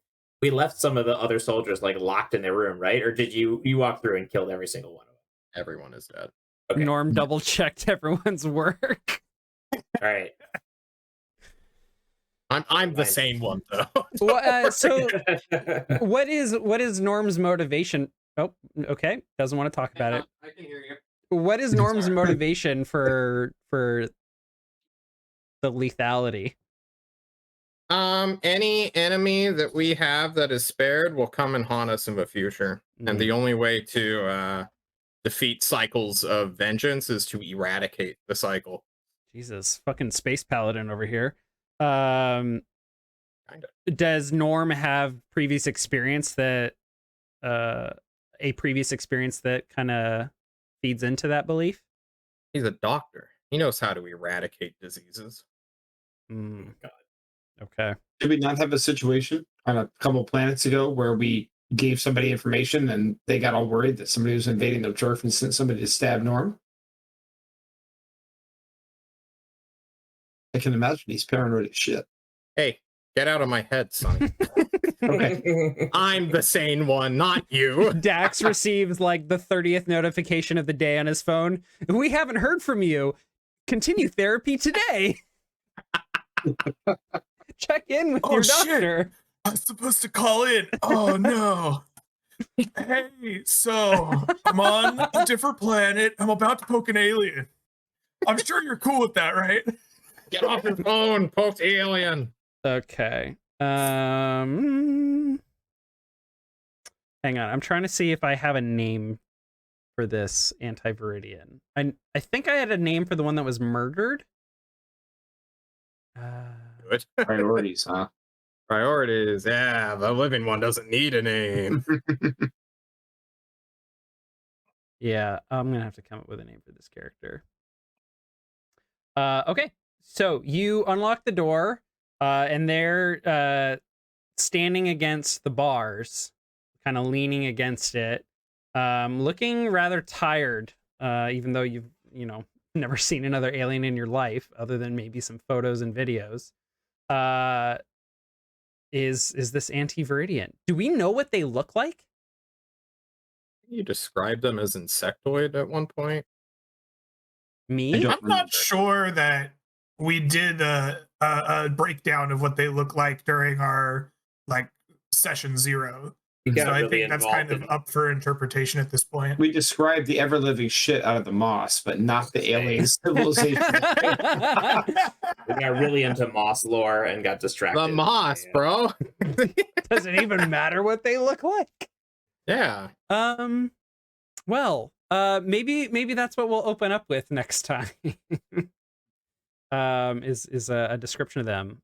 we left some of the other soldiers like locked in their room, right? Or did you walk through and killed every single one of them? Everyone is dead. Okay. Norm double checked everyone's work. All right. I'm the Fine. same one though. Well, so what is Norm's motivation? Oh, okay. Doesn't want to talk about it. I can hear you. What is Norm's Sorry. motivation for the lethality? Any enemy that we have that is spared will come and haunt us in the future. And the only way to defeat cycles of vengeance is to eradicate the cycle. Jesus, fucking space paladin over here. Um, Kinda. does Norm have previous experience that, a previous experience that kind of feeds into that belief? He's a doctor. He knows how to eradicate diseases. Mm, God. okay. Did we not have a situation on a couple planets ago where we gave somebody information and they got all worried that somebody was invading their turf and sent somebody to stab Norm? I can imagine he's paranoid as shit. Hey, get out of my head, Sonny. Okay. I'm the sane one, not you. Dax receives like the 30th notification of the day on his phone. We haven't heard from you. Continue therapy today. Check in with your doctor. I was supposed to call in. Oh no. Hey, so I'm on a different planet. I'm about to poke an alien. I'm sure you're cool with that, right? Get off your phone, poked alien. Okay. Hang on. I'm trying to see if I have a name for this anti-Viridian. I think I had a name for the one that was murdered. Good. Priorities, huh? Priorities. Yeah, the living one doesn't need a name. Yeah, I'm gonna have to come up with a name for this character. Okay. So you unlock the door, and they're standing against the bars, kind of leaning against it, looking rather tired, even though you've, never seen another alien in your life other than maybe some photos and videos. Is this anti-Viridian? Do we know what they look like? You described them as insectoid at one point. Me? I'm not sure that we did a breakdown of what they look like during our session 0. You So got I really think that's kind of involved up for interpretation at this point. We described the ever-living shit out of the moss, but not the alien civilization. We got really into moss lore and got distracted. The moss, bro. Does it even matter what they look like? Yeah. Well, maybe that's what we'll open up with next time. Is a description of them.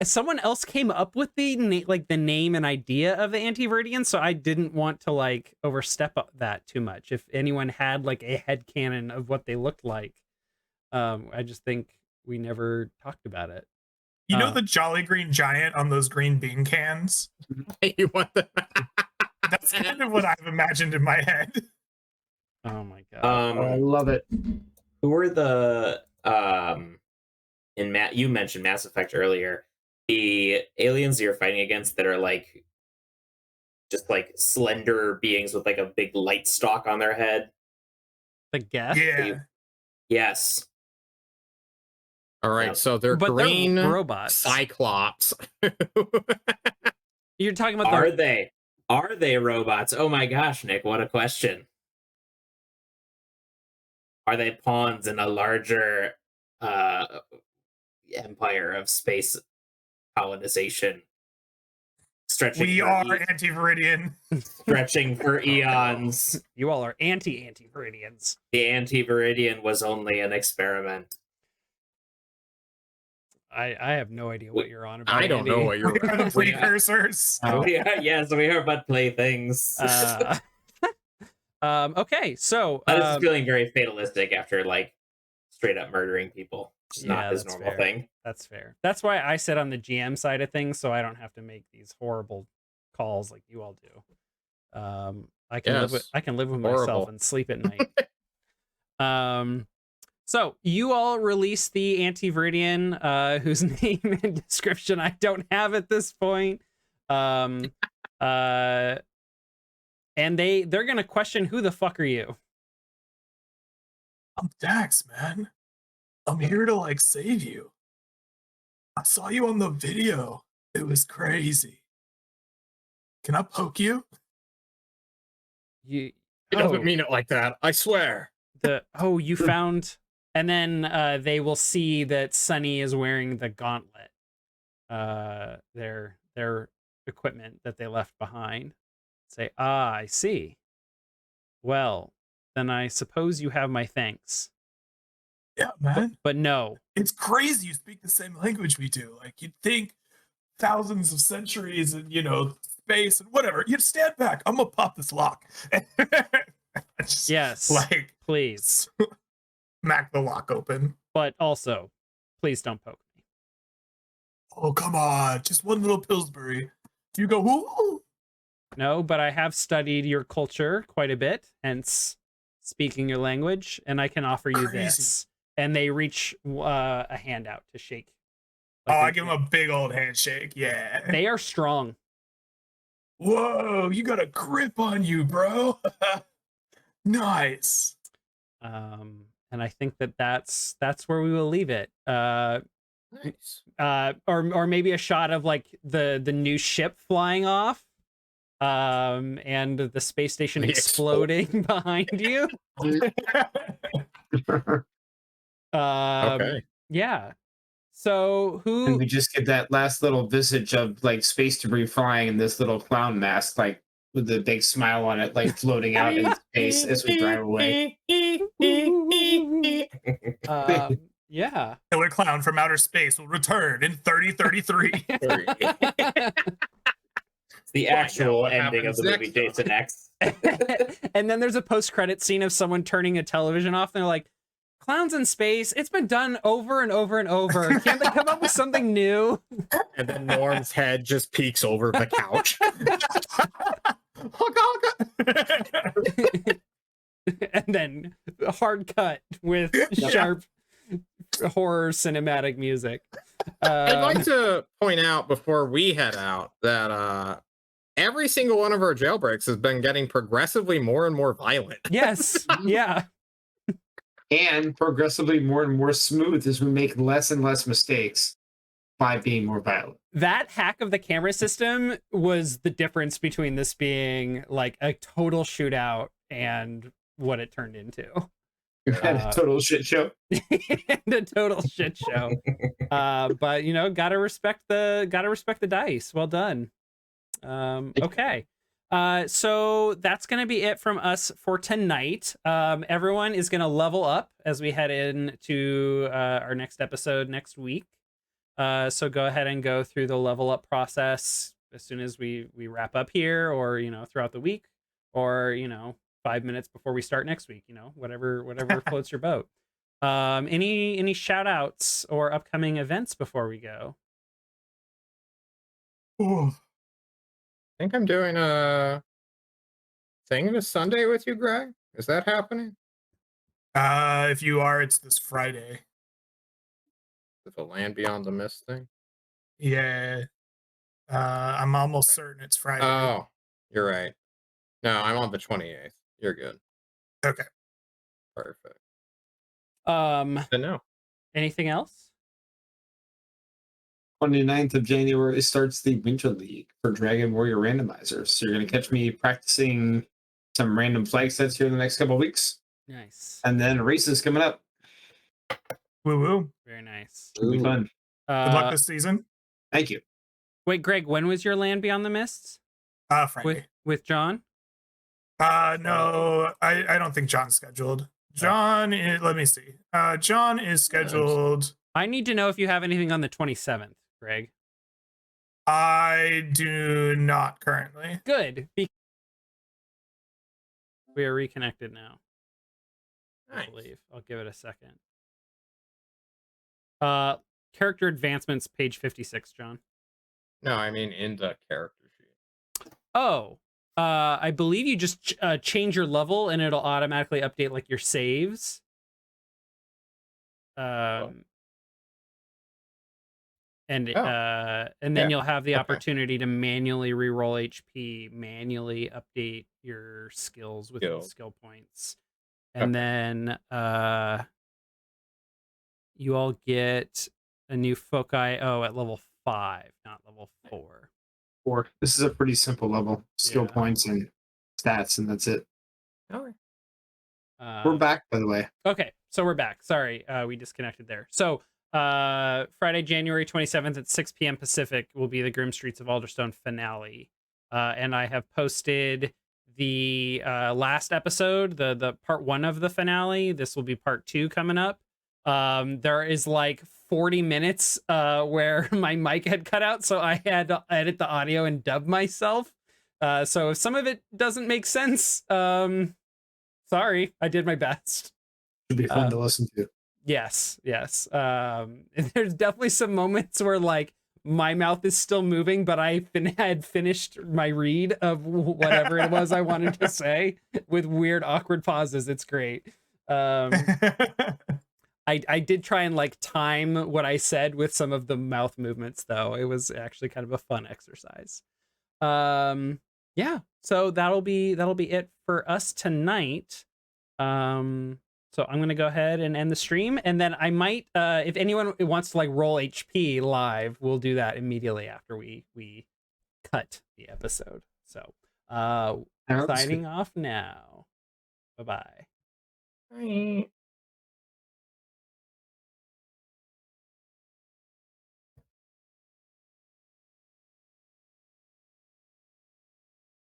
Someone else came up with the name and idea of the anti-Viridian, so I didn't want to overstep that too much. If anyone had a headcanon of what they looked like, I just think we never talked about it. You know the Jolly Green Giant on those green bean cans? You want the That's kind of what I've imagined in my head. Oh my god. I love it. Who were the you mentioned Mass Effect earlier. The aliens you're fighting against that are just slender beings with a big light stalk on their head. The guess? Yeah. Yes. All right, Yep. so they're But green they're robots. cyclops. You're talking about Are they? Are they robots? Oh my gosh, Nick, what a question. Are they pawns in a larger empire of space colonization? We are anti-Viridian. Stretching for eons. You all are anti-Viridians. The anti-Viridian was only an experiment. I have no idea what you're on about. I don't know Andy. what you're. We are the precursors. Yes, we are but playthings. Okay, so That is feeling very fatalistic after straight up murdering people. Which is Yeah, not his that's normal fair. thing. That's fair. That's why I sit on the GM side of things, so I don't have to make these horrible calls like you all do. I can live with Yes. myself Horrible. and sleep at night. So you all release the anti-Viridian, whose name and description I don't have at this point. And they're gonna question, who the fuck are you? I'm Dax, man. I'm here to save you. I saw you on the video. It was crazy. Can I poke you? You He doesn't mean it like that. I swear. you found, and then they will see that Sunny is wearing the gauntlet, their equipment that they left behind. Say, I see. Well, then I suppose you have my thanks. Yeah, man. But no. It's crazy you speak the same language we do. Like, you'd think thousands of centuries and, space and whatever. You'd stand back. I'm going to pop this lock. Just, Yes. Like, Please. smack the lock open. But also, please don't poke me. Oh, come on. Just one little Pillsbury. You go, whoo. No, but I have studied your culture quite a bit, hence speaking your language, and I can offer you Crazy. this. And they reach a hand out to shake. I give him a big old handshake. Yeah. They are strong. Whoa, you got a grip on you, bro. Nice. And I think that's where we will leave it. Nice. Or maybe a shot of like the new ship flying off, and the space station exploding behind you. Okay. Yeah. So And who? we just get that last little visage of like space debris flying in this little clown mask, like with the big smile on it, like floating out in space as we drive away. Yeah. Killer Clown from Outer Space will return in 3033. It's the Well, actual what ending of happens the movie next Jason X. And then there's a post-credit scene of someone turning a television off, and they're like, "Clowns in space, it's been done over and over and over. Can't they come up with something new?" And then Norm's head just peeks over the couch. And then a hard cut with sharp horror cinematic music. I'd like to point out before we head out that every single one of our jailbreaks has been getting progressively more and more violent. Yes. Yeah. And progressively more and more smooth as we make less and less mistakes by being more violent. That hack of the camera system was the difference between this being like a total shootout and what it turned into. A total shit show. And a total shit show. But gotta respect the dice. Well done. Okay. So that's gonna be it from us for tonight. Everyone is gonna level up as we head into our next episode next week. So go ahead and go through the level up process as soon as we wrap up here, or throughout the week, or 5 minutes before we start next week. Whatever floats your boat. Any shout outs or upcoming events before we go? Ooh. I think I'm doing a thing this Sunday with you, Greg. Is that happening? If you are, it's this Friday. The Land Beyond the Mist thing? Yeah. I'm almost certain it's Friday. Oh, you're right. No, I'm on the 28th. You're good. Okay. Perfect. Anything But no. else? 29th of January starts the Winter League for Dragon Warrior Randomizers. So you're going to catch me practicing some random flag sets here in the next couple of weeks. Nice. And then races coming up. Woo woo. Very nice. It'll be fun. Good luck this season. Thank you. Wait, Greg, when was your Land Beyond the Mists? Friday. With John? No, I don't think John's scheduled. John is, let me see. John is scheduled. I need to know if you have anything on the 27th, Greg. I do not currently. Good. We are reconnected now. I Nice. believe. I'll give it a second. Character advancements, page 56, John. No, I mean in the character sheet. Oh, I believe you just change your level and it'll automatically update like your saves. And then Yeah. you'll have the Okay. opportunity to manually reroll HP, manually update your skills with Skills. skill points, and then you all get a new foci at level 5, not level 4. Or this is a pretty simple level. Skill Yeah. points and stats, and that's it. Okay. We're back, by the way. Okay, so we're back. Sorry, we disconnected there. So Friday, January 27th at 6 p.m. Pacific will be the Grim Streets of Alderstone finale. And I have posted the last episode, the part 1 of the finale. This will be part 2 coming up. There is like 40 minutes where my mic had cut out, so I had to edit the audio and dub myself. So if some of it doesn't make sense, sorry, I did my best. Should be fun to listen to. Yes. There's definitely some moments where like my mouth is still moving, but I had finished my read of whatever it was I wanted to say with weird, awkward pauses. It's great. I did try and like time what I said with some of the mouth movements, though. It was actually kind of a fun exercise. Yeah, so that'll be it for us tonight. So I'm gonna go ahead and end the stream, and then I might, if anyone wants to like roll HP live, we'll do that immediately after we cut the episode. So signing off now. Bye-bye. Bye.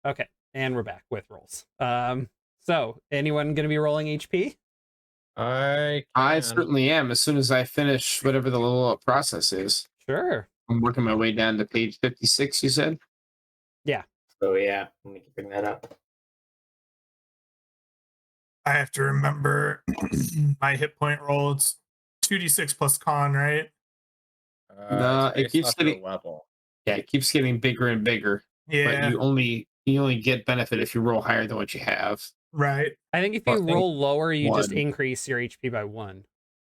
Okay, and we're back with rolls. So anyone gonna be rolling HP? I certainly am. As soon as I finish whatever the level up process is, Sure. I'm working my way down to page 56. You said? Yeah. So yeah, let me bring that up. I have to remember my hit point roll. It's 2d6 plus con, right? No, it based keeps off the getting- level. Yeah, it keeps getting bigger and bigger. Yeah, But you only get benefit if you roll higher than what you have. right. I think if I you think roll lower, you just 1. increase your HP by 1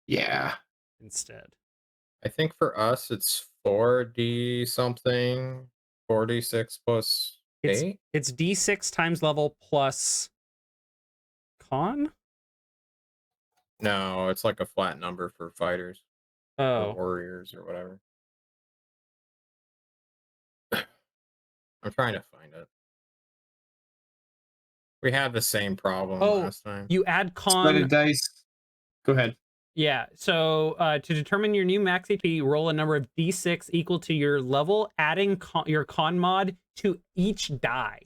Yeah. instead. I think for us it's 4d something, 4d6 plus It's 8. it's D6 times level plus con? No, it's like a flat number for fighters or Oh. warriors or whatever. I'm trying to find it. We had the same problem Oh, last time. You add Spreaded con. dice. Go ahead. Yeah. So to determine your new max HP, roll a number of D6 equal to your level, adding your con mod to each die.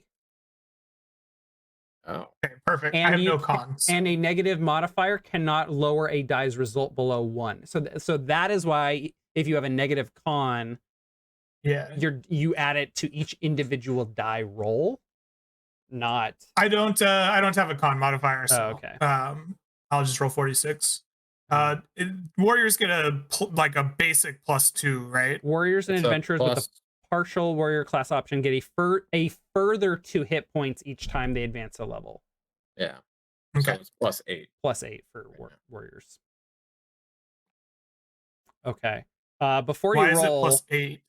Oh, Okay, perfect. And I have you no ca- cons. And a negative modifier cannot lower a die's result below 1. So that is why if you have a negative con, Yeah. you add it to each individual die roll, not. I don't have a con modifier, so okay. I'll just roll 46. Warriors get a basic +2, right? Warriors and it's a adventurers with plus- the partial warrior class option get a further 2 hit points each time they advance a level. yeah. Okay. So it's plus 8. +8 for Yeah. warriors. Okay. Before Why you is it roll, +8?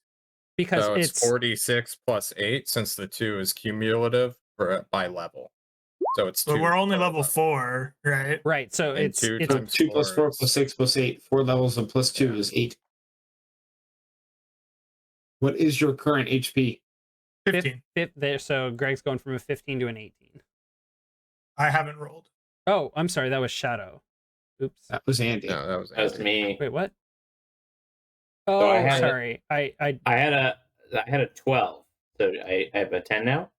because So it's 46 plus 8 since the 2 is cumulative by level. So it's 2. But we're only per level 4, right? right. So And it's 2 it's times 2 plus 4 is- plus 6 plus 8. 4 levels of plus 2 is 8. What is your current HP? 15. there. So Greg's going from a 15 to an 18. I haven't rolled. Oh, I'm sorry. That was Shadow. Oops. That was Andy. No, that was That was Andy. me. Wait, what? I Oh, had- sorry. I I had a 12. So I have a 10 now.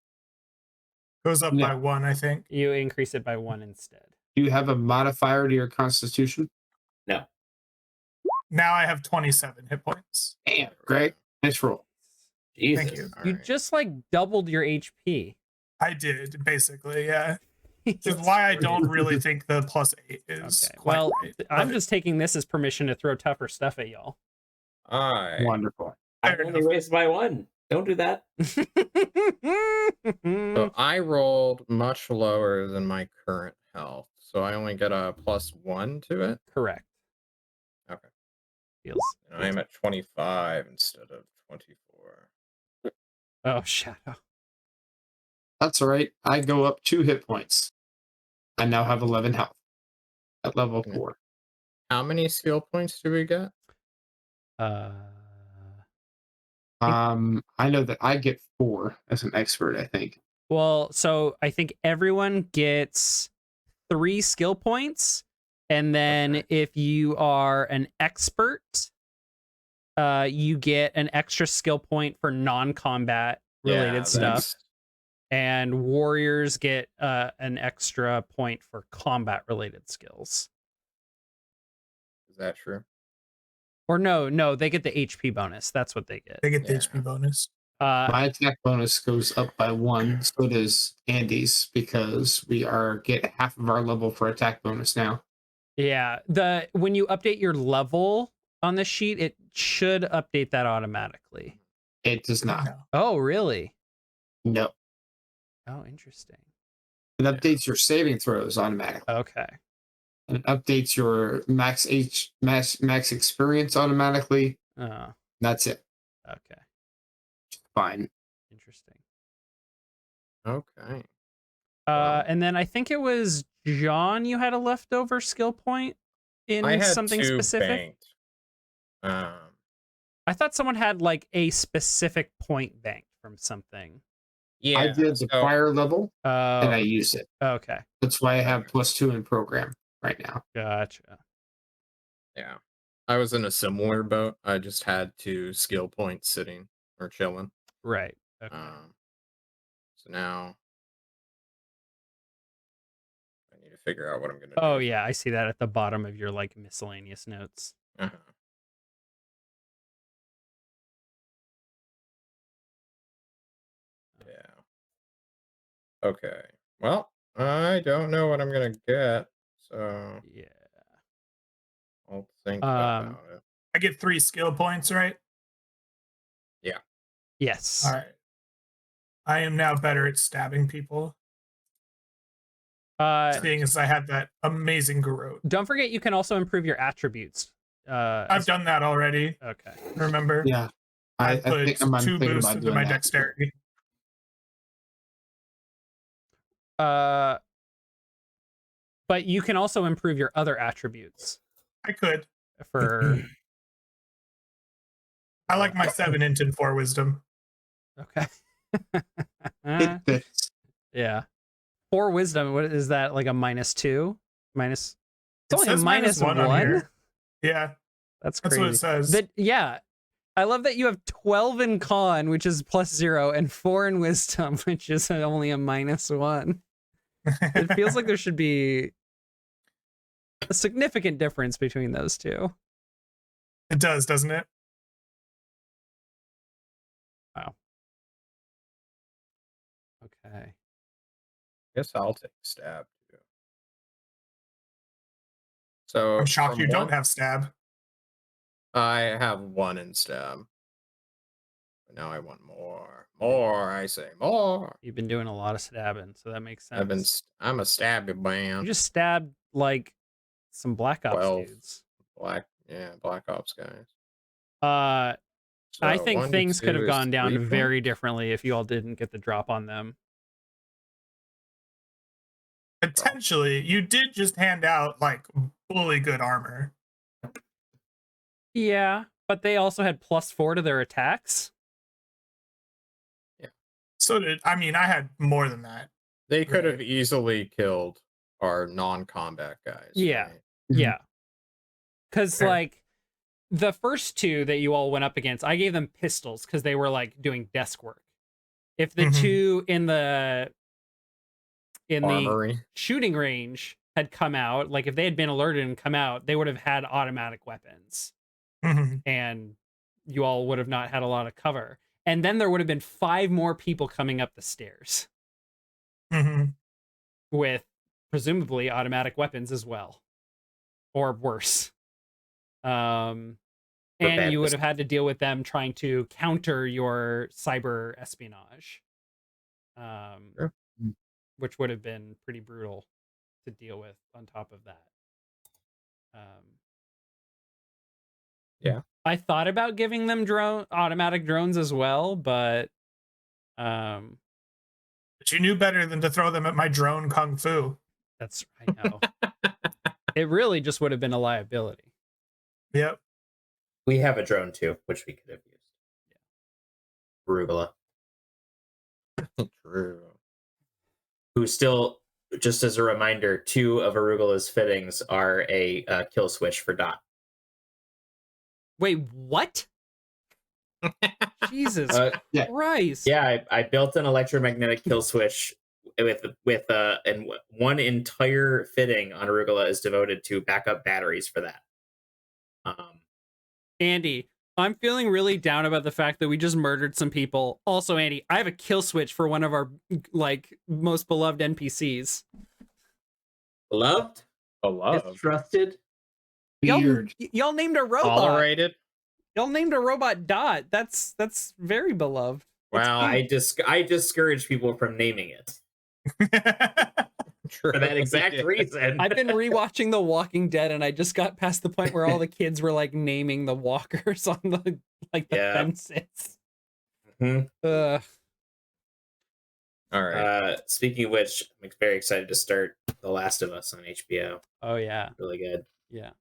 Goes up Yeah. by 1, I think. you increase it by 1 instead. Do you have a modifier to your constitution? No. Now I have 27 hit points. Damn, Greg. Nice roll. Jesus. Thank you. You Alright. just like doubled your HP. I did, basically, yeah. Which is why I don't really think the +8 is Okay. quite Well, right. I'm but- just taking this as permission to throw tougher stuff at y'all. I Wonderful. I Fair only enough. raised by 1. Don't do that. So I rolled much lower than my current health. So I only get a +1 to it. Correct. Okay. Feels. And I am at 25 instead of 24. Oh, Shadow. That's all right. I go up 2 hit points. I now have 11 health at level Okay. 4. How many skill points do we get? I know that I get 4 as an expert, I think. Well, so I think everyone gets 3 skill points, and then Okay. if you are an expert, you get an extra skill point for non-combat related Yeah, stuff. that's- and warriors get an extra point for combat related skills. Is that true? Or no, they get the HP bonus. That's what they get. They get the Yeah. HP bonus. My attack bonus goes up by 1. So does Andy's, because we get half of our level for attack bonus now. Yeah, when you update your level on the sheet, it should update that automatically. It does not. No. Oh, really? No. Oh, interesting. It updates your saving throws automatically. Okay. And it updates your max experience automatically. Oh, That's it. okay. Fine. Interesting. Okay. Wow. And then I think it was John, you had a leftover skill point in I had something 2 specific. banked. I thought someone had like a specific point banked from something. Yeah. I did the prior level and I used it. Okay. That's why I have +2 in program right now. Gotcha. Yeah. I was in a similar boat. I just had 2 skill points sitting or chilling. Right. Okay. So now I need to figure out what I'm gonna do. Oh yeah, I see that at the bottom of your like miscellaneous notes. Uh-huh. Yeah. Okay. Well, I don't know what I'm gonna get, so Yeah. I'll think about it. I get 3 skill points, right? Yes. All right. I am now better at stabbing people, seeing as I had that amazing garrote. Don't forget you can also improve your attributes. I've done that already. Okay. Remember? Yeah. I I put think I'm 2 thinking boosts about into doing my that. dexterity. But you can also improve your other attributes I could. for I like my 7 int and 4 wisdom. okay. It fits. Yeah. 4 wisdom, what is that, like a -2? Minus It it's only a says -1 on here. Yeah, That's that's crazy. what it says. Yeah. I love that you have 12 in con, which is +0, and 4 in wisdom, which is only a -1. It feels like there should be a significant difference between those two. It does, doesn't it? Wow. Okay. Guess I'll take a stab too. So I'm shocked from you don't one- have stab. I have 1 in stab. But now I want more. More, I say more. You've been doing a lot of stabbing, so that makes sense. I'm a stabby You man. just stabbed like some Black Ops 12. dudes. Black Ops guys. I So think 1 to things could 2 have is gone down 3 very points? differently if you all didn't get the drop on them. Potentially, you did just hand out like fully good armor. Yeah, but they also had +4 to their attacks. So did I mean I had more than that. They could Right. have easily killed our non-combat guys. Yeah. right? Yeah. Because, Fair. like, the first 2 that you all went up against, I gave them pistols because they were, like, doing desk work. If the Mhm. 2 in the Armory. shooting range had come out, like, if they had been alerted and come out, they would have had automatic weapons. Mhm. And you all would have not had a lot of cover. And then there would have been 5 more people coming up the stairs Mhm. with presumably automatic weapons as well, or worse. And bad you would mis- have had to deal with them trying to counter your cyber espionage, Sure. which would have been pretty brutal to deal with on top of that. Yeah. I thought about giving them automatic drones as well, but But you knew better than to throw them at my drone kung fu. that's I know. It really just would have been a liability. Yep. We have a drone too, which we could have used. Yeah. Arugula, True. who still, just as a reminder, 2 of Arugula's fittings are a kill switch for Dot. Wait, what? Jesus Yeah. Christ. Yeah, I built an electromagnetic kill switch with and one entire fitting on Arugula is devoted to backup batteries for that. Andy, I'm feeling really down about the fact that we just murdered some people. Also, Andy, I have a kill switch for one of our like most beloved NPCs. Loved, Beloved. trusted. Weird. Y'all named a robot. Tolerated. Y'all named a robot Dot. That's very beloved. Wow. I discourage people from naming it True. for that exact Yeah. reason. I've been rewatching The Walking Dead, and I just got past the point where all the kids were like naming the walkers on the Yeah. fences. Mhm. All right. Speaking of which, I'm very excited to start The Last of Us on HBO. Oh yeah, Really good. yeah.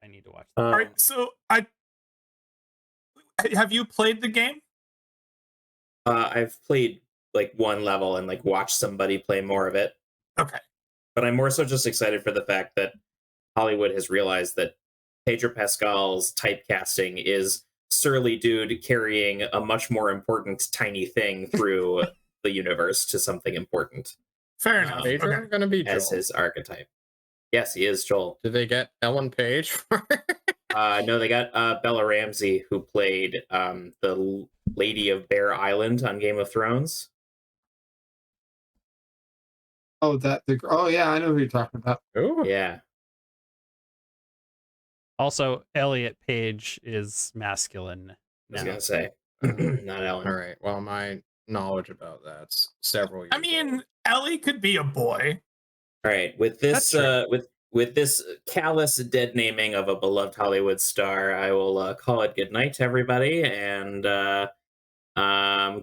I need to watch that. All right, so have you played the game? I've played like one level and like watched somebody play more of it. Okay. But I'm more so just excited for the fact that Hollywood has realized that Pedro Pascal's typecasting is surly dude carrying a much more important tiny thing through the universe to something important Fair enough. Pedro Okay. gonna be Joel. as his archetype. Yes, he is Joel. Did they get Ellen Page for No, they got Bella Ramsey, who played the Lady of Bear Island on Game of Thrones. Oh, oh yeah, I know who you're talking about. Ooh. Yeah. Also, Elliot Page is masculine. I was now. gonna say, not Ellen. All right. Well, my knowledge about that's several years. I mean, Ellie could be a boy. All right, with this That's true. with this callous dead naming of a beloved Hollywood star, I will call it good night to everybody, and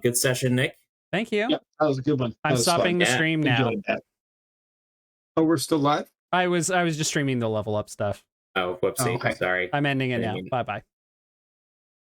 good session, Nick. Thank you. Yep, that was a good one. I'm stopping the Yeah, stream now. Enjoyed that. Oh, we're still live? I was just streaming the level up stuff. Oh, whoopsie, Oh, okay. sorry. I'm ending it I now. mean- Bye bye.